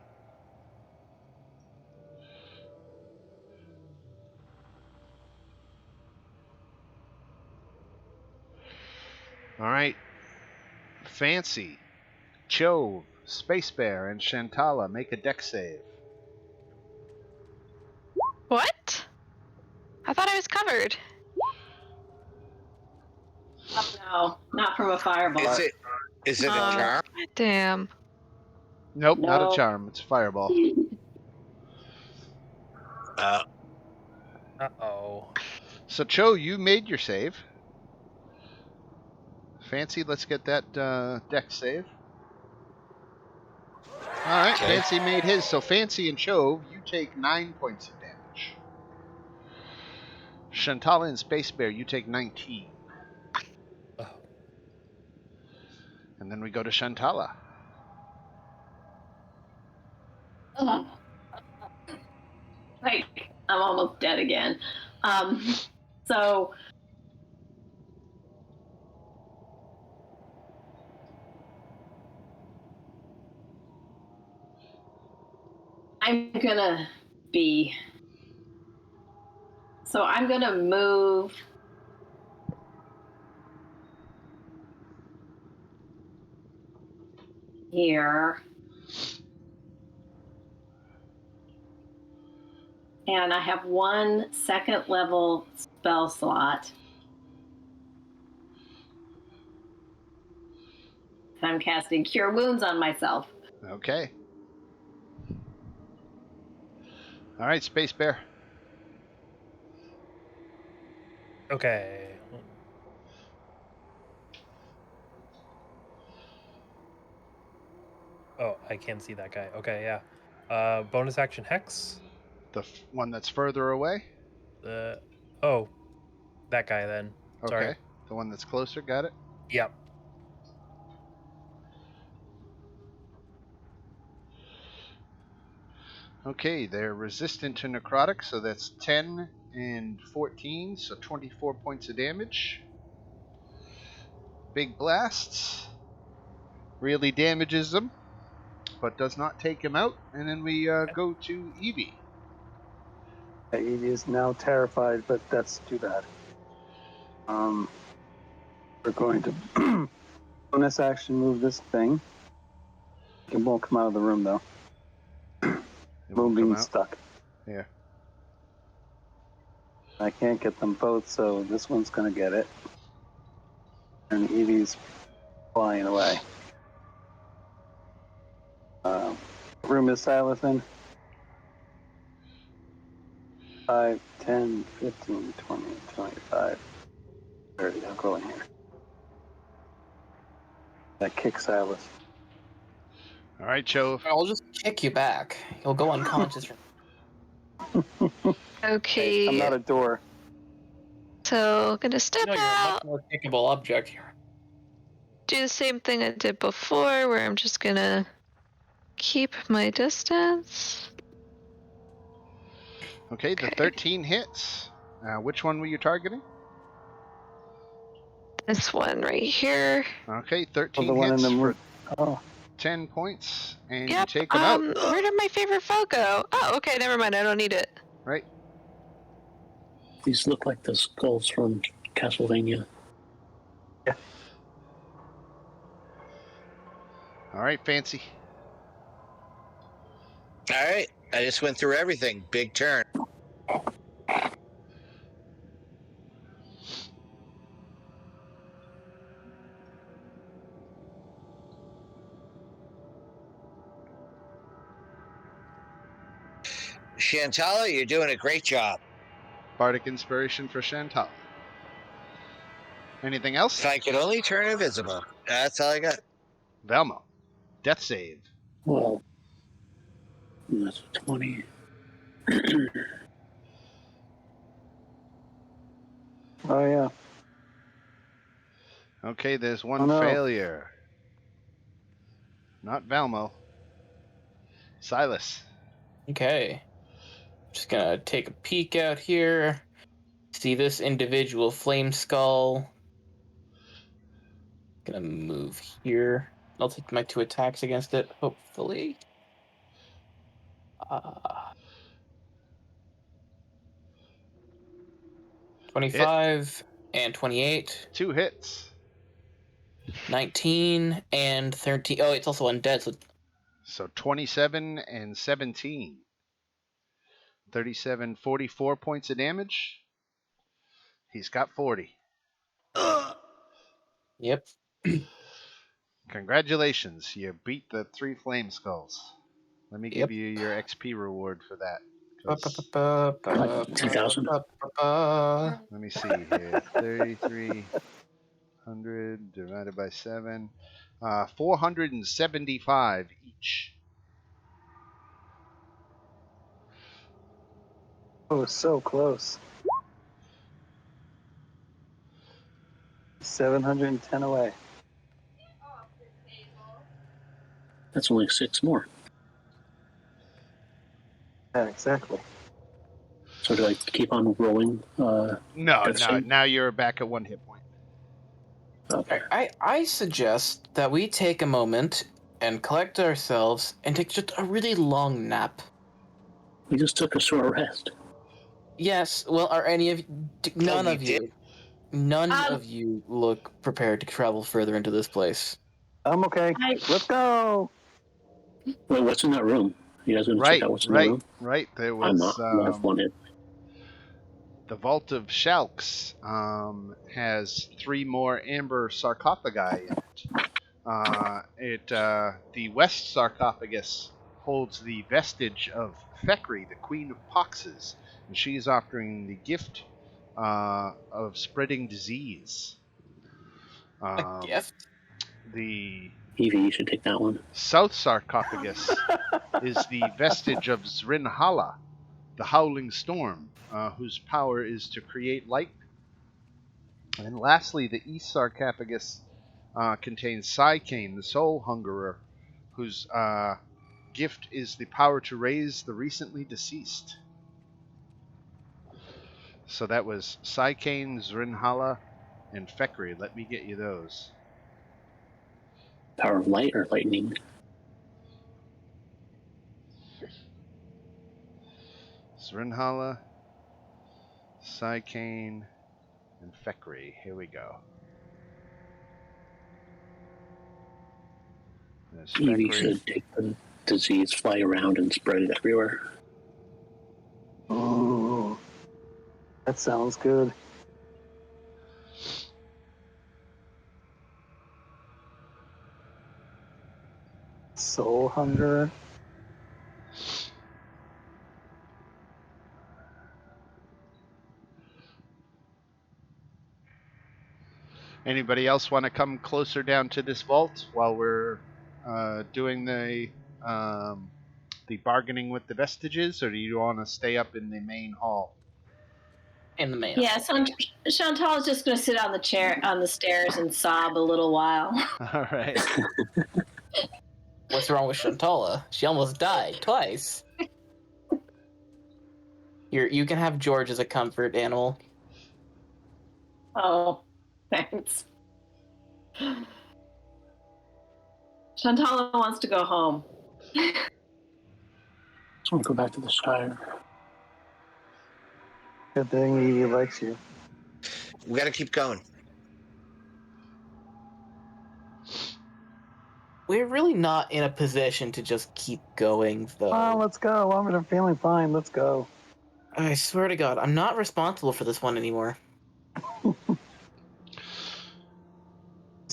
Alright. Fancy, Chove, Space Bear, and Shantala make a dex save. What? I thought I was covered. Oh, no, not from a fireball. Is it a charm? Damn. Nope, not a No. charm. It's a fireball. Uh-oh. So, Cho, you made your save. Fancy, let's get that dex save. Alright, Okay. Fancy made his. So, Fancy and Cho, you take 9 points of damage. Shantala and Space Bear, you take 19. Oh. And then we go to Shantala. Like, I'm almost dead again. So I'm gonna move here. And I have 1 second level spell slot. I'm casting Cure Wounds on myself. Okay. All right, Space Bear. Okay. Oh, I can see that guy. Okay, yeah. Bonus action Hex. The one that's further away? Oh, that guy then. Sorry. Okay. The one that's closer, got it? Yep. Okay, they're resistant to necrotic, so that's 10 and 14, so 24 points of damage. Big blasts. Really damages them, but does not take him out. And then we go to Evie. Evie is now terrified, but that's too bad. We're going to bonus action move this thing. It won't come out of the room though. Boom being stuck. Yeah. I can't get them both, so this one's gonna get it. And Evie's flying away. Room is silent then. 5, 10, 15, 20, 25, 30. I'll go in here. That kicks Silas. All right, Cho. I'll just kick you back. You'll go unconscious. Okay. Hey, I'm not a door. So, gonna step You're a out. much more kickable object here. Do the same thing I did before, where I'm just gonna keep my distance. Okay, the 13 hits. Which one were you targeting? This one right here. Okay, 13 the one hits in the for 10 points, and you Yep. take him out. Where did my favorite foe go? Oh, okay, never mind. I don't need it. Right. These look like the skulls from Castlevania. Yeah. All right, Fancy. All right. I just went through everything. Big turn. Shantala, you're doing a great job. Bardic Inspiration for Chantal. Anything else? If I could only turn invisible. That's all I got. Velmo. Death save. Well, that's 20. Oh yeah. Okay, there's one failure. Not Velmo. Silas. Okay. Just gonna take a peek out here. See this individual flame skull. Gonna move here. I'll take my 2 attacks against it, hopefully. 25 and 28. 2 hits. 19 and 13. Oh, it's also undead. So 27 and 17. 37, 44 points of damage. He's got 40. Yep. Congratulations. You beat the 3 flame skulls. Let me give you your XP reward for that. 2,000. Let me see here. 3,300 divided by 7. 475 each. Oh, so close. 710 away. That's only 6 more. Yeah, exactly. So do I keep on rolling? No. Now you're back at 1 hit point. Okay. I suggest that we take a moment and collect ourselves and take just a really long nap. We just took a short rest. Yes. Well, are any of none of you? None of you look prepared to travel further into this place. I'm okay. Let's go. Wait, what's in that room? You guys want to check out what's in the room? Right. There was I'm not. I've won it. The Vault of Shalks has 3 more amber sarcophagi in it. The west sarcophagus holds the vestige of Fekri, the Queen of Poxes, and she is offering the gift of spreading disease. A gift? The Evie, you should take that one. South sarcophagus is the vestige of Zrinhala, the Howling Storm, whose power is to create light. And lastly, the East sarcophagus contains Psykane, the Soul Hungerer, whose gift is the power to raise the recently deceased. So that was Psykane, Zrinhala, and Fekri. Let me get you those. Power of light or lightning? Zrinhala, Psykane, and Fekri. Here we go. Evie should take the disease, fly around, and spread it everywhere. Oh, that sounds good. Soul hunger. Anybody else want to come closer down to this vault while we're doing the bargaining with the vestiges, or do you want to stay up in the main hall? In the main. Yeah, Chantal is just going to sit on the stairs and sob a little while. All right. What's wrong with Chantala? She almost died twice. You can have George as a comfort animal. Oh, thanks. Chantala wants to go home. Just want to go back to the Shire. Good thing he likes you. We gotta keep going. We're really not in a position to just keep going, though. Oh, let's go. I'm feeling fine. Let's go. I swear to God, I'm not responsible for this one anymore. If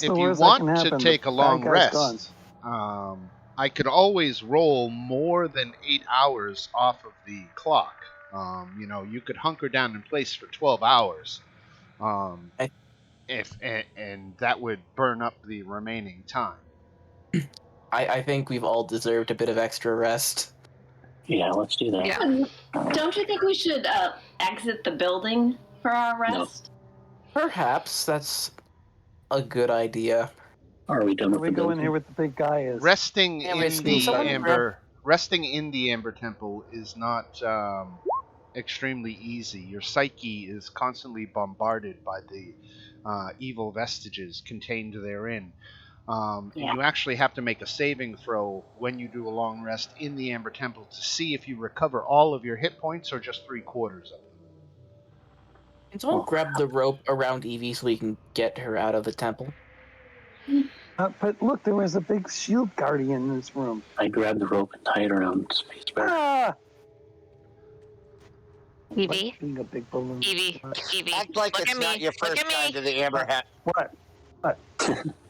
you want to take a long rest, I could always roll more than 8 hours off of the clock. You could hunker down in place for 12 hours. And that would burn up the remaining time. I think we've all deserved a bit of extra rest. Yeah, let's do that. Yeah. Don't you think we should exit the building for our rest? No. Perhaps that's a good idea. Are we done with the building? We go in here with the big guy is resting in the Amber Temple is not extremely easy. Your psyche is constantly bombarded by the evil vestiges contained therein. And you actually have to make a saving throw when you do a long rest in the Amber Temple to see if you recover all of your hit points or just 3/4 of them. Can someone grab the rope around Evie so we can get her out of the temple? But look, there was a big shield guardian in this room. I grabbed the rope and tied it around Space Bear. Ah! Evie. Like being a big balloon. Evie. Act like Look it's at not me. your Look first at time me. to the Amber Hat. What?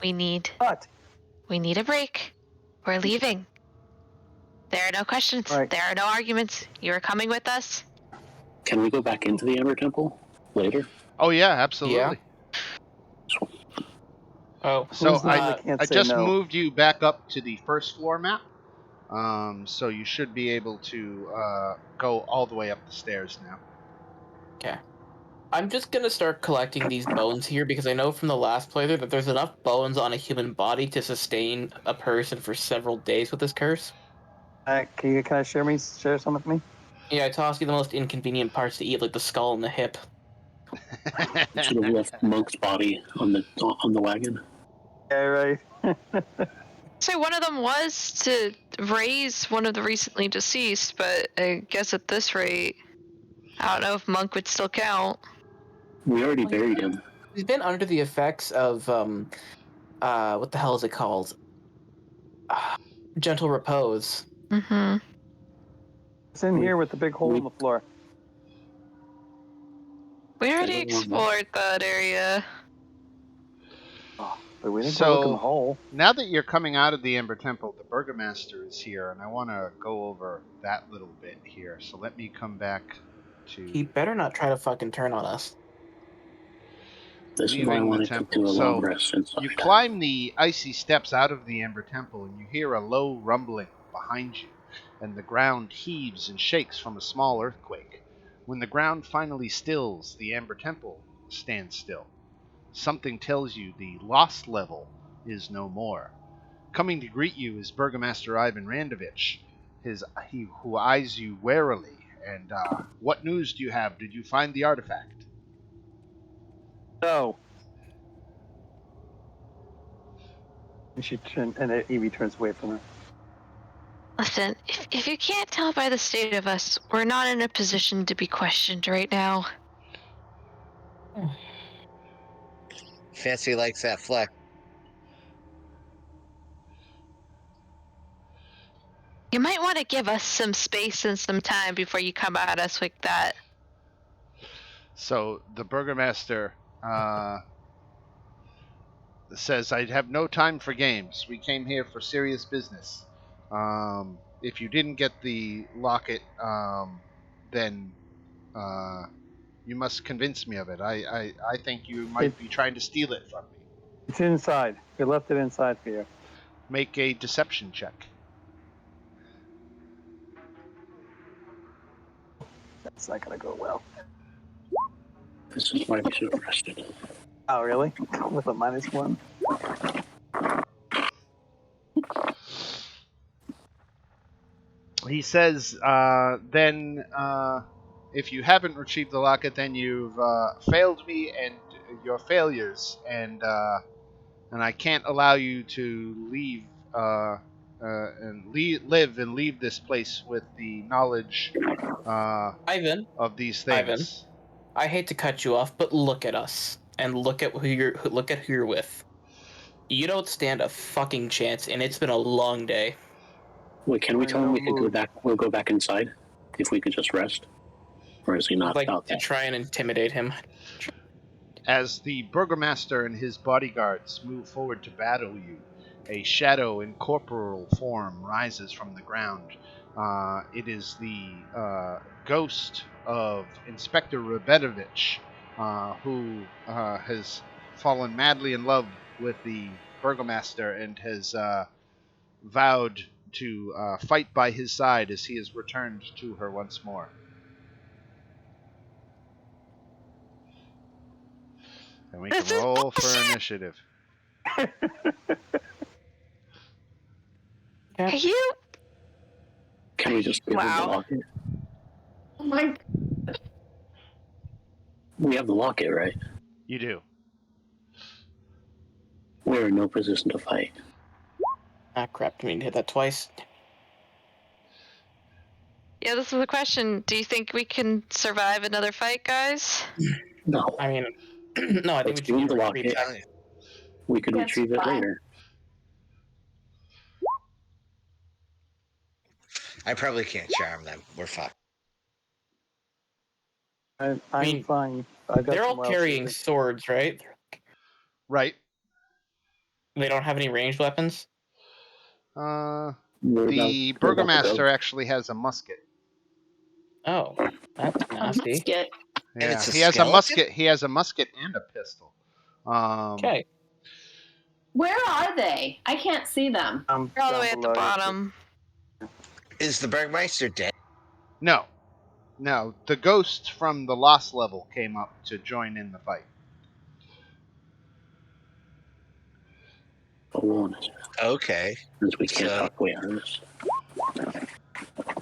We need a break. We're leaving. There are no questions. Right. There are no arguments. You are coming with us. Can we go back into the Amber Temple later? Oh yeah, absolutely. Yeah. Oh, so I just moved you back up to the first floor map. So you should be able to go all the way up the stairs now. Okay. I'm just gonna start collecting these bones here because I know from the last playthrough that there's enough bones on a human body to sustain a person for several days with this curse. Can I share some with me? Yeah, I tossed you the most inconvenient parts to eat, like the skull and the hip. Should have left Monk's body on the wagon. Yeah, right. So one of them was to raise one of the recently deceased, but I guess at this rate, I don't know if Monk would still count. We already buried him. He's been under the effects of, what the hell is it called? Gentle repose. Mm-hmm. It's in here with the big hole in the floor. We already explored that area. But we didn't go look in the hole. Now that you're coming out of the Ember Temple, the Burgomaster is here, and I want to go over that little bit here. So let me come back to... He better not try to fucking turn on us. This is why I wanted to do a long rest inside. You climb the icy steps out of the Ember Temple, and you hear a low rumbling behind you, and the ground heaves and shakes from a small earthquake. When the ground finally stills, the Ember Temple stands still. Something tells you the lost level is no more. Coming to greet you is Burgomaster Ivan Randovich, he who eyes you warily. And what news do you have? Did you find the artifact? No. And Evie turns away from her. Listen, if you can't tell by the state of us, we're not in a position to be questioned right now. Fancy likes that fleck. You might want to give us some space and some time before you come at us like that. So the Burgomaster says, I have no time for games. We came here for serious business. If you didn't get the locket, then you must convince me of it. I think you might be trying to steal it from me. It's inside. We left it inside for you. Make a deception check. That's not going to go well. This is why we should have rested. Oh, really? With a -1? He says, then if you haven't retrieved the locket, then you've failed me and your failures, and I can't allow you to leave and live and leave this place with the knowledge Ivan, of these things. Ivan, I hate to cut you off, but look at us and look at who you're with. You don't stand a fucking chance, and it's been a long day. Wait, can we tell him we could go back? We'll go back inside if we could just rest, or is he not about that? To try and intimidate him. As the Burgomaster and his bodyguards move forward to battle you, a shadow in corporeal form rises from the ground. It is the ghost of Inspector Rabetovich, who has fallen madly in love with the Burgomaster and has vowed to fight by his side as he has returned to her once more. And we can roll for initiative. Are you? Can we just give him the locket? Oh my. We have the locket, right? You do. We're in no position to fight. Ah, crap. Didn't mean to hit that twice. Yeah, this is the question. Do you think we can survive another fight, guys? No. I mean, no, I think we Let's give him the locket. We could retrieve it later. I probably can't charm them. We're fucked. I'm fine. They're all carrying swords, right? Right. They don't have any ranged weapons? The Burgomaster actually has a musket. Oh, that's nasty. Yeah, he has a musket. He has a musket and a pistol. Okay. Where are they? I can't see them. They're all the way at the bottom. Is the Burgmeister dead? No. The ghost from the lost level came up to join in the fight. Okay. Since we can't talk way out of this.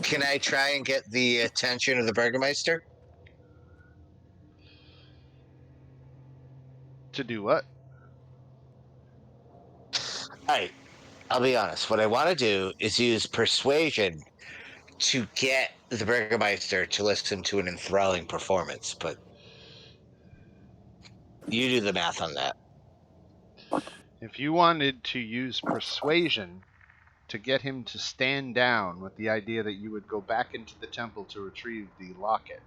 Can I try and get the attention of the Burgomeister? To do what? Alright, I'll be honest. What I want to do is use persuasion to get the Burgomeister to listen to an enthralling performance, but you do the math on that. If you wanted to use persuasion to get him to stand down with the idea that you would go back into the temple to retrieve the locket,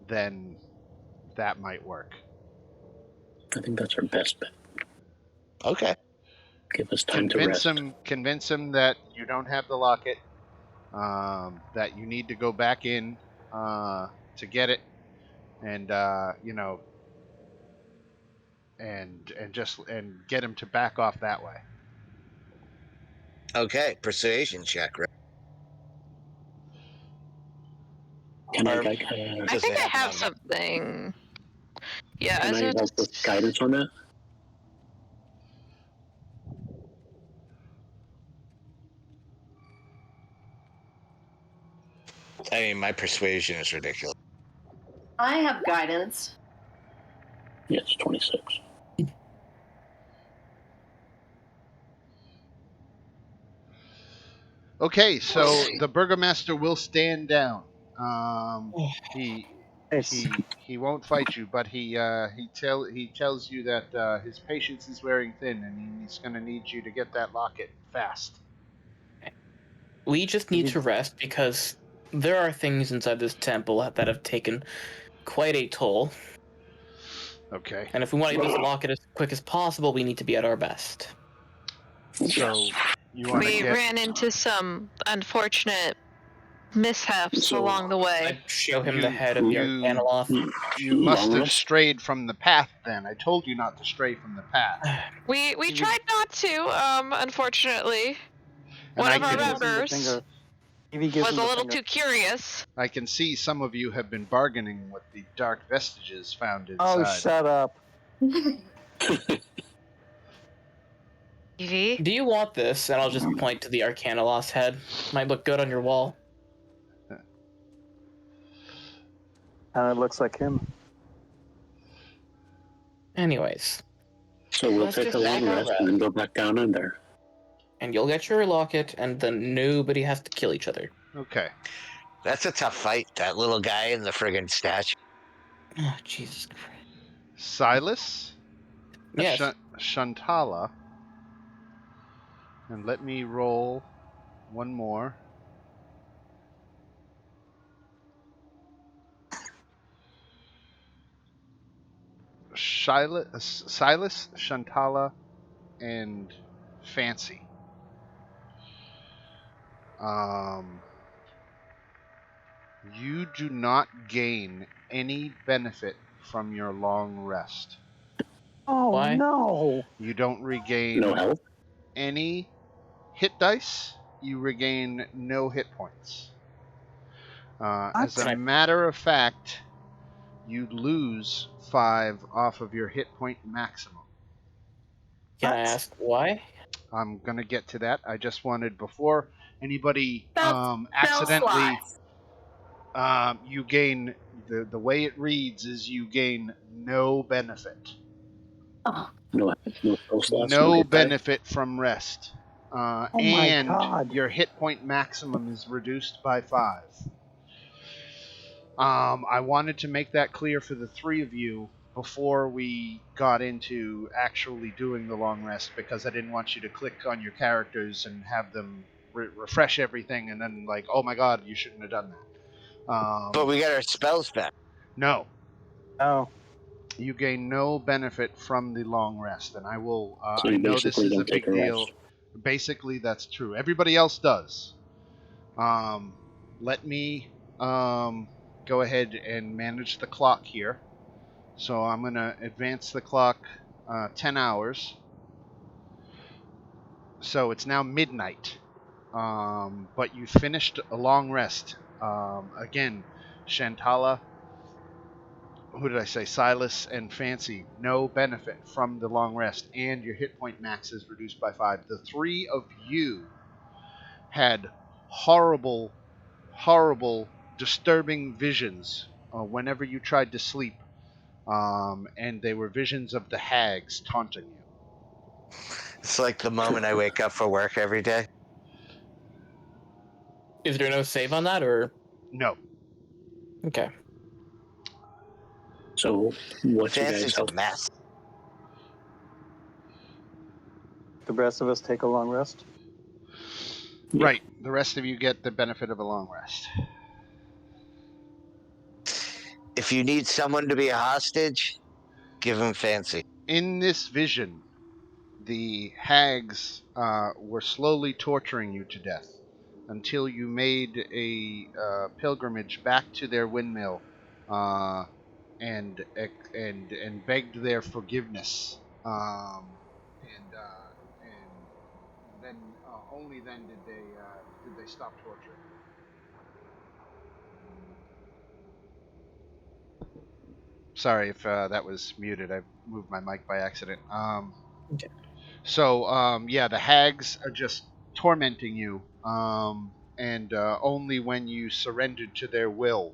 then that might work. I think that's our best bet. Okay. Give us time to rest. Convince him that you don't have the locket, that you need to go back in to get it, and and get him to back off that way. Okay, persuasion check. Right? Can I I think I have something. Yeah, Can I help with guidance on that? I mean, my persuasion is ridiculous. I have guidance. Yes, 26. Okay, so the burgomaster will stand down. He won't fight you, but he tells you that his patience is wearing thin, and he's going to need you to get that locket fast. We just need to rest because there are things inside this temple that have taken quite a toll. Okay. And if we want to get this locket as quick as possible, we need to be at our best. So you want to We get... ran into some unfortunate mishaps along the way. I'd show him the head of the Arcanoloth. You must have strayed from the path then. I told you not to stray from the path. We tried not to, unfortunately. And One of our members was was a little too curious. I can see some of you have been bargaining with the dark vestiges found inside. Oh, shut up. Evie? Do you want this? And I'll just point to the Arcanoloth's head. Might look good on your wall. And it looks like him. Anyways. So we'll take a long rest and then go back down in there. And you'll get your locket, and then nobody has to kill each other. Okay. That's a tough fight, that little guy in the friggin' statue. Oh, Jesus Christ. Silas? Yes. Shantala. And let me roll one more. Silas, Shantala, and Fancy. You do not gain any benefit from your long rest. Oh, Why? no. You don't regain any hit dice. You regain no hit points. As a matter of fact, you lose 5 off of your hit point maximum. Can I ask why? I'm going to get to that. I just wanted, before anybody accidentally... you gain... The way it reads is you gain no benefit. No benefit from rest. And your hit point maximum is reduced by 5. I wanted to make that clear for the 3 of you before we got into actually doing the long rest, because I didn't want you to click on your characters and have them refresh everything and then like, oh my god, you shouldn't have done that. But we got our spells back. No. Oh. You gain no benefit from the long rest, and I will... I know this is a big deal. Basically, that's true. Everybody else does. Let me go ahead and manage the clock here. So I'm going to advance the clock 10 hours. So it's now midnight. But you finished a long rest. Again, Shantala... Who did I say? Silas and Fancy. No benefit from the long rest, and your hit point max is reduced by 5. The 3 of you had horrible, disturbing visions whenever you tried to sleep, and they were visions of the hags taunting you. It's like the moment I wake up for work every day. Is there no save on that, or...? No. Okay. So, what's your Fancy's guys' a mess. The rest of us take a long rest? Right. The rest of you get the benefit of a long rest. If you need someone to be a hostage, give him Fancy. In this vision, the hags were slowly torturing you to death until you made a pilgrimage back to their windmill and begged their forgiveness. And then only then did they stop torturing. Sorry if that was muted. I moved my mic by accident. Okay. So yeah, the hags are just tormenting you, and only when you surrendered to their will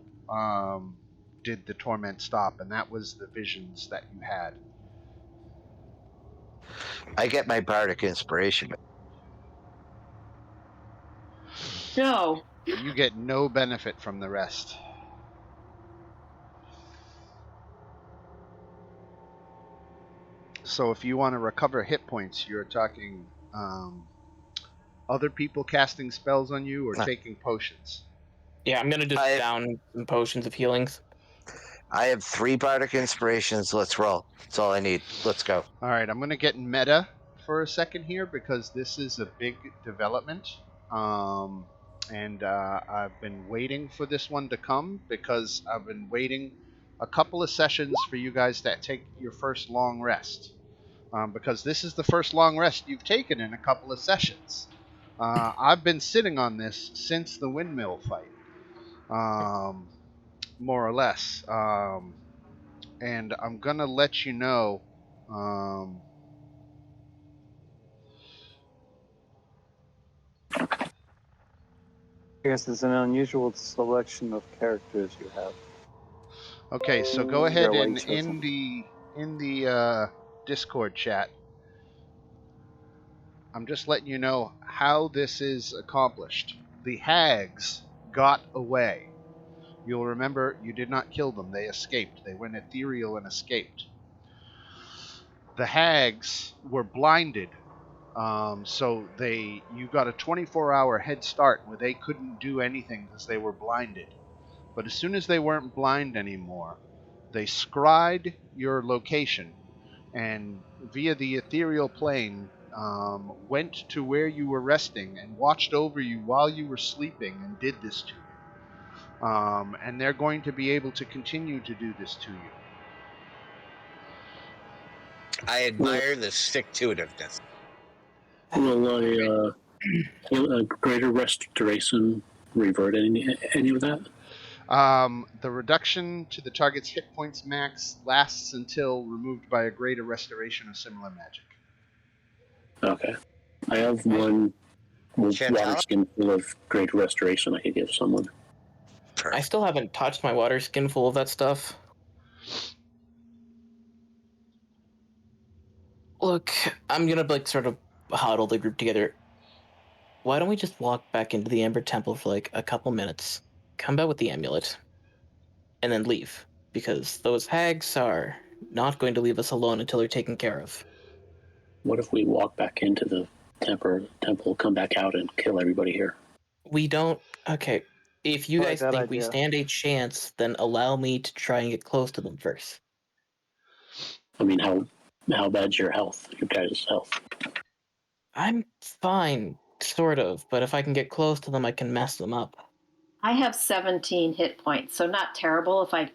did the torment stop, and that was the visions that you had. I get my bardic inspiration. No. You get no benefit from the rest. So if you want to recover hit points, you're talking other people casting spells on you or taking potions. Yeah, I'm gonna just down some potions of healings. I have 3 bardic inspirations. Let's roll. That's all I need. Let's go. All right, I'm going to get meta for a second here because this is a big development. And I've been waiting for this one to come because I've been waiting a couple of sessions for you guys to take your first long rest. Because this is the first long rest you've taken in a couple of sessions. I've been sitting on this since the windmill fight, more or less. And I'm going to let you know. I guess it's an unusual selection of characters you have. Okay, so go ahead Yeah, and in the Discord chat, I'm just letting you know how this is accomplished. The hags got away. You'll remember you did not kill them. They escaped. They went ethereal and escaped. The hags were blinded. So you got a 24-hour head start where they couldn't do anything because they were blinded. But as soon as they weren't blind anymore, they scryed your location and via the ethereal plane went to where you were resting and watched over you while you were sleeping and did this to you. And they're going to be able to continue to do this to you. I admire the stick-to-itiveness. Will a greater restoration revert any of that? The reduction to the target's hit points max lasts until removed by a greater restoration of similar magic. Okay. I have one water skin full of greater restoration I could give someone. I still haven't touched my water skin full of that stuff. Look, I'm gonna sort of huddle the group together. Why don't we just walk back into the Amber Temple for a couple minutes, come back with the amulet, and then leave? Because those hags are not going to leave us alone until they're taken care of. What if we walk back into the temple, come back out, and kill everybody here? We don't... Okay, if you guys think we stand a chance, then allow me to try and get close to them first. I mean, how bad's your health, your guys' health? I'm fine, sort of, but if I can get close to them, I can mess them up. I have 17 hit points, so not terrible if I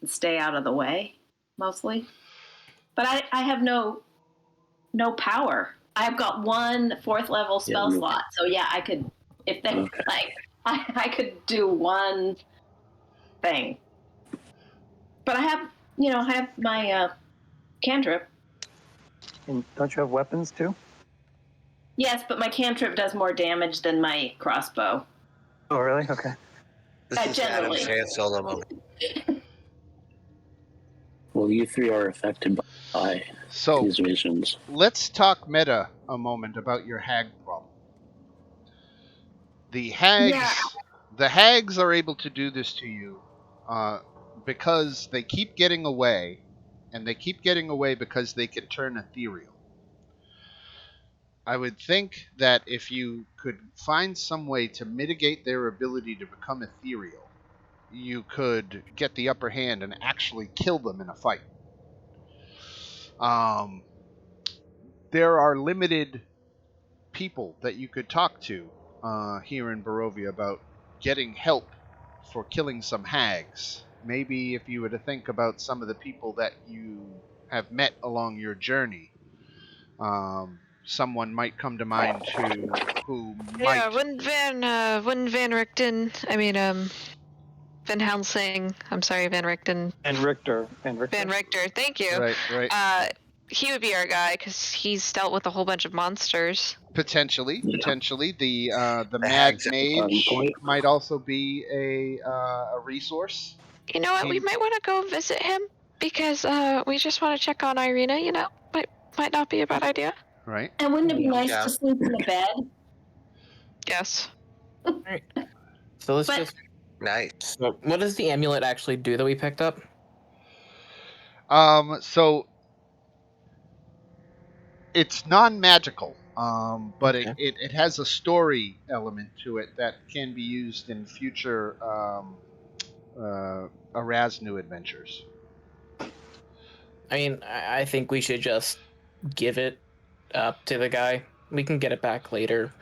stay out of the way, mostly. But I have no power. I've got 1 4th level spell slot, so yeah, I could, if they, I could do one thing. But I have my cantrip. And don't you have weapons too? Yes, but my cantrip does more damage than my crossbow. Oh, really? Okay. This is Adam's hand solo moment. Well, you 3 are affected by these visions. Let's talk meta a moment about your hag problem. The hags are able to do this to you because they keep getting away, and they keep getting away because they can turn ethereal. I would think that if you could find some way to mitigate their ability to become ethereal, you could get the upper hand and actually kill them in a fight. there are limited people that you could talk to here in Barovia about getting help for killing some hags. Maybe if you were to think about some of the people that you have met along your journey, someone might come to mind who might. Yeah, wouldn't Van Richten? I mean, Van Helsing. I'm sorry, Van Richten. And Richter. Van Richter. Thank you. Right. He would be our guy because he's dealt with a whole bunch of monsters. Potentially, the Mad hags Mage might also be a resource. You know what? We might want to go visit him because we just want to check on Irina. You know, might not be a bad idea. Right. And wouldn't it be nice to sleep in a bed? Yes. Alright. So let's just. Nice. So what does the amulet actually do that we picked up? So it's non-magical, but Okay. it has a story element to it that can be used in future Erasnu adventures. I mean, I think we should just give it up to the guy. We can get it back later.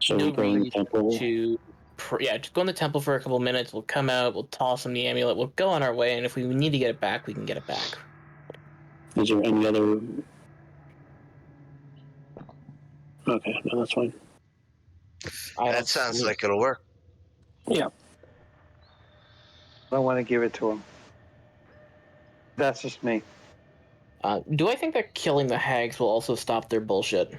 So No we go in the reason temple. just go in the temple for a couple minutes. We'll come out. We'll toss him the amulet. We'll go on our way. And if we need to get it back, we can get it back. Is there any other? Okay, no, that's fine. That sounds like it'll work. Yeah. I don't want to give it to him. That's just me. Do I think that killing the hags will also stop their bullshit?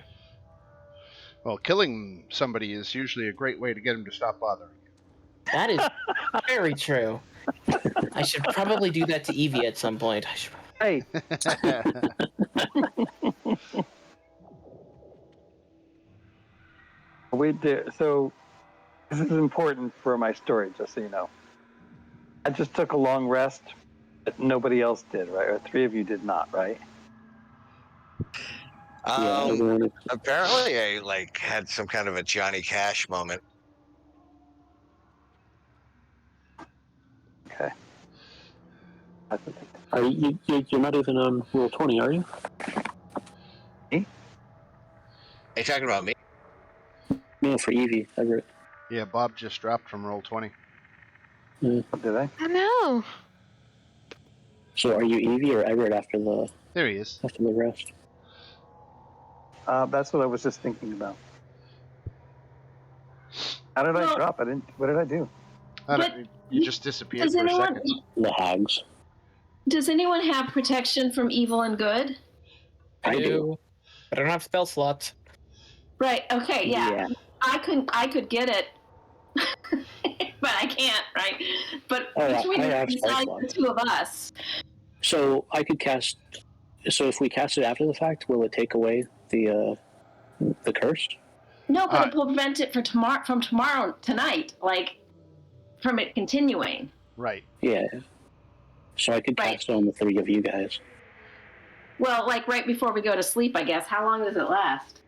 Well, killing somebody is usually a great way to get them to stop bothering you. That is very true. I should probably do that to Evie at some point. Hey. So this is important for my story, just so you know. I just took a long rest, but nobody else did, right? Or 3 of you did not, right? Apparently I had some kind of a Johnny Cash moment. Okay. You're not even on roll 20, are you? Me? Are you talking about me? No, for Evie, Everett. Yeah, Bob just dropped from roll 20. Did I? I know. So are you Evie or Everett after the? There he is. After the rest. That's what I was just thinking about. How did I drop? What did I do? You just disappeared for a second. The hags. Does anyone have protection from evil and good? I do. But I don't have spell slots. Right. Okay. Yeah. I could get it, but I can't. Right. But between the 2 of us. So I could cast. So if we cast it after the fact, will it take away the curse? No, but it will prevent it from tonight, from it continuing. Right. Yeah. So I could cast it on the 3 of you guys. Well, right before we go to sleep, I guess. How long does it last?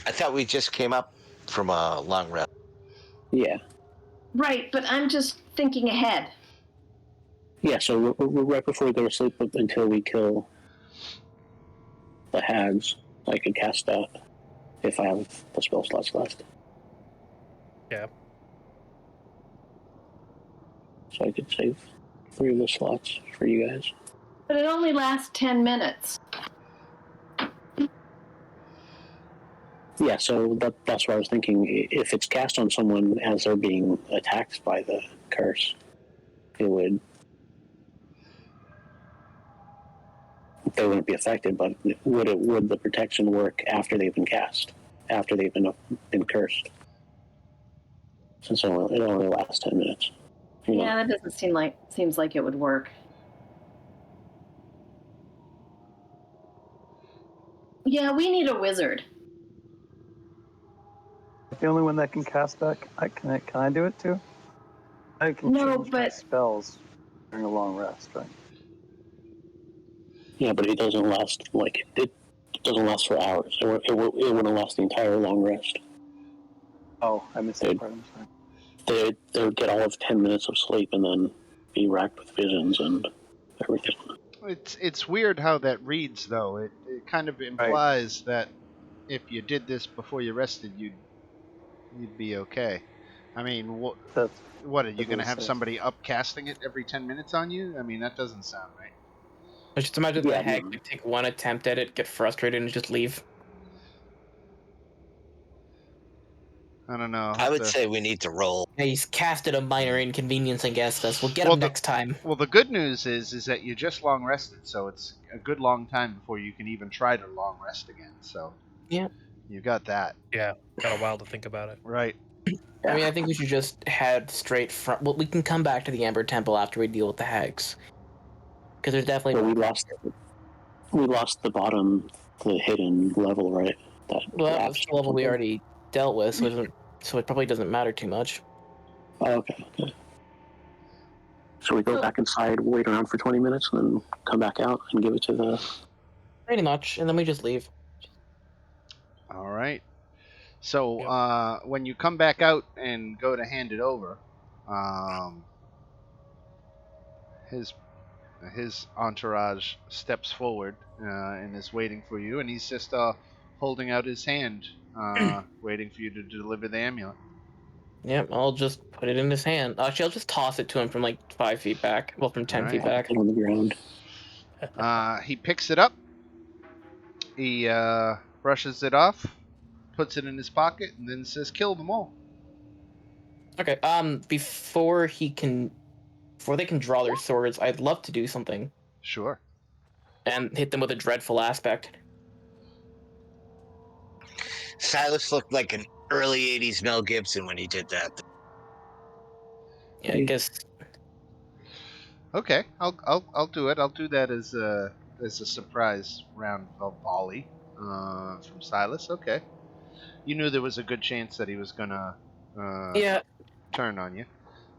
I thought we just came up from a long rest. Yeah. Right, but I'm just thinking ahead. Yeah, so we're right before we go to sleep until we kill the hags. I could cast that if I have the spell slots left. Yeah. So I could save 3 of the slots for you guys. But it only lasts 10 minutes. Yeah, so that's what I was thinking. If it's cast on someone as they're being attacked by the curse, they wouldn't be affected, but would the protection work after they've been cast, after they've been cursed? Since it only lasts 10 minutes. Yeah, that doesn't seems like it would work. Yeah, we need a wizard. The only one that can cast that. Can I do it too? I can change my spells during a long rest, right? Yeah, but it doesn't last it doesn't last for hours. It wouldn't last the entire long rest. Oh, I missed that part. I'm sorry. they would get all of 10 minutes of sleep and then be racked with visions and everything. It's weird how that reads, though. It kind of implies that if you did this before you rested, you'd be okay. I mean, what are you going to have somebody upcasting it every 10 minutes on you? I mean, that doesn't sound right. I just imagine the hag would take one attempt at it, get frustrated, and just leave. I don't know. I would say we need to roll. Yeah, he's casted a minor inconvenience against us. We'll get him next time. Well, the good news is that you just long rested, so it's a good long time before you can even try to long rest again. So yeah, you got that. Yeah, got a while to think about it. Right. I mean, I think we should just head straight from. Well, we can come back to the Amber Temple after we deal with the hags, because there's definitely. Well, we lost the bottom, the hidden level, right? That was the level we already dealt with, so it probably doesn't matter too much. Oh, okay. So we go back inside, wait around for 20 minutes, and then come back out and give it to the... Pretty much, and then we just leave. All right. So when you come back out and go to hand it over, his entourage steps forward and is waiting for you, and he's just holding out his hand, waiting for you to deliver the amulet. Yep, I'll just put it in his hand. Actually, I'll just toss it to him from like 5 feet back. Well, from 10 feet back. On the ground. He picks it up. He brushes it off, puts it in his pocket, and then says, "Kill them all." Okay. Before they can draw their swords, I'd love to do something. Sure. And hit them with a dreadful aspect. Silas looked like an early '80s Mel Gibson when he did that. Yeah, I guess. Okay, I'll do it. I'll do that as a surprise round of volley from Silas. Okay. You knew there was a good chance that he was gonna turn on you.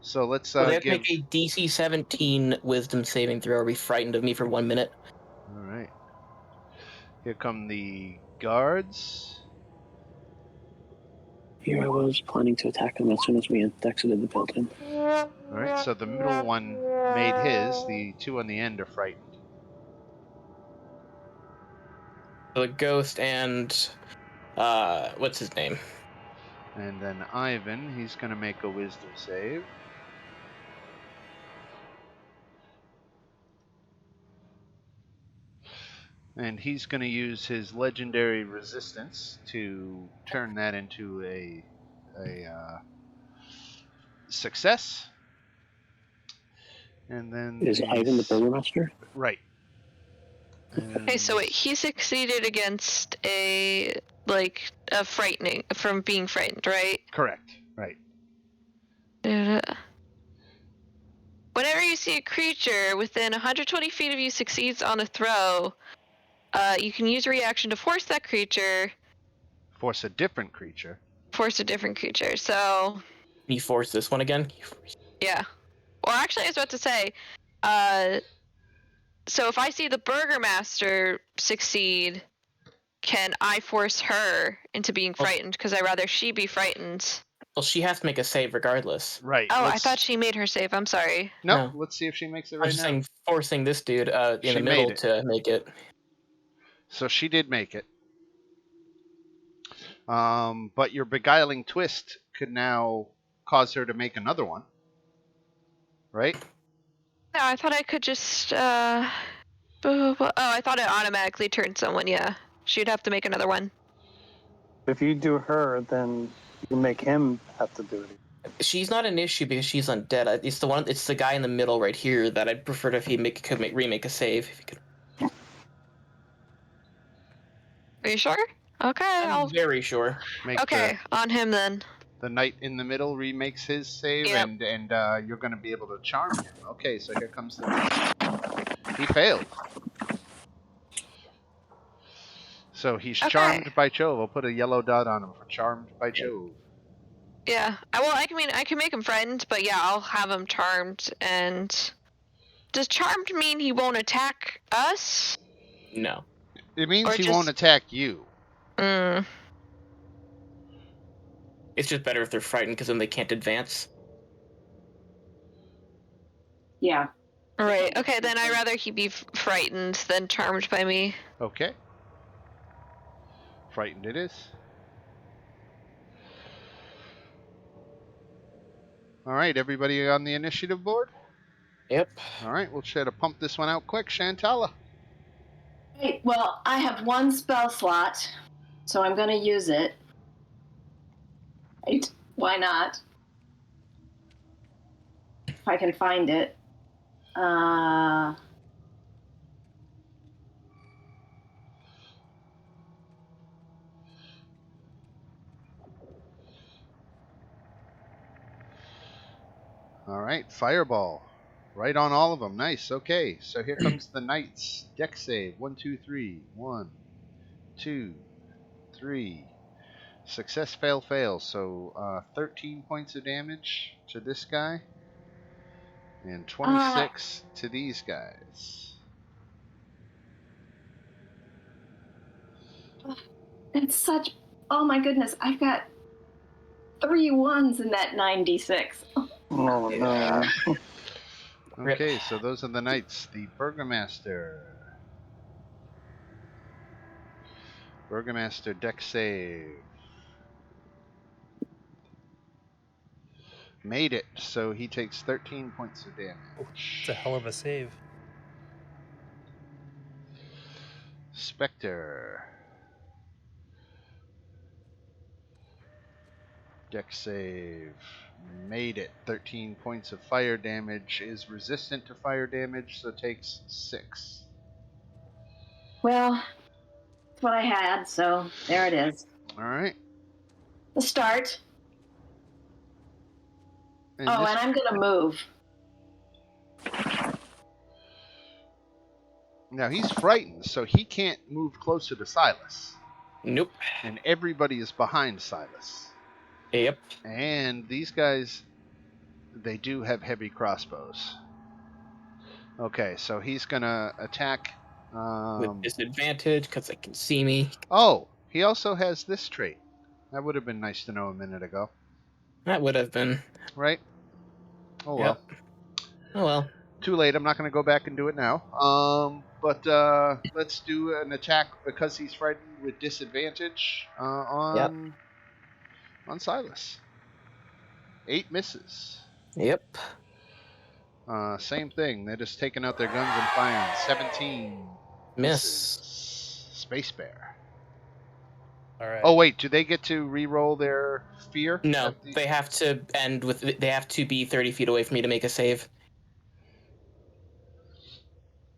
So let's they have to make a DC 17 Wisdom saving throw or be frightened of me for 1 minute. All right. Here come the guards. Here I was planning to attack him as soon as we exited the building. All right, so the middle one made his. The two on the end are frightened. So the ghost and what's his name? And then Ivan, he's going to make a wisdom save. And he's going to use his legendary resistance to turn that into a success. And then is Ivan the burgomaster? Right. Okay, so wait, he succeeded against a frightening from being frightened, right? Correct. Right. Whenever you see a creature within 120 feet of you succeeds on a throw, you can use a reaction to force that creature. Force a different creature. Force a different creature. So. Can you force this one again? Yeah. Or actually, I was about to say, so if I see the burgomaster succeed, can I force her into being frightened? Because I'd rather she be frightened. Well, she has to make a save regardless. Right. Oh, I thought she made her save. I'm sorry. No, let's see if she makes it right now. I'm just saying forcing this dude in the middle to make it. So she did make it. But your beguiling twist could now cause her to make another one. Right? No, I thought I could just, oh, I thought it automatically turned someone, yeah. She'd have to make another one. If you do her, then you make him have to do it. She's not an issue because she's undead. It's the guy in the middle right here that I'd prefer if he could remake a save. If he could. Are you sure? Okay, I'm very sure. Okay, on him then. The knight in the middle remakes his save, yep. and you're going to be able to charm him. Okay, so here comes the knight. He failed. So he's charmed by Chove. I'll put a yellow dot on him for charmed by Chove. Yeah, I can make him friend, but yeah, I'll have him charmed. And does charmed mean he won't attack us? No. It means he won't attack you. It's just better if they're frightened because then they can't advance. Yeah. Right. Okay, then I'd rather he be frightened than charmed by me. Okay. Frightened it is. All right, everybody on the initiative board? Yep. All right, we'll try to pump this one out quick. Shantala. Right, well, I have one spell slot, so I'm going to use it. Right? Why not? If I can find it. All right, fireball. Right on all of them. Nice. Okay, so here comes the knights. Dex save. 1, 2, 3. 1, 2, 3. Success, fail, fail. So 13 points of damage to this guy, and 26 to these guys. It's such. Oh my goodness, I've got 3 1s in that 96. Oh, Yeah. no. Okay, so those are the knights. The Burgomaster. Burgomaster dex save. Made it, so he takes 13 points of damage. It's a hell of a save. Spectre. Dex save. Made it. 13 points of fire damage. Is resistant to fire damage, so takes 6. Well, that's what I had, so there it is. All right. The start. And and I'm going to move. Now he's frightened, so he can't move closer to Silas. Nope. And everybody is behind Silas. Yep. And these guys, they do have heavy crossbows. Okay, so he's gonna attack With disadvantage because they can see me. Oh, he also has this trait. That would have been nice to know a minute ago. That would have been. Right? Oh well. Yep. Oh well. Too late. I'm not going to go back and do it now. But let's do an attack because he's frightened with disadvantage on Silas. 8 misses. Yep. Same thing. They're just taking out their guns and firing. 17 Miss. misses. Space Bear. All right. Oh wait, do they get to re-roll their fear? No, they have to end with. They have to be 30 feet away from me to make a save.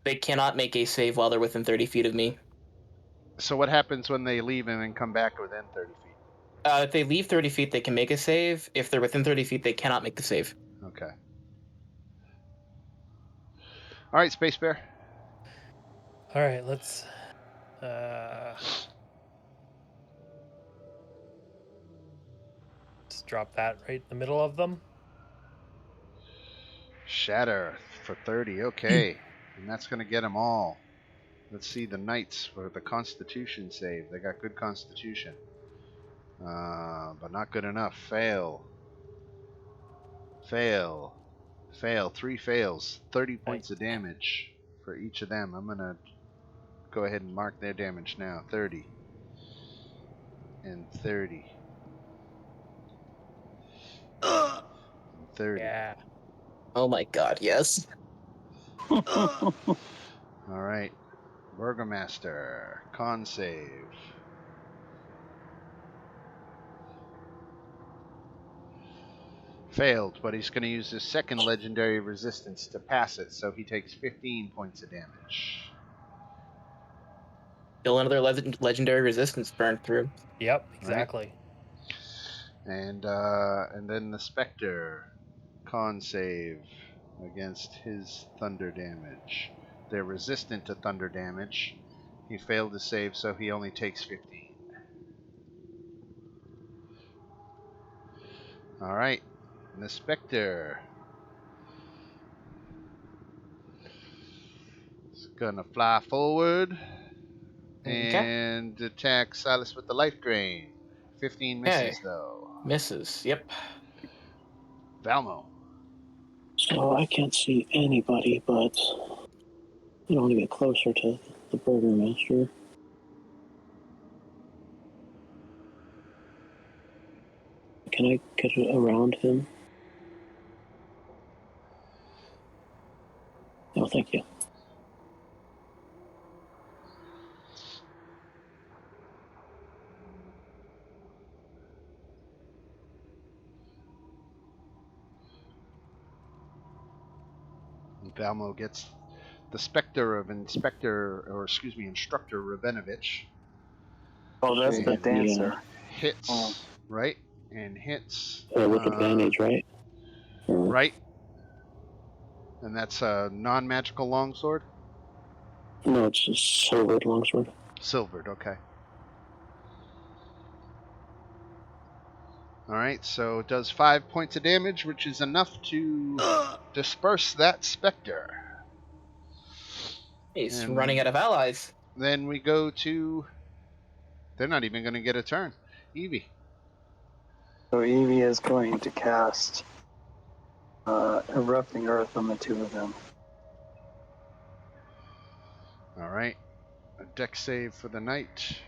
They cannot make a save while they're within 30 feet of me. So what happens when they leave and then come back within 30 feet? If they leave 30 feet, they can make a save. If they're within 30 feet, they cannot make the save. Okay. All right, Space Bear. All right, let's just drop that right in the middle of them. Shatter for 30. Okay. And that's going to get them all. Let's see the knights for the Constitution save. They got good Constitution. But not good enough. Fail. Fail. Fail. 3 fails. 30 points of damage for each of them. I'm going to go ahead and mark their damage now. 30. And 30. And 30. Yeah. Oh my god, yes. All right. Burgomaster. Con save. Failed, but he's going to use his second legendary resistance to pass it, so he takes 15 points of damage. Still another legendary resistance burned through. Yep, exactly. Right. And then the Spectre. Con save against his thunder damage. They're resistant to thunder damage. He failed to save, so he only takes 15. All right. And the Spectre is gonna fly forward and attack Silas with the life drain. 15 misses though. Misses. Yep. Valmo. So I can't see anybody, but I want to get closer to the Burgermaster. Can I get around him? Oh, thank you. Valmo gets the Spectre of Instructor Ravenovich. Oh, that's the dancer. Hits, right? And hits. With advantage, right? Right. And that's a non-magical longsword? No, it's a silvered longsword. Silvered, okay. Alright, so it does 5 points of damage, which is enough to disperse that Spectre. He's running out of allies. Then we go to... They're not even going to get a turn. Evie. So Evie is going to cast Erupting Earth on the two of them. Alright. A dex save for the knight.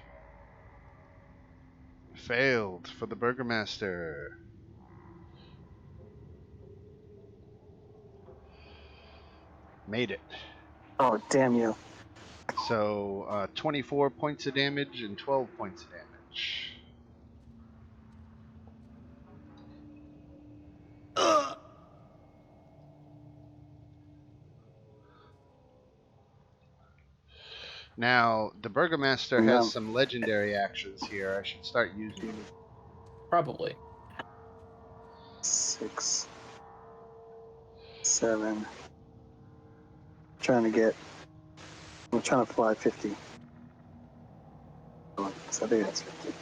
Failed for the Burgermaster. Made it. Oh, damn you. So 24 points of damage and 12 points of damage. Now, the Burgermaster has some legendary actions here. I should start using them. Probably. 6, 7. I'm trying to fly 50. So I think that's 50.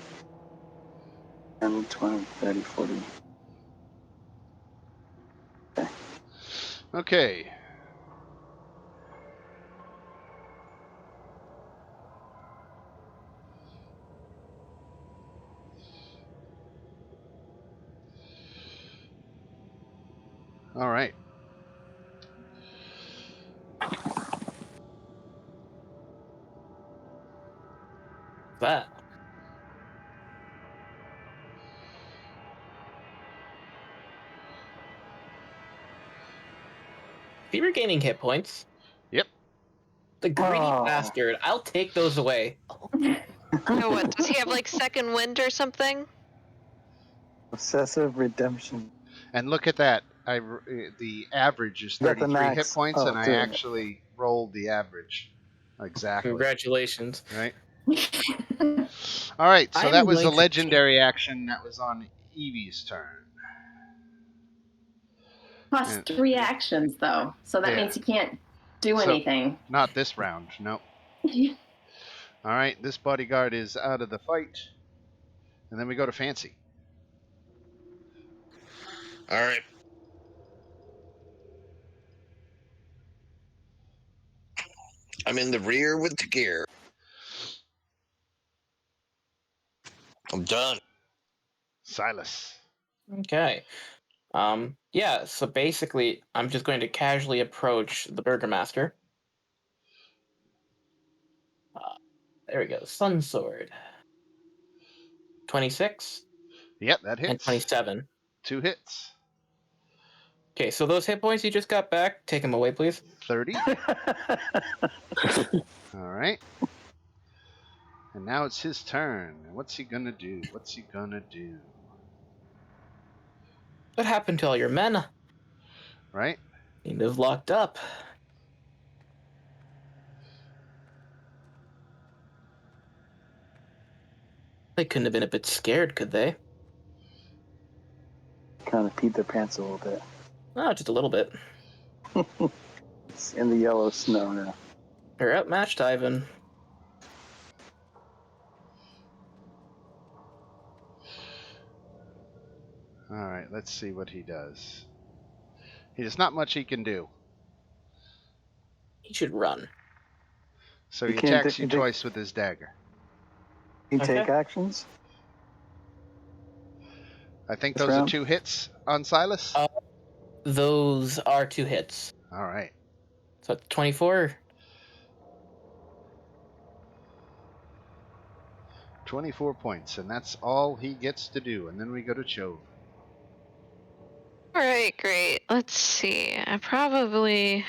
10, 20, 30, 40. Okay. Okay. All right. That. Is he regaining hit points? Yep. The greedy bastard. I'll take those away. Oh, what? Does he have like second wind or something? Obsessive redemption. And look at that. The average is 33 hit points, and I actually rolled the average. Exactly. Congratulations. Right? All right, so that was a legendary action that was on Evie's turn. Plus 3 actions, though. So that means you can't do anything. Not this round, no. All right, this bodyguard is out of the fight. And then we go to Fancy. All right. I'm in the rear with the gear. I'm done. Silas. Okay. Yeah, so basically, I'm just going to casually approach the Burgermaster. There we go. Sun Sword. 26. Yep, that hits. And 27. 2 hits. Okay, so those hit points you just got back, take them away, please. 30. All right. And now it's his turn. What's he gonna do? What happened to all your men? Right? He live locked up. They couldn't have been a bit scared, could they? Kind of peed their pants a little bit. Oh, just a little bit. It's in the yellow snow now. You're outmatched, Ivan. All right, let's see what he does. There's not much he can do. He should run. So he attacks you twice with his dagger. He take actions? I think those are 2 hits on Silas. Those are 2 hits. All right. So 24. 24 points, and that's all he gets to do. And then we go to Chove. All right, great. Let's see. Let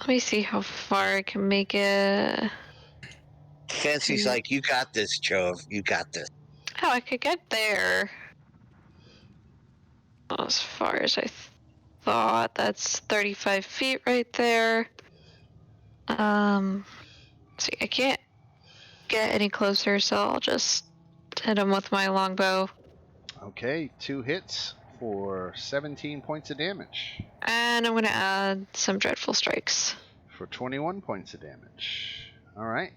me see how far I can make it. Fancy's like, you got this, Chove. You got this. Oh, I could get there. As far as I thought. That's 35 feet right there. See, I can't get any closer, so I'll just hit him with my longbow. Okay, 2 hits for 17 points of damage. And I'm going to add some dreadful strikes. For 21 points of damage. All right.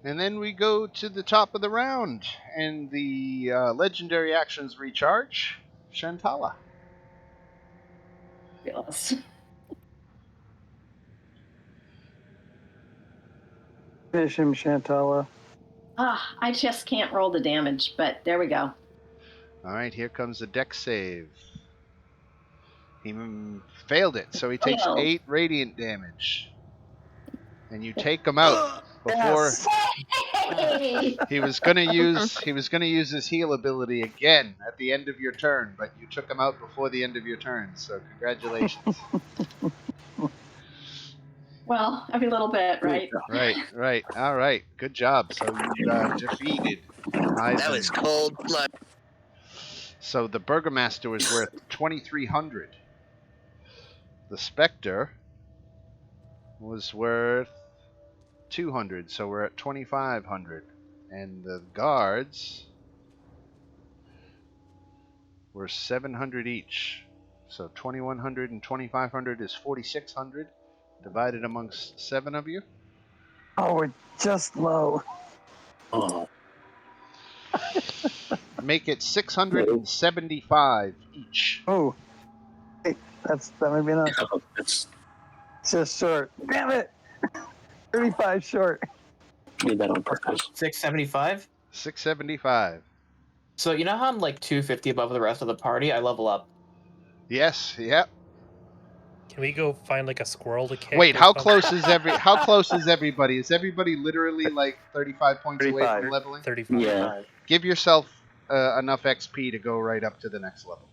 And then we go to the top of the round, and the legendary actions recharge. Shantala. Yes. Finish him, Shantala. I just can't roll the damage, but there we go. All right, here comes a dex save. He failed it, so he takes 8 radiant damage. And you take him out before he was going to use his heal ability again at the end of your turn, but you took him out before the end of your turn. So congratulations. Well, every little bit, right? Right. All right. Good job. So you defeated Ivan. That was cold blood. So the Burgomaster was worth 2,300. The Spectre was worth 200, so we're at 2,500. And the Guards were 700 each. So 2,100 and 2,500 is 4,600, divided amongst 7 of you. Oh, we're just low. Oh, Make it 675 each. Oh, hey, that might be enough. it's It's just short. Damn it! 35 short. did that on purpose. 675. 675. So you know how I'm like 250 above the rest of the party? I level up. Yes. Yep. Can we go find like a squirrel to kick? Wait, or how something? close is everybody? Is everybody literally like 35 points away 35. from leveling? 35. Yeah. Give yourself enough XP to go right up to the next level.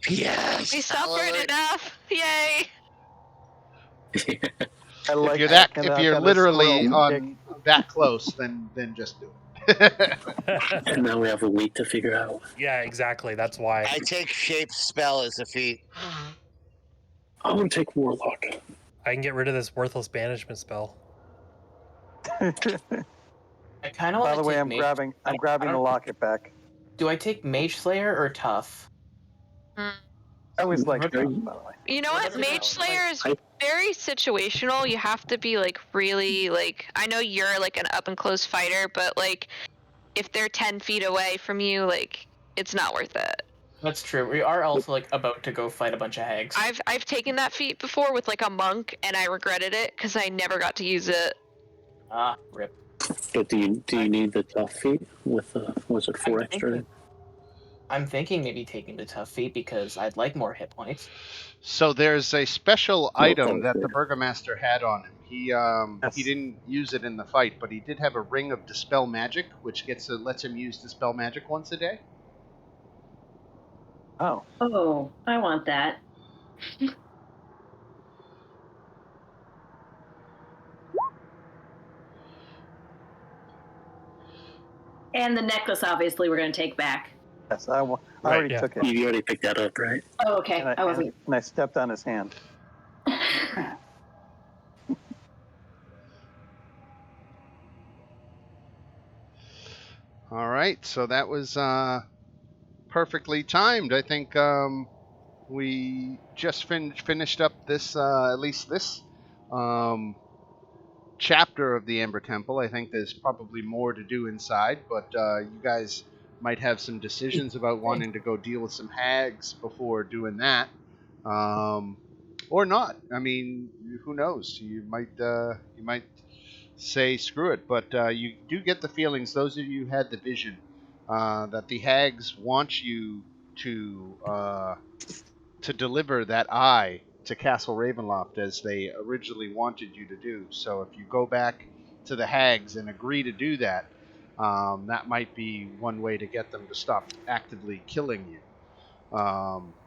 Yes. We suffered enough. Yay! I like If you're literally squirrel on that close, then just do it. And now we have a week to figure out. Yeah, exactly. That's why. I take shape spell as a feat. I'm gonna take Warlock. I can get rid of this worthless banishment spell. I kind of want By to the way, take I'm Mage- grabbing I the don't- locket back. Do I take Mage Slayer or Tough? I always like Okay. that, by the way. You know what? Whatever Mage that was. Slayer is I- very situational. You have to be like really like. I know you're like an up and close fighter, but like if they're 10 feet away from you, like it's not worth it. That's true. We are also like about to go fight a bunch of hags. I've taken that feat before with like a monk, and I regretted it because I never got to use it. Rip. But do you need the tough feat with was it 4 extra? I'm thinking maybe taking the Tough feat because I'd like more hit points. So there's a special item thanks, that the dude. Burgomaster had on him. He didn't use it in the fight, but he did have a ring of Dispel Magic, which lets him use Dispel Magic once a day. Oh, Oh, I want that. And the necklace, obviously, we're going to take back. yes, I Right, already yeah. took it. You already picked that up, right? Oh, okay. And I wasn't. and I stepped on his hand. All right, so that was perfectly timed. I think we just finished up this, at least this chapter of the Amber Temple. I think there's probably more to do inside, but you guys might have some decisions about wanting to go deal with some hags before doing that, or not. I mean, who knows? You might say screw it, but you do get the feelings. Those of you who had the vision that the hags want you to deliver that eye to Castle Ravenloft as they originally wanted you to do. So if you go back to the hags and agree to do that, that might be one way to get them to stop actively killing you.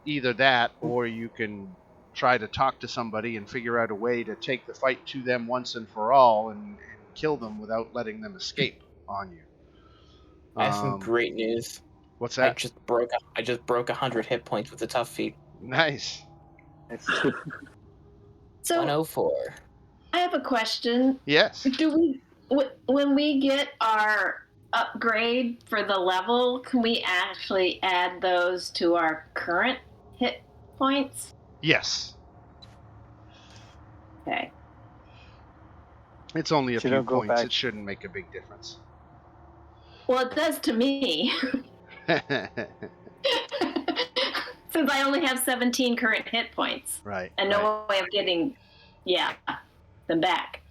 Either that, or you can try to talk to somebody and figure out a way to take the fight to them once and for all and kill them without letting them escape on you. I have some great news. What's I that? just broke 100 hit points with a tough feat. Nice. So 104. I have a question. Yes. Do we, when we get our upgrade for the level, can we actually add those to our current hit points? Yes. Okay. It's only a So you few don't go points. back- It shouldn't make a big difference. Well, it does to me. Since I only have 17 current hit points. Right. And right. no way of getting, them back.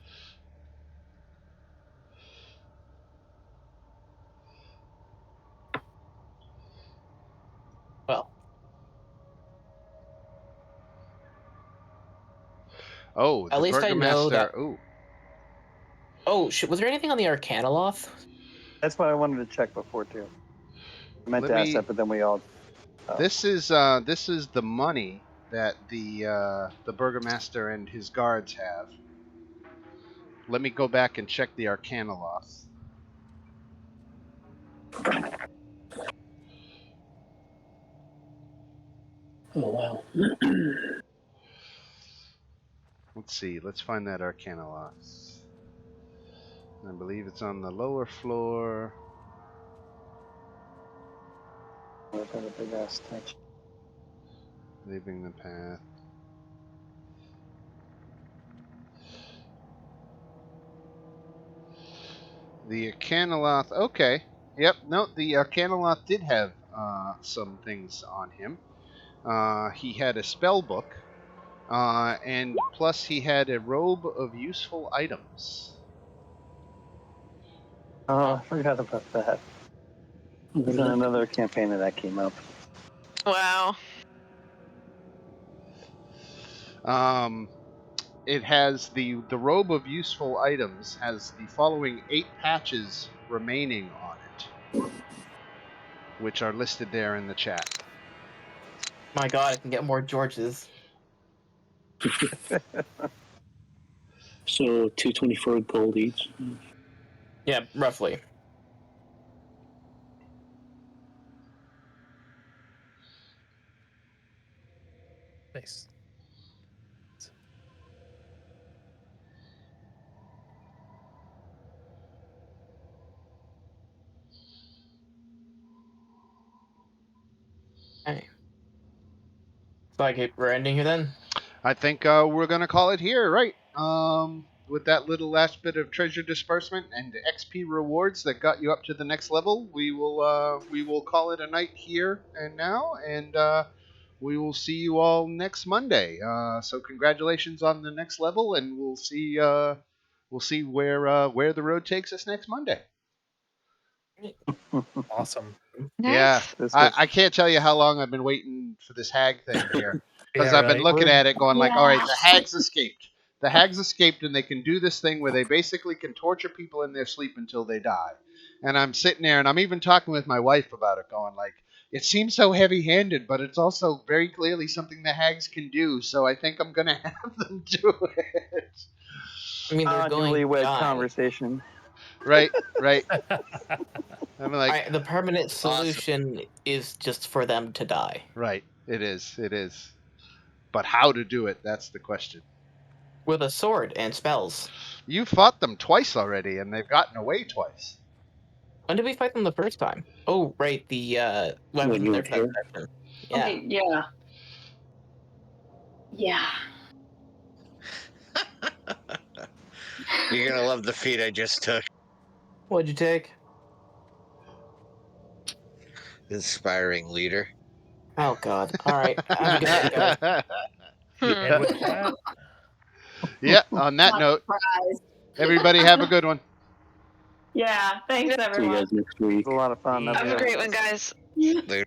Well, Oh, At the least I know Burgomaster. that- Ooh. oh, was there anything on the Arcanoloth? That's what I wanted to check before too. I meant Let to ask me- that, but then we all. This is the money that the Burgomaster and his guards have. Let me go back and check the Arcanoloth. Oh, wow. Let's see. Let's find that Arcanoloth. I believe it's on the lower floor. I've got a big ass touch. Leaving the path. The Arcanoloth. Okay. Yep. No, the Arcanoloth did have some things on him. He had a spell book, and plus he had a robe of useful items. Oh, I forgot about that. There's another campaign that came up. Wow. It has the robe of useful items has the following 8 patches remaining on it, which are listed there in the chat. My God, I can get more Georges. So 224 gold each. Yeah, roughly. Nice. Okay. So we're ending here then? I think we're gonna call it here, right? With that little last bit of treasure disbursement and XP rewards that got you up to the next level, we will call it a night here and now, and we will see you all next Monday. So congratulations on the next level, and we'll see where the road takes us next Monday. Awesome. Nice. Yeah, I can't tell you how long I've been waiting for this hag thing here. Because Yeah, I've been right? looking at it going like, all right, Yeah. the hags escaped. The hags escaped, and they can do this thing where they basically can torture people in their sleep until they die. And I'm sitting there, and I'm even talking with my wife about it, going like, it seems so heavy-handed, but it's also very clearly something the hags can do, so I think I'm going to have them do it. I mean, they're going to Newlywed die. conversation. Right. I'm like, Alright, the permanent solution is just for them to die. right, it is. But how to do it, that's the question. With a sword and spells. You fought them twice already, and they've gotten away twice. When did we fight them the first time? Oh, right, the weapon When you there were for that here? section. Yeah. Okay, yeah. Yeah. You're gonna love the feat I just took. What'd you take? Inspiring leader. Oh God. Alright. Have a good night, guys. And with that, Yeah, on that Not note, surprised. everybody have a good one. Yeah, thanks See you everyone. guys next week. It was a lot of fun. Yeah. Have a great one, guys. Later.